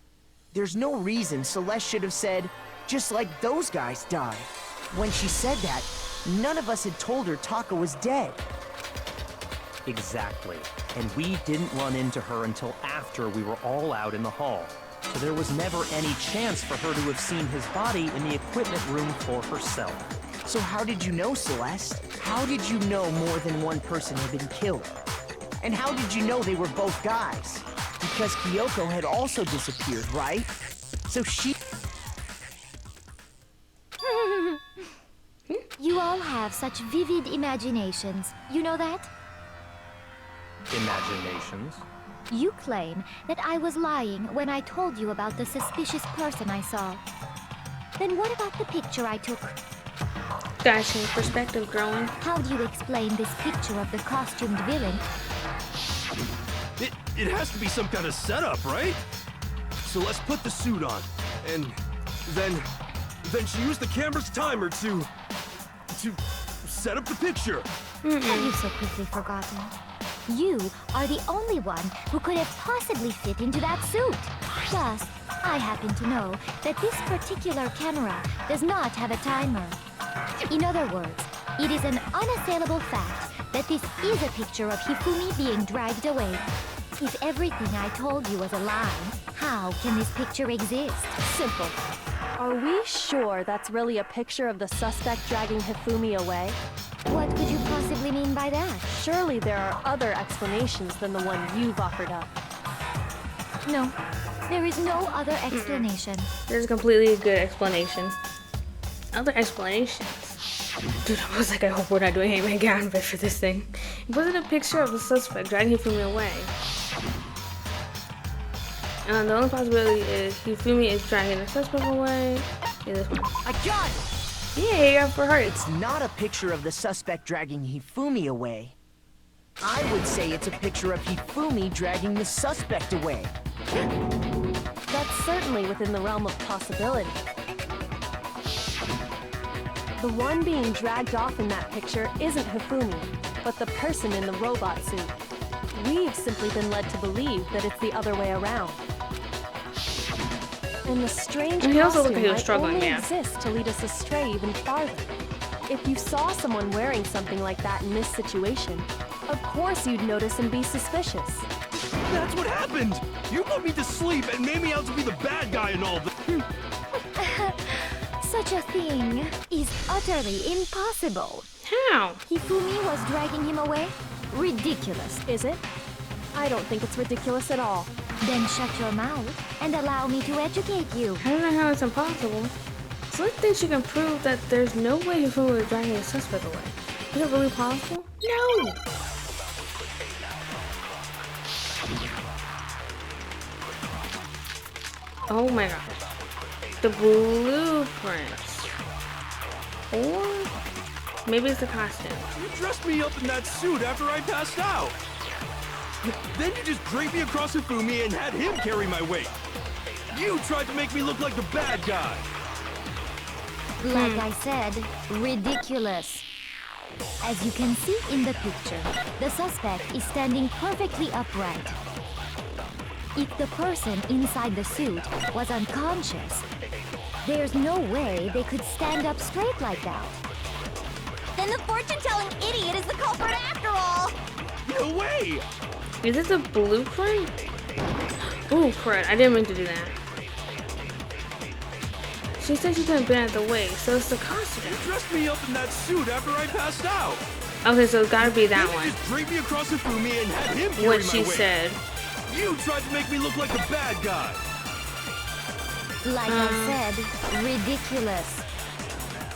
There's no reason Celeste should have said, just like those guys died. When she said that, none of us had told her Taka was dead. Exactly. And we didn't run into her until after we were all out in the hall. So there was never any chance for her to have seen his body in the equipment room for herself. So how did you know, Celeste? How did you know more than one person had been killed? And how did you know they were both guys? Because Kyoko had also disappeared, right? So she... You all have such vivid imaginations. You know that? Imaginations. You claim that I was lying when I told you about the suspicious person I saw. Then what about the picture I took? Gotcha. Perspective growing. How do you explain this picture of the costumed villain? It has to be some kind of setup, right? So let's put the suit on, and then she used the camera's timer to set up the picture. Have you so quickly forgotten? You are the only one who could have possibly fit into that suit. Plus, I happen to know that this particular camera does not have a timer. In other words, it is an unassailable fact that this is a picture of Hifumi being dragged away. If everything I told you was a lie, how can this picture exist? Simple. Are we sure that's really a picture of the suspect dragging Hifumi away? What could you possibly mean by that? Surely there are other explanations than the one you've offered up. No, there is no other explanation. There's a completely good explanation. Other explanations. Dude, I was like, I hope we're not doing Heyman Ganbei for this thing. It wasn't a picture of the suspect dragging Hifumi away. The only possibility is Hifumi is dragging the suspect away. Yeah, this one. I got it! Yeah, you got for hearts. It's not a picture of the suspect dragging Hifumi away. I would say it's a picture of Hifumi dragging the suspect away. That's certainly within the realm of possibility. The one being dragged off in that picture isn't Hifumi, but the person in the robot suit. We've simply been led to believe that it's the other way around. And the strange He also looked costume like he was might struggling, only yeah. exist to lead us astray even farther. If you saw someone wearing something like that in this situation, of course you'd notice and be suspicious. That's what happened! You put me to sleep and made me out to be the bad guy and all that. Such a thing is utterly impossible. How? Hifumi was dragging him away? Ridiculous. Is it? I don't think it's ridiculous at all. Then shut your mouth and allow me to educate you. I don't know how it's impossible. Slick thinks she can prove that there's no way Hifumi was dragging a suspect away. Is it really possible? No! Oh my god. The blueprints. Or maybe it's the costume. You dressed me up in that suit after I passed out. Then you just draped me across Hifumi and had him carry my weight. You tried to make me look like the bad guy. Like I said, ridiculous. As you can see in the picture, the suspect is standing perfectly upright. If the person inside the suit was unconscious, there's no way they could stand up straight like that. Then the fortune-telling idiot is the culprit after all! No way! Is this a blueprint? Ooh, crud. I didn't mean to do that. She said she couldn't bend at the waist, so it's the costume. You dressed me up in that suit after I passed out. Okay, so it's gotta be that Then one. you just draped me across Hifumi and had him carry What my she weight. said. You tried to make me look like the bad guy. Like I said, ridiculous.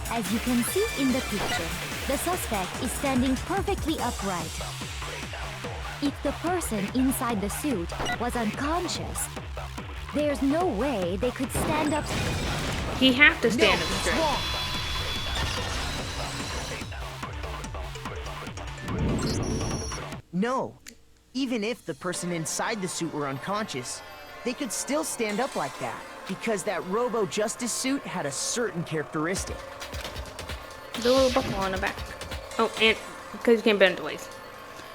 As you can see in the picture, the suspect is standing perfectly upright. If the person inside the suit was unconscious, there's no way they could stand up. He have to stand up straight. No. Even if the person inside the suit were unconscious, they could still stand up like that, because that Robo-Justice suit had a certain characteristic. The little buckle on the back. Oh, and because you can't bend at the waist.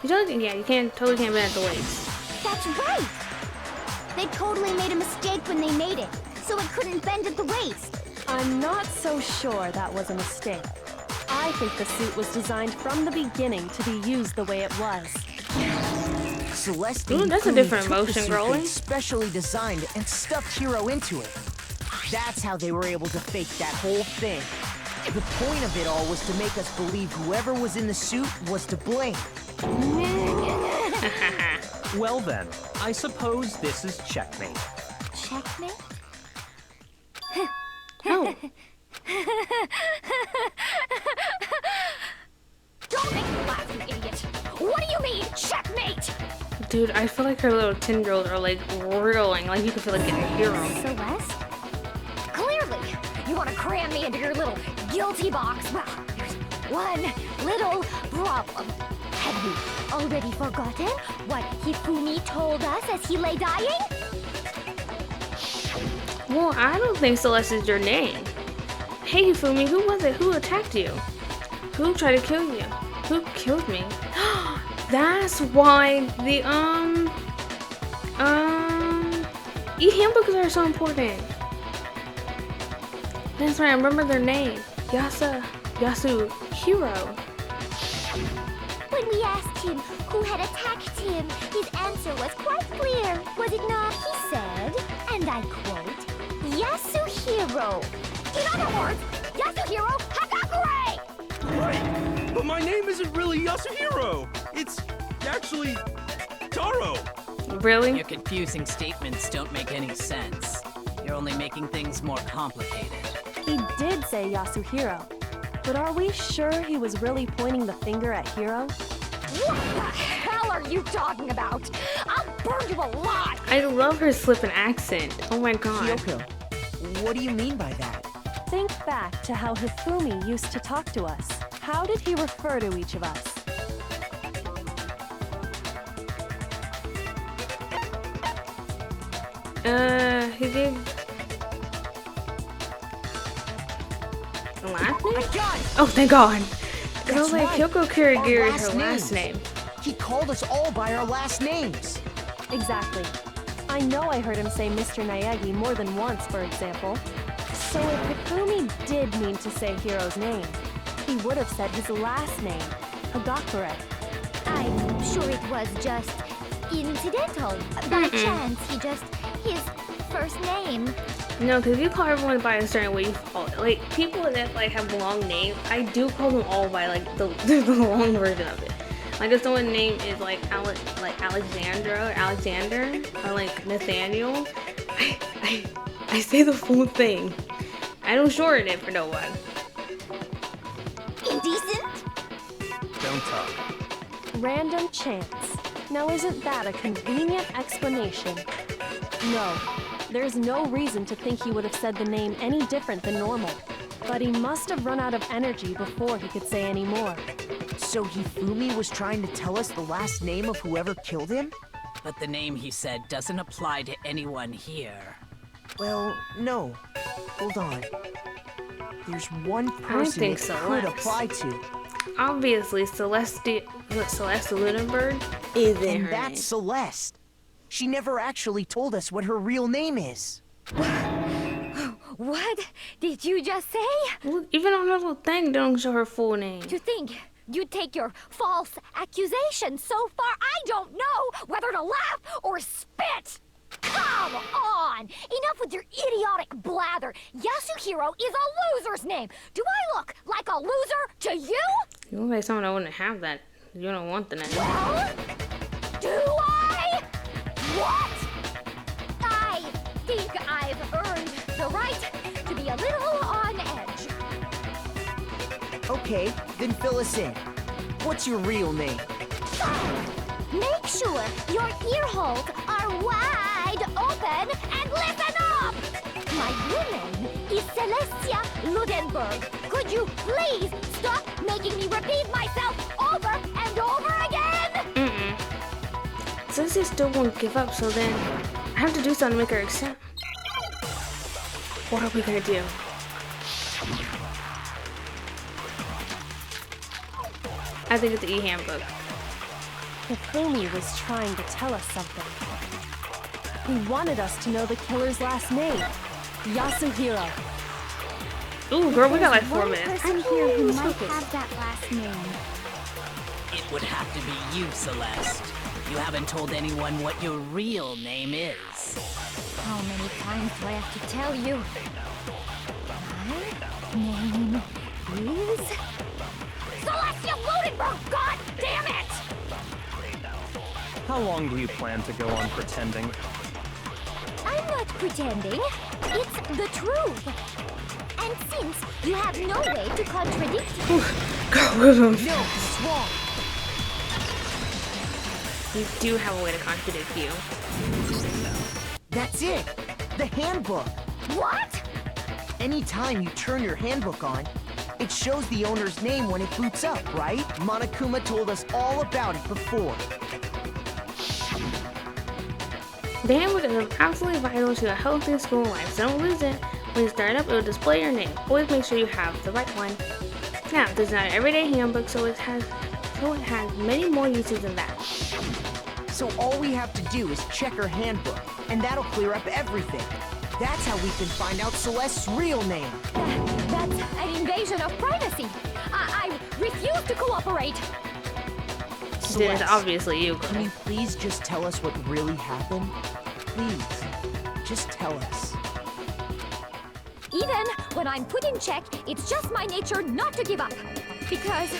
You totally, yeah, you totally can't bend at the waist. That's right! They totally made a mistake when they made it, so it couldn't bend at the waist. I'm not so sure that was a mistake. I think the suit was designed from the beginning to be used the way it was. Celeste Ooh, that's a Hifumi different took the motion, suit Growly. they specially designed and stuffed Hiro into it. That's how they were able to fake that whole thing. The point of it all was to make us believe whoever was in the suit was to blame. Well then, I suppose this is checkmate. Checkmate? Oh, Don't make me laugh, you idiot! What do you mean, checkmate? dude, I feel like her little tendrils are like whirling, like you can feel like getting a hero. Celeste? Clearly, you want to cram me into your little guilty box. Well, there's one little problem. Have you already forgotten what Hifumi told us as he lay dying? Well, I don't think Celeste is your name. Hey, Hifumi, who was it? Who attacked you? Who tried to kill you? Who killed me? That's why the e-handbooks are so important. That's right, I remember their name. Yasuhiro. When we asked him who had attacked him, his answer was quite clear, was it not? He said, and I quote, Yasuhiro. In other words, Yasuhiro Hakakure! Right, but my name isn't really Yasuhiro. It's actually Taro. Really? Your confusing statements don't make any sense. You're only making things more complicated. He did say Yasuhiro, but are we sure he was really pointing the finger at Hiro? What the hell are you talking about? I'll burn you alive! I love her flippin' accent. Oh my god. Kyoko, what do you mean by that? Think back to how Hifumi used to talk to us. How did he refer to each of us? He did. The last name? I got it! Oh, thank God. It That's was like right. Kyoko Kirigiri Our is her last last name. He called us all by our last names. Exactly. I know I heard him say Mr. Naegi more than once, for example. So if Hifumi did mean to say Hiro's name, he would have said his last name, Hagakure. I'm sure it was just incidental. By chance, his first name. No, because if you call everyone by a certain way, you call like people that like have long names. I do call them all by like the long version of it. Like if someone's name is like Alexandra or Alexander or like Nathaniel, I say the full thing. I don't shorten it for no one. Indecent? Don't talk. Random chance. Now isn't that a convenient explanation? No, there's no reason to think he would have said the name any different than normal. But he must have run out of energy before he could say any more. So Hifumi was trying to tell us the last name of whoever killed him? But the name he said doesn't apply to anyone here. Well, no. Hold on. There's one don't person think it so, could Lex. apply to. Obviously, Celeste Lunenburg isn't And her that's name. Celeste. She never actually told us what her real name is. What did you just say? Look, even on her little thing, they don't show her full name. To think you'd take your false accusation so far, I don't know whether to laugh or spit. Come on! Enough with your idiotic blather. Yasuhiro is a loser's name. Do I look like a loser to you? You look like someone that wouldn't have that. You don't want the name. Well, do I? What? I think I've earned the right to be a little on edge. Okay, then fill us in. What's your real name? Fine. Make sure your ear holes are wide open and listen up! My real name is Celestia Ludenberg. Could you please stop making me repeat myself over and over again? Since they still won't give up, so then I have to do something to make her accept. What are we gonna do? I think it's the e-handbook. Hifumi was trying to tell us something. He wanted us to know the killer's last name, Yasuhiro. Ooh, girl, we got like 4 One minutes. person here who might have that last name. It would have to be you, Celeste. You haven't told anyone what your real name is. How many times do I have to tell you? My name is Celestia Ludenberg! God damn it! How long do you plan to go on pretending? I'm not pretending. It's the truth. And since you have no way to contradict it, No, it's wrong. You do have a way to contradict you. That's it. The handbook. what? Anytime you turn your handbook on, it shows the owner's name when it boots up, right? Monokuma told us all about it before. The handbook is absolutely vital to a healthy school life, so don't lose it. When you start up, it will display your name. Always make sure you have the right one. Now, this is not an everyday handbook, so it has many more uses than that. So all we have to do is check her handbook, and that'll clear up everything. That's how we can find out Celeste's real name. That's an invasion of privacy. I refuse to cooperate. Then it's Celeste, obviously you. can you please just tell us what really happened? Please, just tell us. Even when I'm put in check, it's just my nature not to give up. Because.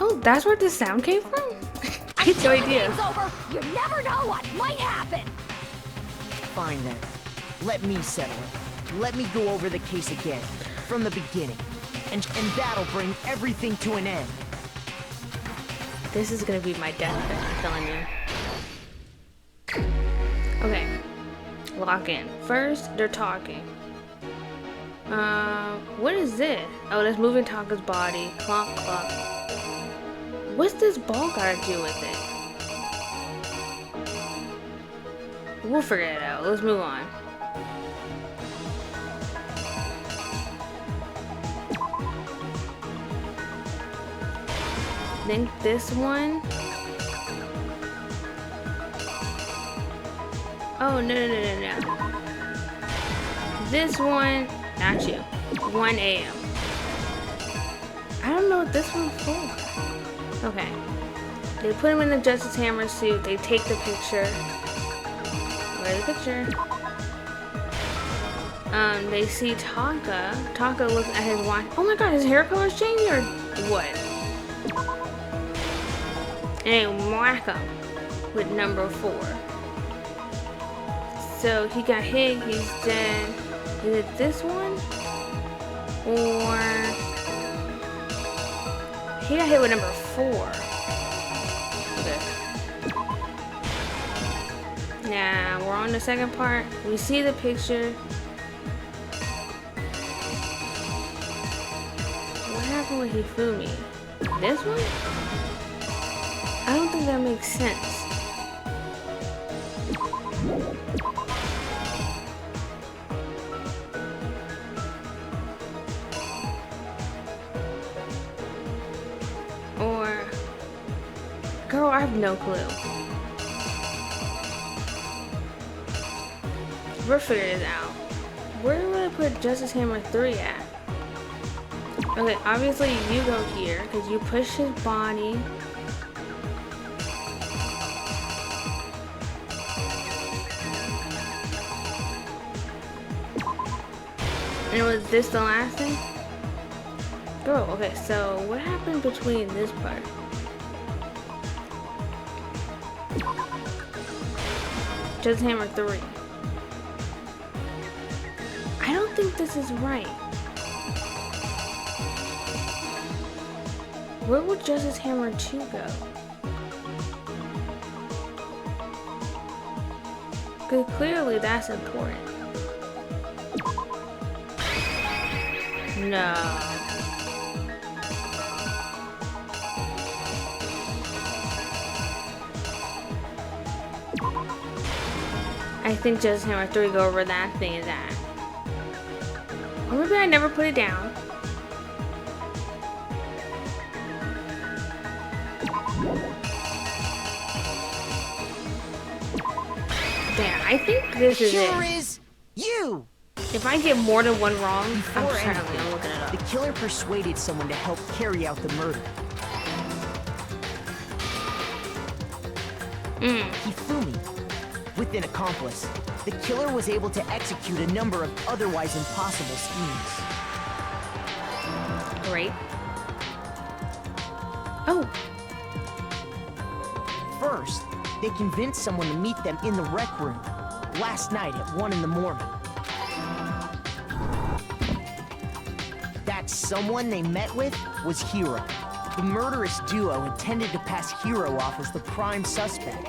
Oh, that's where the sound came from? I had no idea. Game's over. You never know what might happen. Fine then. Let me settle it. Let me go over the case again, from the beginning. And that'll bring everything to an end. This is gonna be my deathbed, I'm telling you. Okay. Lock in. First, they're talking. What is this? Oh, that's moving Taka's body. Clomp, clomp. What's this ball gotta do with it? We'll figure it out. Let's move on. I think this one. Oh, no. This one, not you. 1 a.m. I don't know what this one's for. Okay. They put him in the Justice Hammer suit. They take the picture. Where's the picture? They see Taka. Taka looks at his watch. Oh my god, his hair color's changing or what? And they whack him with number 4. So he got hit, he's dead. Is it this one? Or he got hit with number 4. Okay. Now we're on the second part. We see the picture. What happened with Hifumi? This one? I don't think that makes sense. Or, girl, I have no clue. We're figuring it out. Where do I put Justice Hammer 3 at? Okay, obviously you go here because you push his body. And was this the last thing? Girl, okay, so what happened between this part? Justice Hammer 3. I don't think this is right. Where would Justice Hammer 2 go? Because clearly that's important. No. I think Justice Hammer 3 go over that thing and that. Or maybe I never put it down. Damn, I think this is it. Killer is you! If I get more than one wrong, I'm Before trying anything, to look it up. the killer persuaded someone to help carry out the murder. Hifumi. With an accomplice, the killer was able to execute a number of otherwise impossible schemes. Great. Oh, First, they convinced someone to meet them in the rec room last night at 1 in the morning. That someone they met with was Hiro. The murderous duo intended to pass Hiro off as the prime suspect.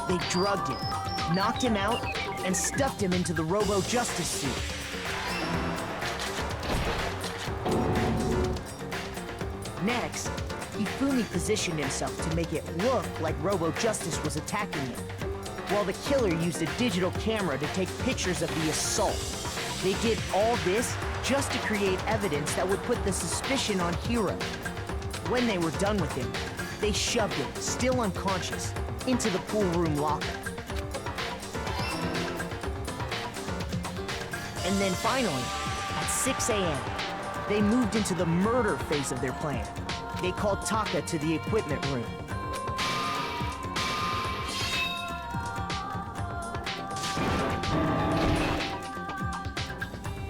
They drugged him, knocked him out, and stuffed him into the Robo-Justice suit. Next, Hifumi positioned himself to make it look like Robo-Justice was attacking him, while the killer used a digital camera to take pictures of the assault. They did all this just to create evidence that would put the suspicion on Hiro. When they were done with him, they shoved him, still unconscious, into the pool room locker. And then finally, at 6 a.m., they moved into the murder phase of their plan. They called Taka to the equipment room.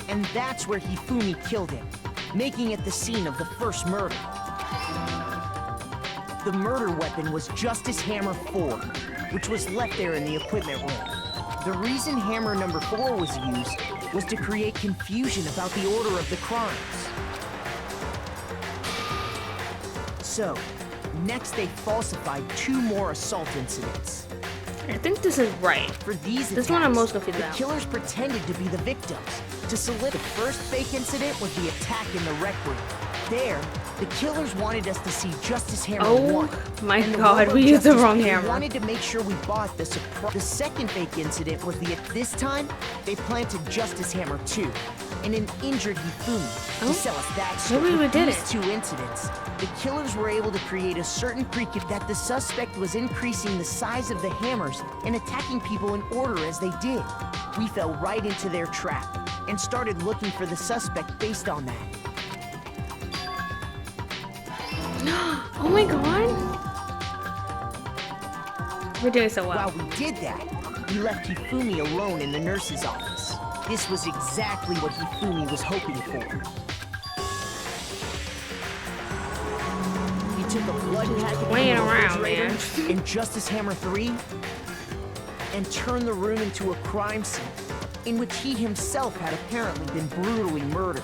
And that's where Hifumi killed him, making it the scene of the first murder. The murder weapon was Justice Hammer 4, which was left there in the equipment room. The reason Hammer number 4 was used was to create confusion about the order of the crimes. So, next they falsified 2 more assault incidents. I think this is right. For these This one I'm most confused the about. killers pretended to be the victims. To solidify, the first fake incident was the attack in the rec room. there, the killers wanted us to see Justice Hammer Oh 1. my and the god, Robo we used the Justice wrong they hammer. wanted to make sure we bought the The second fake incident was this time, they planted Justice Hammer 2 and an injured Hifumi to sell us that story. Maybe we With did these it. 2 incidents, the killers were able to create a certain precedent that the suspect was increasing the size of the hammers and attacking people in order as they did. We fell right into their trap and started looking for the suspect based on that. Oh my god. We're doing so well. While we did that, we left Hifumi alone in the nurse's office. This was exactly what Hifumi was hoping for. He took a blood packet playing from the around, refrigerator man. in Justice Hammer 3 and turned the room into a crime scene in which he himself had apparently been brutally murdered.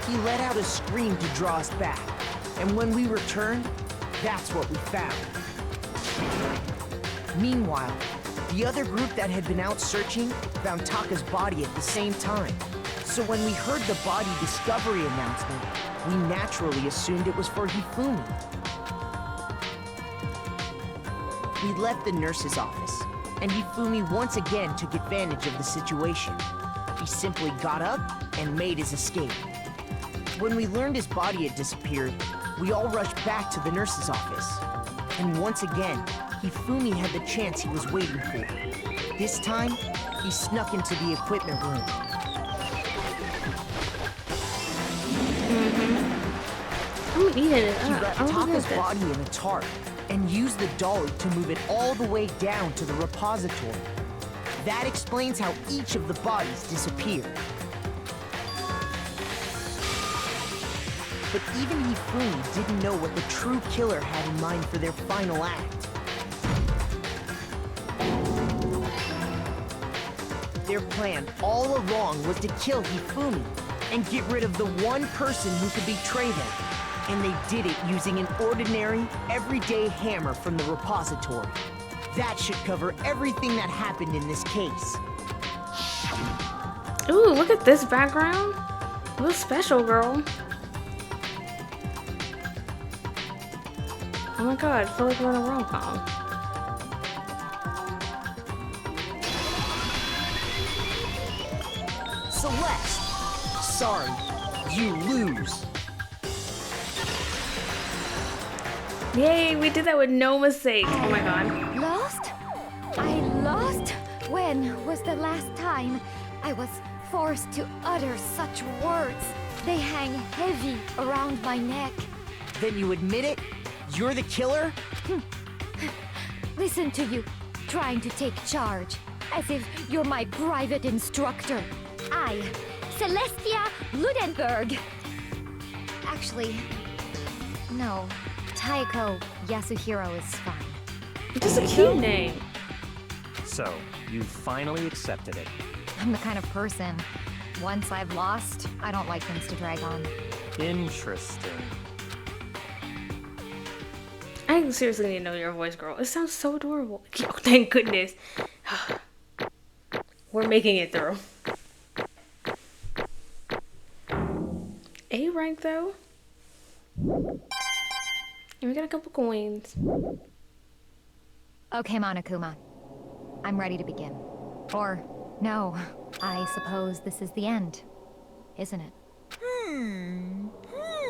He let out a scream to draw us back, and when we returned, that's what we found. Meanwhile, the other group that had been out searching found Taka's body at the same time. So when we heard the body discovery announcement, we naturally assumed it was for Hifumi. We left the nurse's office, and Hifumi once again took advantage of the situation. He simply got up and made his escape. When we learned his body had disappeared, we all rushed back to the nurse's office. And once again, Hifumi had the chance he was waiting for. This time, he snuck into the equipment room. I'm eating it He up. wrapped I'm Taka's this. body in a tarp and used the dolly to move it all the way down to the repository. That explains how each of the bodies disappeared. But even Hifumi didn't know what the true killer had in mind for their final act. Their plan all along was to kill Hifumi and get rid of the one person who could betray them. And they did it using an ordinary, everyday hammer from the repository. That should cover everything that happened in this case. Ooh, look at this background. Real special, girl. Oh my god, I feel like we're in a rom-com. Celeste, sorry, you lose. Yay, we did that with no mistake. Oh my god. Lost? I lost? When was the last time I was forced to utter such words? They hang heavy around my neck. Then you admit it? You're the killer? Listen to you, trying to take charge, as if you're my private instructor. I, Celestia Ludenberg. Actually, no. Taiko Yasuhiro is fine. It's just a cute name. So, you finally accepted it. I'm the kind of person, once I've lost, I don't like things to drag on. Interesting. I seriously need to know your voice, girl. It sounds so adorable. Oh, thank goodness. We're making it through. A rank though. And we got a couple coins. Okay, Monokuma. I'm ready to begin. Or, no, I suppose this is the end, isn't it?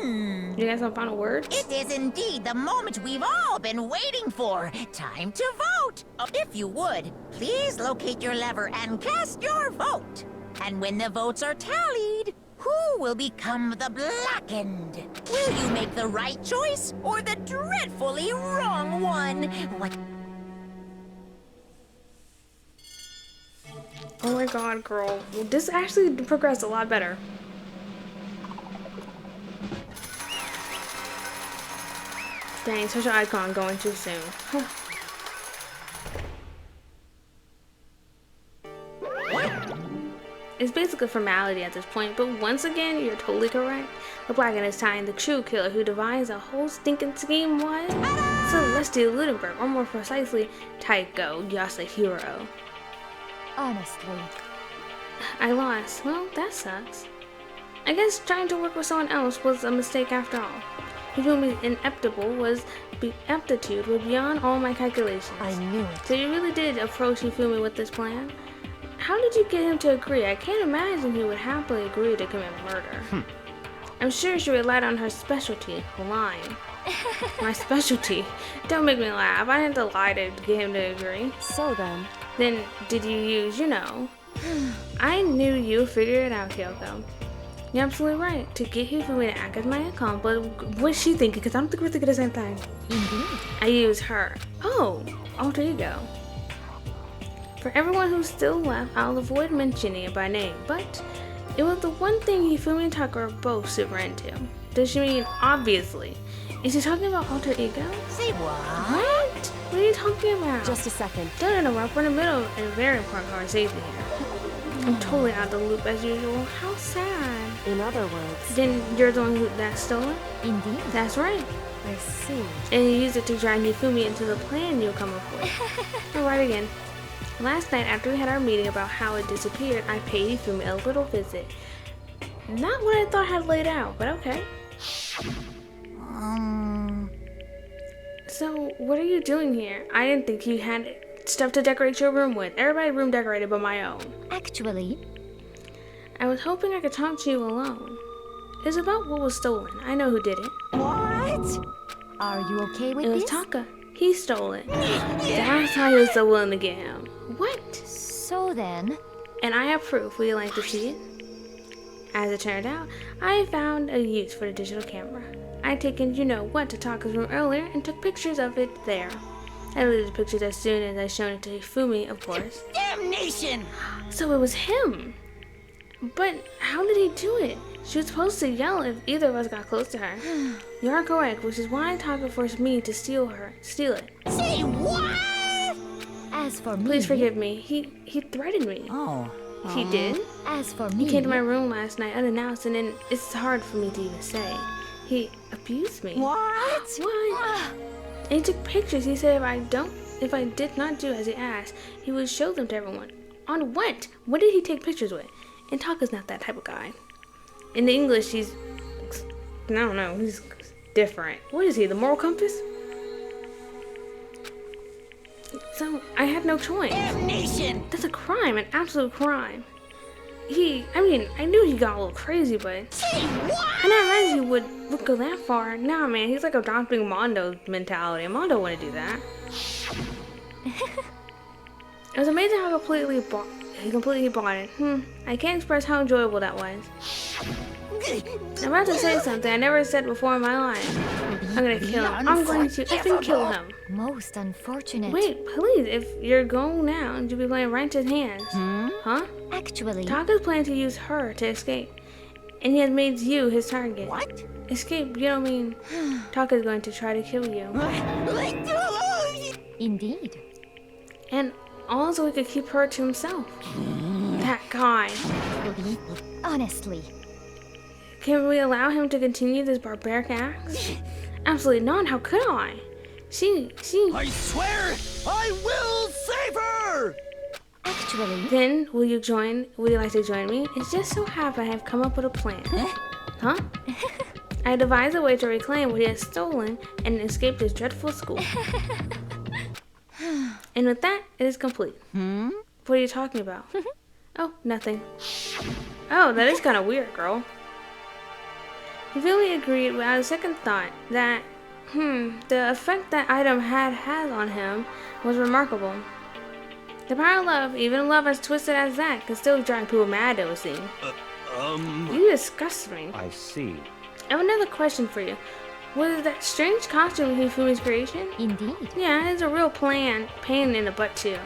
You guys have final words? It is indeed the moment we've all been waiting for. Time to vote. If you would, please locate your lever and cast your vote. And when the votes are tallied, who will become the blackened? Will you make the right choice or the dreadfully wrong one? What? Oh my god, girl. Well, this actually progressed a lot better. Dang, social icon going too soon. It's basically a formality at this point, but once again, you're totally correct. The blackened is tying the true killer who devised the whole stinking scheme was Celestia Ludenberg, or more precisely, Taiko Yasuhiro. Honestly, I lost. Well, that sucks. I guess trying to work with someone else was a mistake after all. Hifumi's ineptitude was beyond all my calculations. I knew it. So you really did approach Hifumi with this plan? How did you get him to agree? I can't imagine he would happily agree to commit murder. I'm sure she relied on her specialty, lying. My specialty? Don't make me laugh. I didn't have to lie to get him to agree. So Then, did you use, I knew you figured it out, Kyoko. You're absolutely right. To get Hifumi to act as my accomplice, what's she thinking? Because I don't think we're thinking the same thing. Indeed. I used her. Oh, alter ego. For everyone who's still left, I'll avoid mentioning it by name, but it was the one thing Hifumi and Taka are both super into. Does she mean obviously? Is she talking about alter ego? Say what? What? What are you talking about? just a second. No, we're in the middle of a very important conversation here. I'm totally out of the loop as usual. How sad. In other words, Then you're the one that stole it? Indeed. That's right. I see. And you used it to drag Hifumi into the plan you come up with. All right again. Last night, after we had our meeting about how it disappeared, I paid Hifumi a little visit. Not what I thought I had laid out, but okay. So, what are you doing here? I didn't think you had stuff to decorate your room with. Everybody's room decorated but my own. Actually, I was hoping I could talk to you alone. It's about what was stolen. I know who did it. what? Are you okay with It was this? Taka. He stole it. That's how he was so willing to get him. What? So then, And I have proof. Would you like to see it? As it turned out, I found a use for the digital camera. I'd taken what to Taka's room earlier and took pictures of it there. I deleted the pictures as soon as I shown it to Hifumi, of course. Damnation! So it was him. But how did he do it? She was supposed to yell if either of us got close to her. You are correct, which is why Taka forced me to steal it. Say what? as for me... Please forgive me. He threatened me. Oh. He did? As for me... He came to my room last night unannounced, and then it's hard for me to even say. He abused me. What? What? And he took pictures. He said if I did not do as he asked, he would show them to everyone. On what? What did he take pictures with? And Taka's not that type of guy. In the English, I don't know, he's different. What is he, the moral compass? So, I had no choice. Damnation! That's a crime, an absolute crime. I knew he got a little crazy, but Say what? I never imagined he would go that far. Nah, man, he's like adopting Mondo's mentality. Mondo wouldn't do that. It was amazing how he completely bought it. I can't express how enjoyable that was. I'm about to say something I never said before in my life. I'm gonna kill him. I'm going to effing kill him. Most unfortunate. Wait, please, if you're going now, you'll be playing right to his hands. Huh? Actually... Taka's planning to use her to escape. And he has made you his target. What? Escape, you don't mean Taka's going to try to kill you. Indeed. And all so he could keep her to himself. That guy. Honestly. Can we allow him to continue this barbaric act? Absolutely not. How could I? She. I swear, I will save her! Actually... Then, would you like to join me? It just so happened I have come up with a plan. Huh? I devised a way to reclaim what he has stolen and escape this dreadful school. And with that, it is complete. What are you talking about? Oh, nothing. Oh, that is kind of weird, girl. He really agreed without a second thought that, the effect that item had on him was remarkable. The power of love, even love as twisted as that, can still drive people mad, it would seem. You disgust me. I see. I have another question for you. Was that strange costume Hifumi's creation? Indeed. Yeah, it's a real pain in the butt too.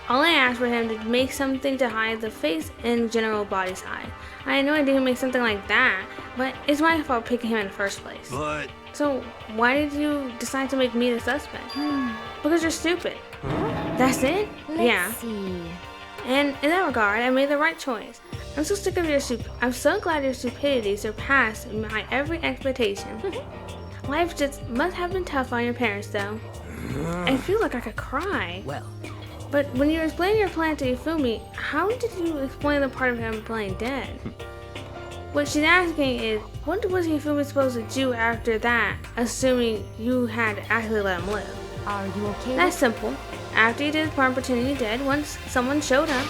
All I asked for him to make something to hide the face and general body size. I had no idea he'd make something like that, but it's my fault picking him in the first place. But So why did you decide to make me the suspect? Because you're stupid. That's it? Let's see. And in that regard, I made the right choice. I'm so sick of I'm so glad your stupidity surpassed my every expectation. Life just must have been tough on your parents, though. I feel like I could cry. Well, But when you explained your plan to Hifumi, how did you explain the part of him playing dead? What she's asking is, what was Hifumi supposed to do after that, assuming you had actually let him live? Are you okay? That's simple. After he did his part pretending he dead, once someone showed up,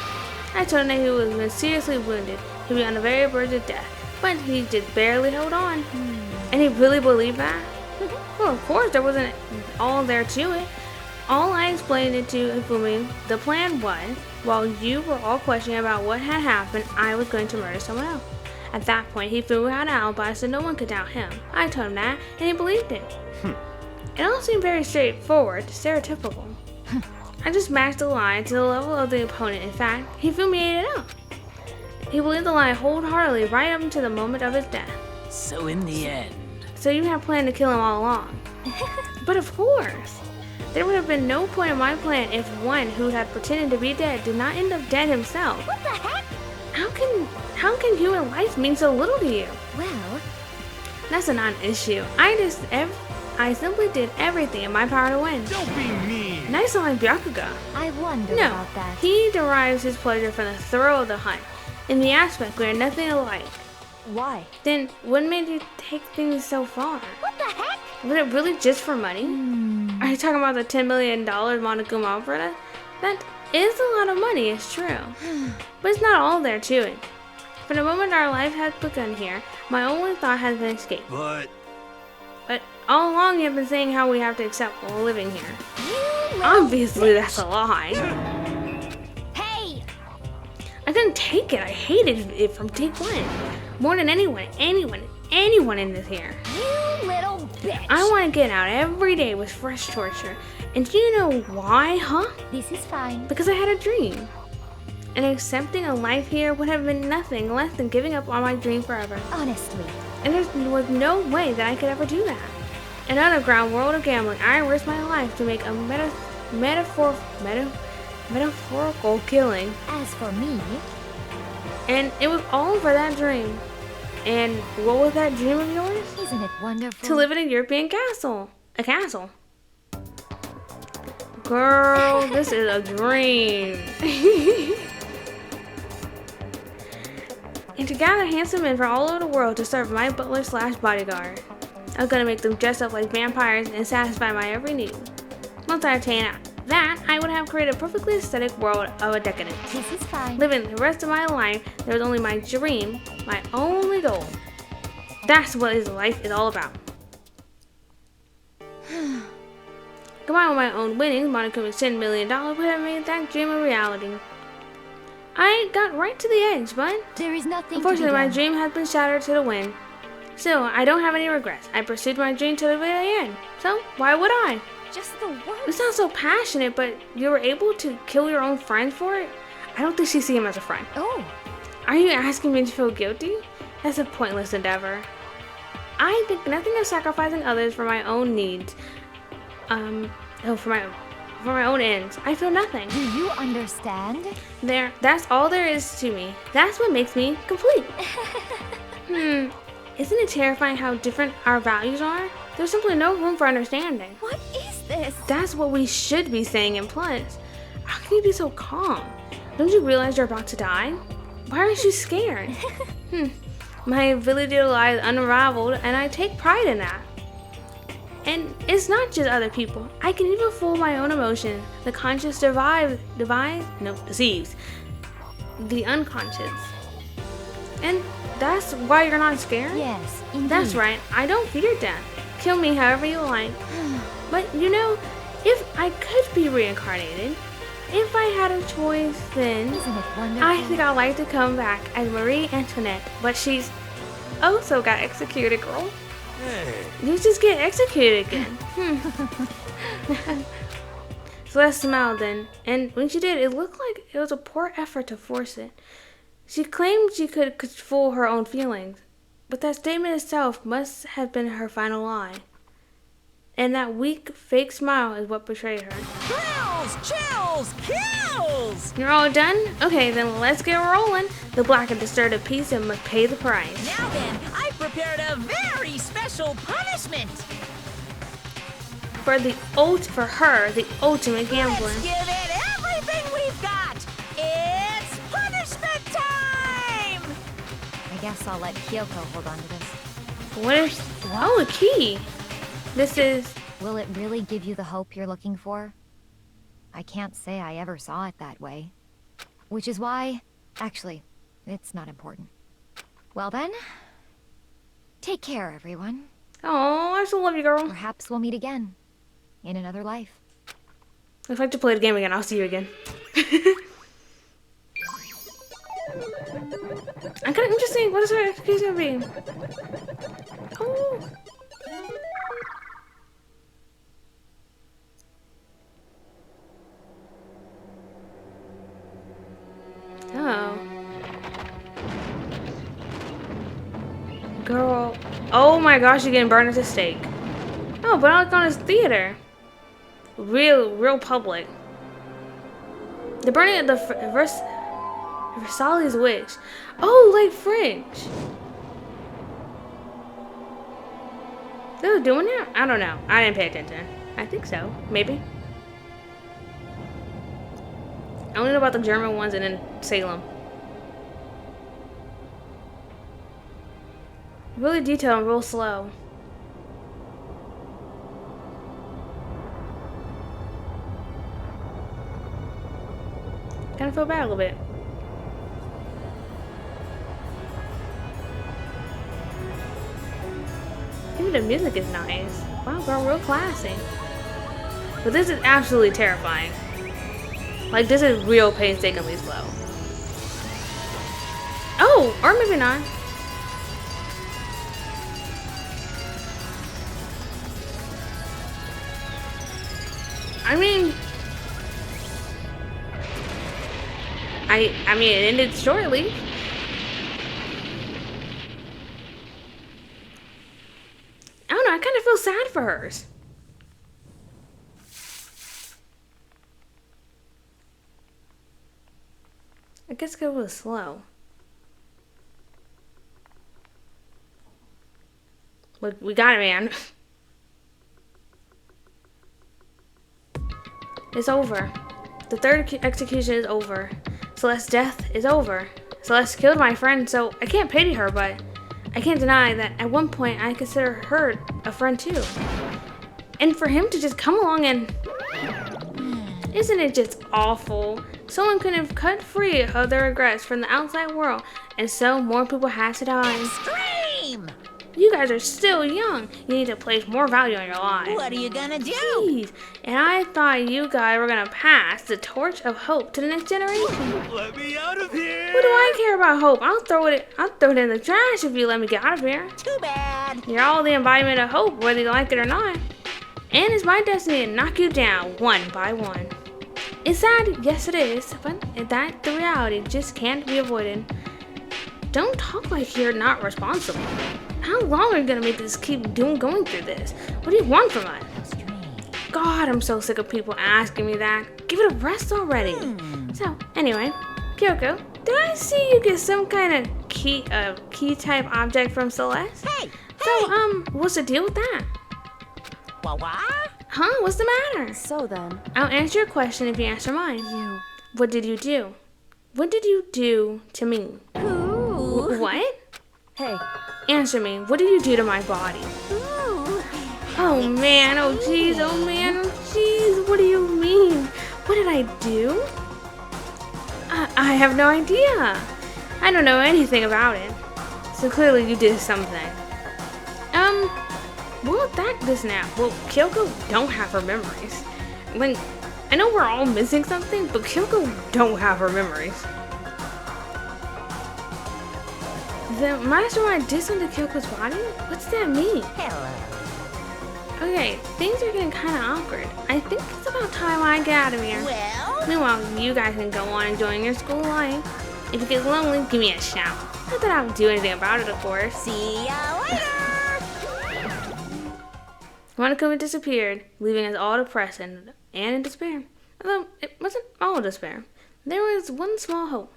I told him that he was mysteriously wounded. He'd be on the very verge of death, but he just barely held on. And he really believed that? Well, of course, there wasn't all there to it. All I explained it to Hifumi, the plan was, while you were all questioning about what had happened, I was going to murder someone else. At that point, Hifumi had an alibi, so no one could doubt him. I told him that, and he believed it. It all seemed very straightforward, stereotypical. I just matched the lie to the level of the opponent. In fact, Hifumi ate it up. He believed the lie wholeheartedly right up until the moment of his death. So in the end... So you had planned to kill him all along. But of course. There would have been no point in my plan if one who had pretended to be dead did not end up dead himself. What the heck? How can human life mean so little to you? Well, That's a non-issue. I simply did everything in my power to win. Don't be mean. Nice like Byakuga. I wonder No, about that. he derives his pleasure from the thrill of the hunt, in the aspect we are nothing alike. Why? Then what made you take things so far? What the heck? Was it really just for money? Are you talking about the $10 million Monokuma offered us? That is a lot of money, it's true. But it's not all there to it. From the moment our life has begun here, my only thought has been escape. But But all along you've been saying how we have to accept while living here. You little Obviously bitch. that's a lie. Hey! I couldn't take it. I hated it from day one. More than anyone in this here. You little bitch! I want to get out every day with fresh torture. And do you know why, huh? This is fine. Because I had a dream. And accepting a life here would have been nothing less than giving up on my dream forever. Honestly. And there was no way that I could ever do that. In an underground world of gambling, I risked my life to make a metaphorical killing. As for me, And it was all for that dream. And what was that dream of yours? isn't it wonderful? To live in a European castle. A castle. Girl, this is a dream. And to gather handsome men from all over the world to serve my butler / bodyguard. I was gonna make them dress up like vampires and satisfy my every need. Once I attained that, I would have created a perfectly aesthetic world of a decadence. This is fine. Living the rest of my life, there was only my dream, my only goal. That's what his life is all about. Combined with my own winnings, Monokuma's $10 million would have made that dream a reality. I got right to the edge, but There is nothing unfortunately to be my done. dream has been shattered to the wind. Still, I don't have any regrets. I pursued my dream to the very end. So, why would I? Just the You worst. sound so passionate, but you were able to kill your own friend for it? I don't think she see him as a friend. Oh, Are you asking me to feel guilty? That's a pointless endeavor. I think nothing of sacrificing others for my own needs. For my own ends. I feel nothing. do you understand? That's all there is to me. That's what makes me complete. Isn't it terrifying how different our values are? There's simply no room for understanding. What is this? That's what we should be saying, and plus, how can you be so calm? Don't you realize you're about to die? Why aren't you scared? My ability to lie is unrivaled, and I take pride in that. And it's not just other people. I can even fool my own emotions. The conscious deceives the unconscious. And that's why you're not scared? Yes, indeed. That's right. I don't fear death. Kill me however you like. But you know, if I could be reincarnated, if I had a choice, then Isn't it wonderful? I think I'd like to come back as Marie Antoinette. But she's also got executed, girl. hey, You just get executed again. Celeste smiled then, and when she did, it looked like it was a poor effort to force it. She claimed she could fool her own feelings, but that statement itself must have been her final lie. And that weak, fake smile is what betrayed her. Thrills, chills, kills! You're all done? Okay, then let's get rolling. The black and disturbed piece and must pay the price. Now then, I prepared a very special punishment. For her, the ultimate gambler. Let's give it everything we've got. It's punishment time! I guess I'll let Kyoko hold on to this. What is... Oh, a key. This is... Will it really give you the hope you're looking for? I can't say I ever saw it that way. Which is why... Actually, it's not important. Well then... Take care, everyone. Oh, I still love you, girl. Perhaps we'll meet again. In another life. If I have to play the game again, I'll see you again. I'm kind of interesting. What is her excuse gonna be? Oh. Oh. Girl. Oh my gosh, you're getting burned at the stake. Oh, but I like on his theater. Real public. The burning of the Versailles Witch. Oh, like French. They were doing that? I don't know. I didn't pay attention. I think so. Maybe. I only know about the German ones and then Salem. Really detailed and real slow. Kind of feel bad a little bit. Even the music is nice. Wow, girl, real classy. But this is absolutely terrifying. Like, this is real painstakingly slow. Oh, or maybe not. I mean, it ended shortly. I don't know, I kind of feel sad for hers. I guess it was slow. Look, we got it, man. It's over. The third execution is over. Celeste's death is over. Celeste killed my friend, so I can't pity her, but I can't deny that at one point I consider her a friend too. And for him to just come along and... Isn't it just awful? Someone could have cut free of their regrets from the outside world, and so more people had to die. Extreme! You guys are still young. You need to place more value on your lives. What are you gonna do? Jeez. And I thought you guys were gonna pass the torch of hope to the next generation. Let me out of here! What do I care about hope? I'll throw it in the trash if you let me get out of here. Too bad. You're all the embodiment of hope, whether you like it or not. And it's my destiny to knock you down one by one. It's sad, yes it is, but that the reality just can't be avoided. Don't talk like you're not responsible. How long are you gonna make this keep going through this? What do you want from us? God, I'm so sick of people asking me that. Give it a rest already. So, anyway, Kyoko, did I see you get some kind of key type object from Celeste? Hey! So, what's the deal with that? What? Huh? What's the matter? So then, I'll answer your question if you answer mine. What did you do? What did you do to me? Ooh. What? hey, Answer me. What did you do to my body? Ooh. Oh man, oh jeez, oh man, oh jeez. What do you mean? What did I do? I have no idea. I don't know anything about it. So clearly you did something. Well, well, Kyoko don't have her memories. Like, I know we're all missing something, but Kyoko don't have her memories. The mastermind did something to Kyoko's body? What's that mean? Hello. Okay, things are getting kind of awkward. I think it's about time I get out of here. Well? Meanwhile, you guys can go on enjoying your school life. If you get lonely, give me a shout. Not that I would do anything about it, of course. See ya later! Monokuma disappeared, leaving us all depressed and in despair. Although, it wasn't all despair. There was one small hope.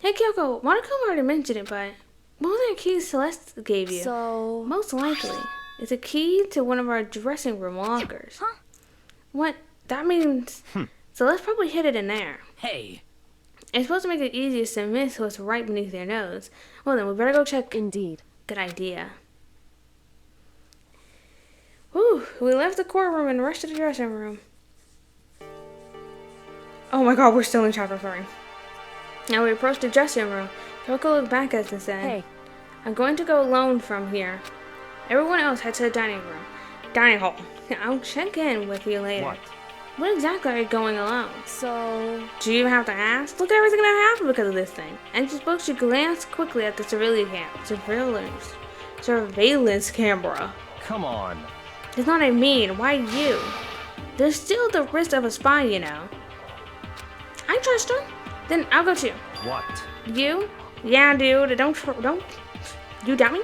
Hey Kyoko, Monokuma already mentioned it, but what was that key Celeste gave you? so... Most likely, it's a key to one of our dressing room lockers. Huh? What? That means Celeste probably hid it in there. Hey, It's supposed to make it easiest to miss what's right beneath their nose. Well then, we better go check. Indeed. Good idea. Whew, we left the courtroom and rushed to the dressing room. Oh my god, we're still in chapter 3. Now we approached the dressing room. Kyoko looked back at us and said, Hey. I'm going to go alone from here. Everyone else head to the dining hall. I'll check in with you later. What exactly are you going alone? So... Do you even have to ask? Look at everything that happened because of this thing. And she glanced quickly at the surveillance camera. Come on. It's not I mean, why you? There's still the risk of a spy, you know. I trust her. Then I'll go too. What? You? Yeah, dude. Don't. You doubt me?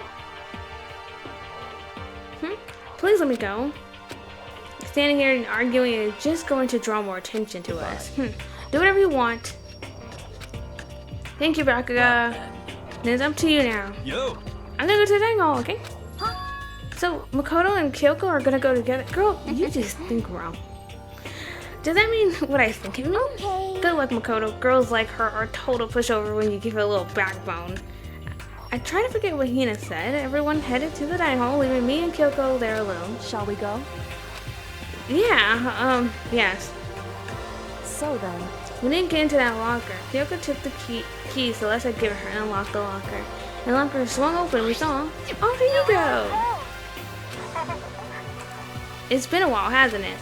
Please let me go. Standing here and arguing is just going to draw more attention to us. Do whatever you want. Thank you, Bakuga. It's up to you now. Yo! I'm gonna go to the dining hall, okay? So, Makoto and Kyoko are gonna go together? Girl, you just think wrong. Does that mean what I think it means? Okay. Good luck, Makoto. Girls like her are total pushover when you give her a little backbone. I try to forget what Hina said. Everyone headed to the dining hall, leaving me and Kyoko there alone. Shall we go? Yeah, yes. So then... We didn't get into that locker. Kyoko took the key Celeste had given her and unlocked the locker. And the locker swung open and we saw, off you go! It's been a while, hasn't it?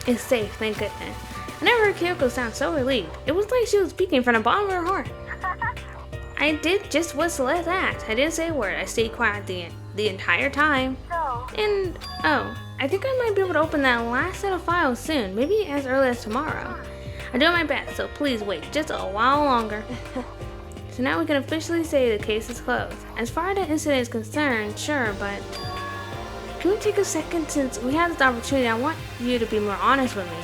It's safe, thank goodness. I never heard Kyoko sound so relieved. It was like she was speaking from the bottom of her heart. I did just what Celeste asked. I didn't say a word. I stayed quiet the entire time. And, oh, I think I might be able to open that last set of files soon. Maybe as early as tomorrow. I'm doing my best, so please wait just a while longer. So now we can officially say the case is closed. As far as the incident is concerned, sure, but... Can we take a second since we have this opportunity? I want you to be more honest with me.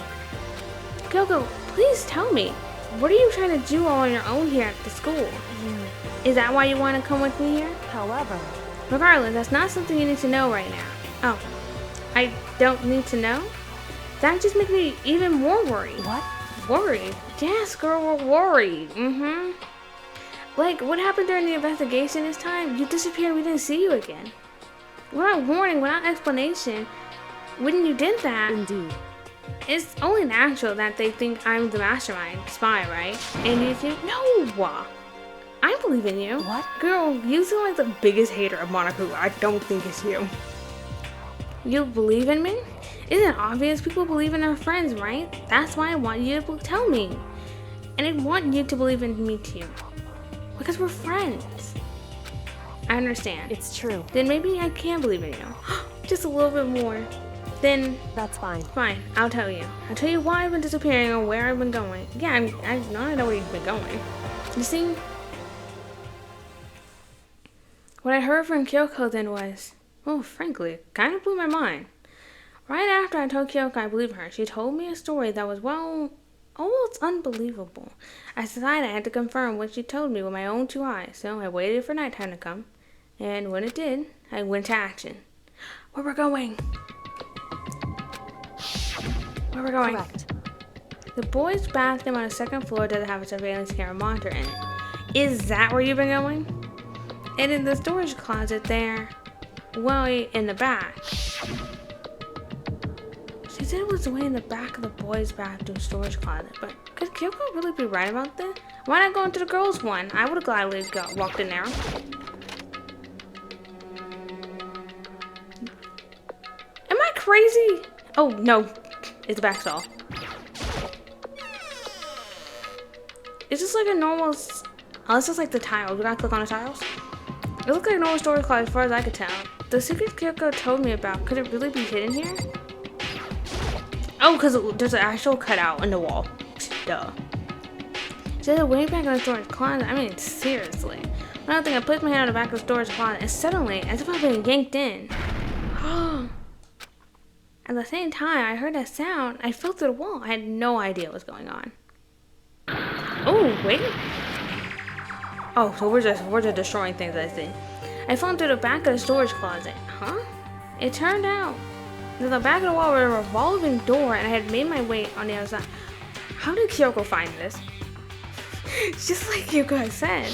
Kyoko, please tell me. What are you trying to do all on your own here at the school? Is that why you want to come with me here? However... Regardless, that's not something you need to know right now. Oh, I don't need to know? That just makes me even more worried. What? Worried? Yes, girl, we're worried. Like, what happened during the investigation this time? You disappeared, we didn't see you again. Without warning, without explanation, when you did that... Indeed. It's only natural that they think I'm the mastermind spy, right? And you think, no! I believe in you. What? Girl, you seem like the biggest hater of Monaco. I don't think it's you. You believe in me? Isn't it obvious people believe in their friends, right? That's why I want you to tell me. And I want you to believe in me too. Because we're friends. I understand. It's true. Then maybe I can believe in you. Just a little bit more. Then... That's fine. Fine, I'll tell you. I'll tell you why I've been disappearing and where I've been going. Yeah, I know where you've been going. You see? What I heard from Kyoko then was, well, frankly, it kind of blew my mind. Right after I told Kyoko I believed her, she told me a story that was, well, almost unbelievable. I decided I had to confirm what she told me with my own two eyes, so I waited for nighttime to come. And when it did, I went to action. Where we're going? Where we're going? Correct. The boys' bathroom on the second floor doesn't have a surveillance camera monitor in it. Is that where you've been going? And in the storage closet there, well, in the back. She said it was way in the back of the boys' bathroom storage closet, but could Kyoko really be right about this? Why not go into the girls' one? I would have gladly walked in there. Am I crazy? Oh, no. It's a back stall. Is this like a normal... Oh, this is like the tiles. We gotta click on the tiles? It looked like a normal storage closet as far as I could tell. The secret Kyoko told me about, could it really be hidden here? Oh, because there's an actual cutout in the wall. Duh. She said way back in the storage closet. I mean, seriously. Another thing, I placed my hand on the back of the storage closet, and suddenly, as if I'd been yanked in. At the same time, I heard that sound. I fell through the wall. I had no idea what was going on. Oh, wait. Oh, so we're just destroying things, I see. I fell through the back of the storage closet. Huh? It turned out that the back of the wall was a revolving door and I had made my way on the other side. How did Kyoko find this? Just like you guys said.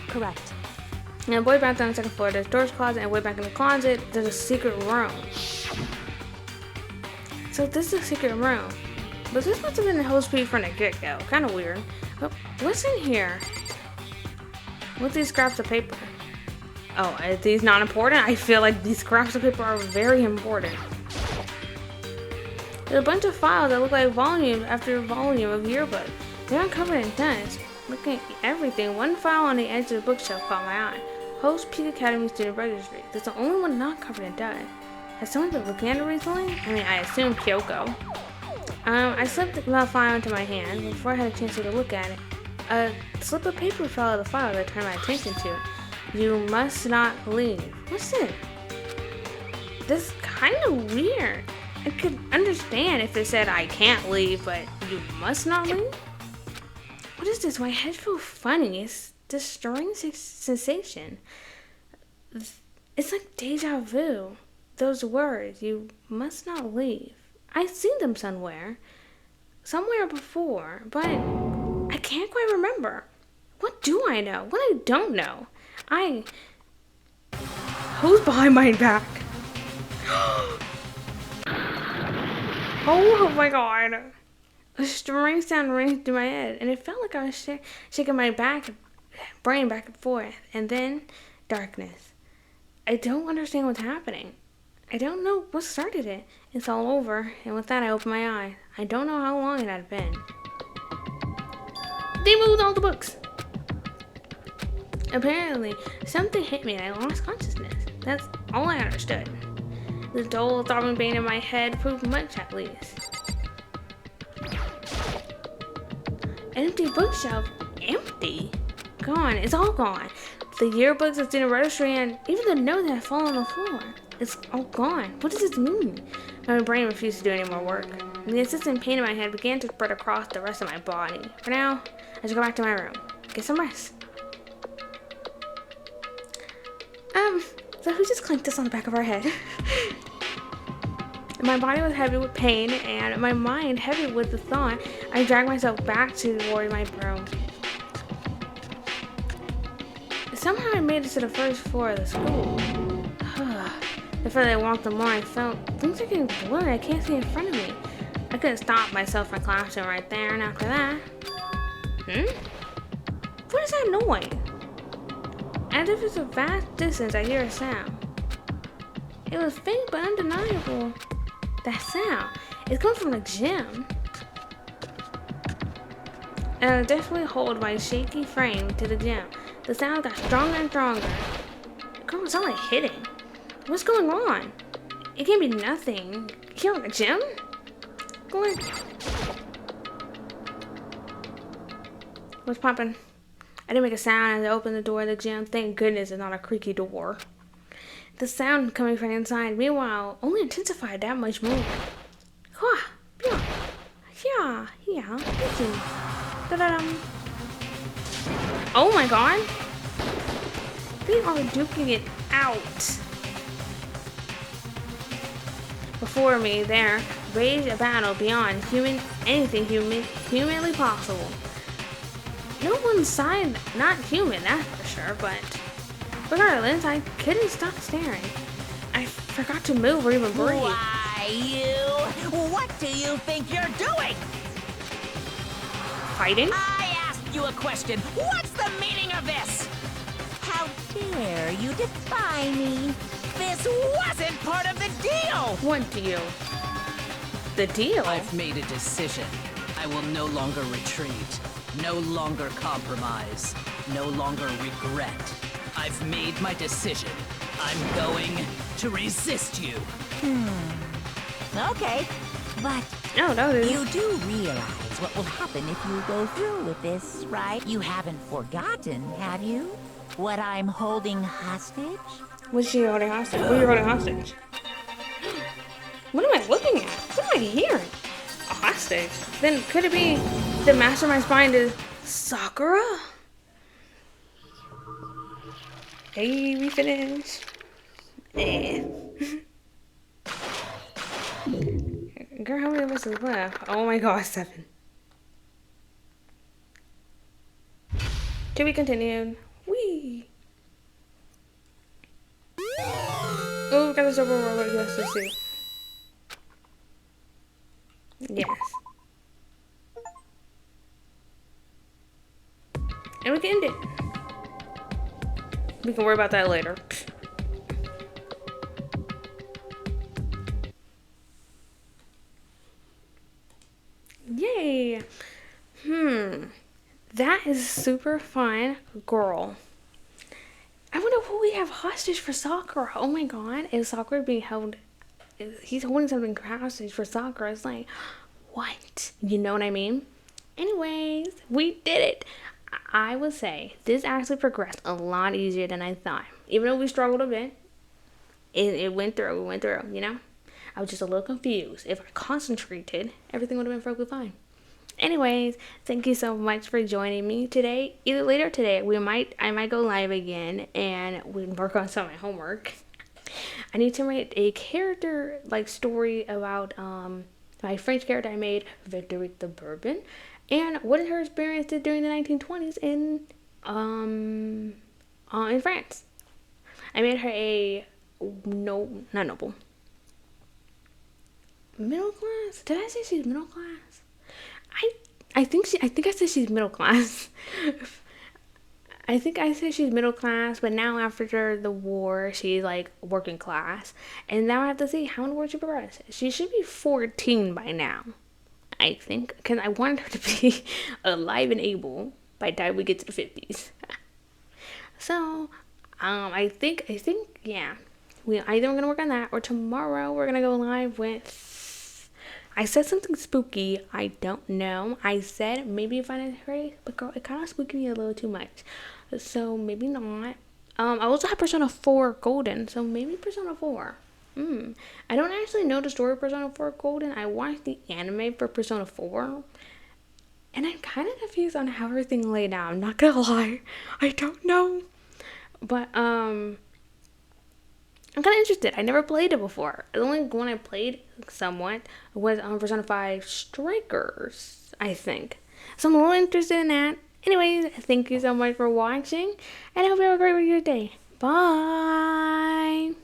Correct. And way back down the second floor, there's storage closet, and way back in the closet, there's a secret room. So this is a secret room. But this must have been the host speed from the get-go. Kind of weird. But what's in here? What's these scraps of paper? Oh, are these not important? I feel like these scraps of paper are very important. There's a bunch of files that look like volume after volume of yearbook. They're uncovered in dust. Looking at everything, one file on the edge of the bookshelf caught my eye. Host Peak Academy Student Registry. That's the only one not covered in dust. Has someone been looking at it recently? I mean, I assume Kyoko. I slipped the file into my hand before I had a chance to look at it. A slip of paper fell out of the file that I turned my attention to it. You must not leave. What's it? This is kind of weird. I could understand if it said I can't leave, but you must not leave? What is this? My head feels funny. It's this strange sensation. It's like deja vu. Those words, you must not leave. I've seen them somewhere before, but I can't quite remember. What do I know? What I don't know? Who's behind my back? Oh my god. A strange sound rang through my head, and it felt like I was shaking my brain back and forth, and then darkness. I don't understand what's happening. I don't know what started it. It's all over, and with that I opened my eyes. I don't know how long it had been. They moved all the books! Apparently, something hit me and I lost consciousness. That's all I understood. The dull throbbing pain in my head proved much at least. An empty bookshelf. Empty? Gone. It's all gone. The yearbooks, the student registry, and even the note that had fallen on the floor. It's all gone. What does this mean? My brain refused to do any more work. The insistent pain in my head began to spread across the rest of my body. For now, I should go back to my room. Get some rest. So who just clanked this on the back of our head? My body was heavy with pain, and my mind heavy with the thought. I dragged myself back toward my room. Somehow I made it to the first floor of the school. The further I walked, the more I felt things are getting blurry. I can't see in front of me. I couldn't stop myself from clashing right there, and after that... What is that noise? As if it's a vast distance, I hear a sound. It was faint but undeniable. That sound. It's coming from the gym. And I desperately hold my shaky frame to the gym. The sound got stronger and stronger. It almost sounded like hitting. What's going on? It can't be nothing. Here in the gym? What's poppin'? I didn't make a sound as I opened the door of the gym. Thank goodness it's not a creaky door. The sound coming from inside, meanwhile, only intensified that much more. Yeah. Oh my god! They are duking it out. Before me, there raged a battle beyond anything humanly possible. No one's side not human, that's for sure, but regardless, I couldn't stop staring. I forgot to move or even breathe. Why, you? What do you think you're doing? Fighting? I asked you a question. What's the meaning of this? How dare you defy me? This wasn't part of the deal! What deal? The deal? I've made a decision. I will no longer retreat. No longer compromise. No longer regret. I've made my decision. I'm going to resist you. Okay, but No, you do realize what will happen if you go through with this, right? You haven't forgotten, have you? What I'm holding hostage? What's she holding hostage? What are you holding hostage? What am I looking at? What am I hearing? A hostage? Then could it be the mastermind's behind is Sakura? Hey, we finished. Yeah. Girl, how many of us is left? Oh my god, 7. To be continued. Whee! Oh, we got this over with. Yes, let's see. Yes. And we can end it. We can worry about that later. Yay! That is super fun, girl. I wonder who we have hostage for Sakura. Oh my god, is Sakura being held? He's holding something hostage for Sakura. It's like, what? You know what I mean? Anyways, we did it. I would say this actually progressed a lot easier than I thought. Even though we struggled a bit, it went through. We went through, you know? I was just a little confused. If I concentrated, everything would have been perfectly fine. Anyways, thank you so much for joining me today. Either later today, I might go live again and we work on some of my homework. I need to write a character story about my French character I made, Victor the Bourbon, and what her experience did during the 1920s in France. I made her a not noble, middle class. Did I say she's middle class? I think I said she's middle class. I think I said she's middle class, but now after the war, she's working class. And now I have to see how in the world she progresses. She should be 14 by now, I think, because I want her to be alive and able by the time we get to the 50s. So, I think, yeah. We either gonna work on that, or tomorrow we're gonna go live with. I said something spooky. I don't know. I said maybe Final Race, but girl, it kind of spooked me a little too much. So maybe not. I also have Persona 4 Golden, so maybe Persona 4. I don't actually know the story of Persona 4 Golden. I watched the anime for Persona 4, and I'm kind of confused on how everything laid out. I'm not gonna lie. I don't know. But, I'm kind of interested. I never played it before. The only one I played somewhat was Persona 5 Strikers, I think. So I'm a little interested in that. Anyways, thank you so much for watching, and I hope you have a great rest of your day. Bye!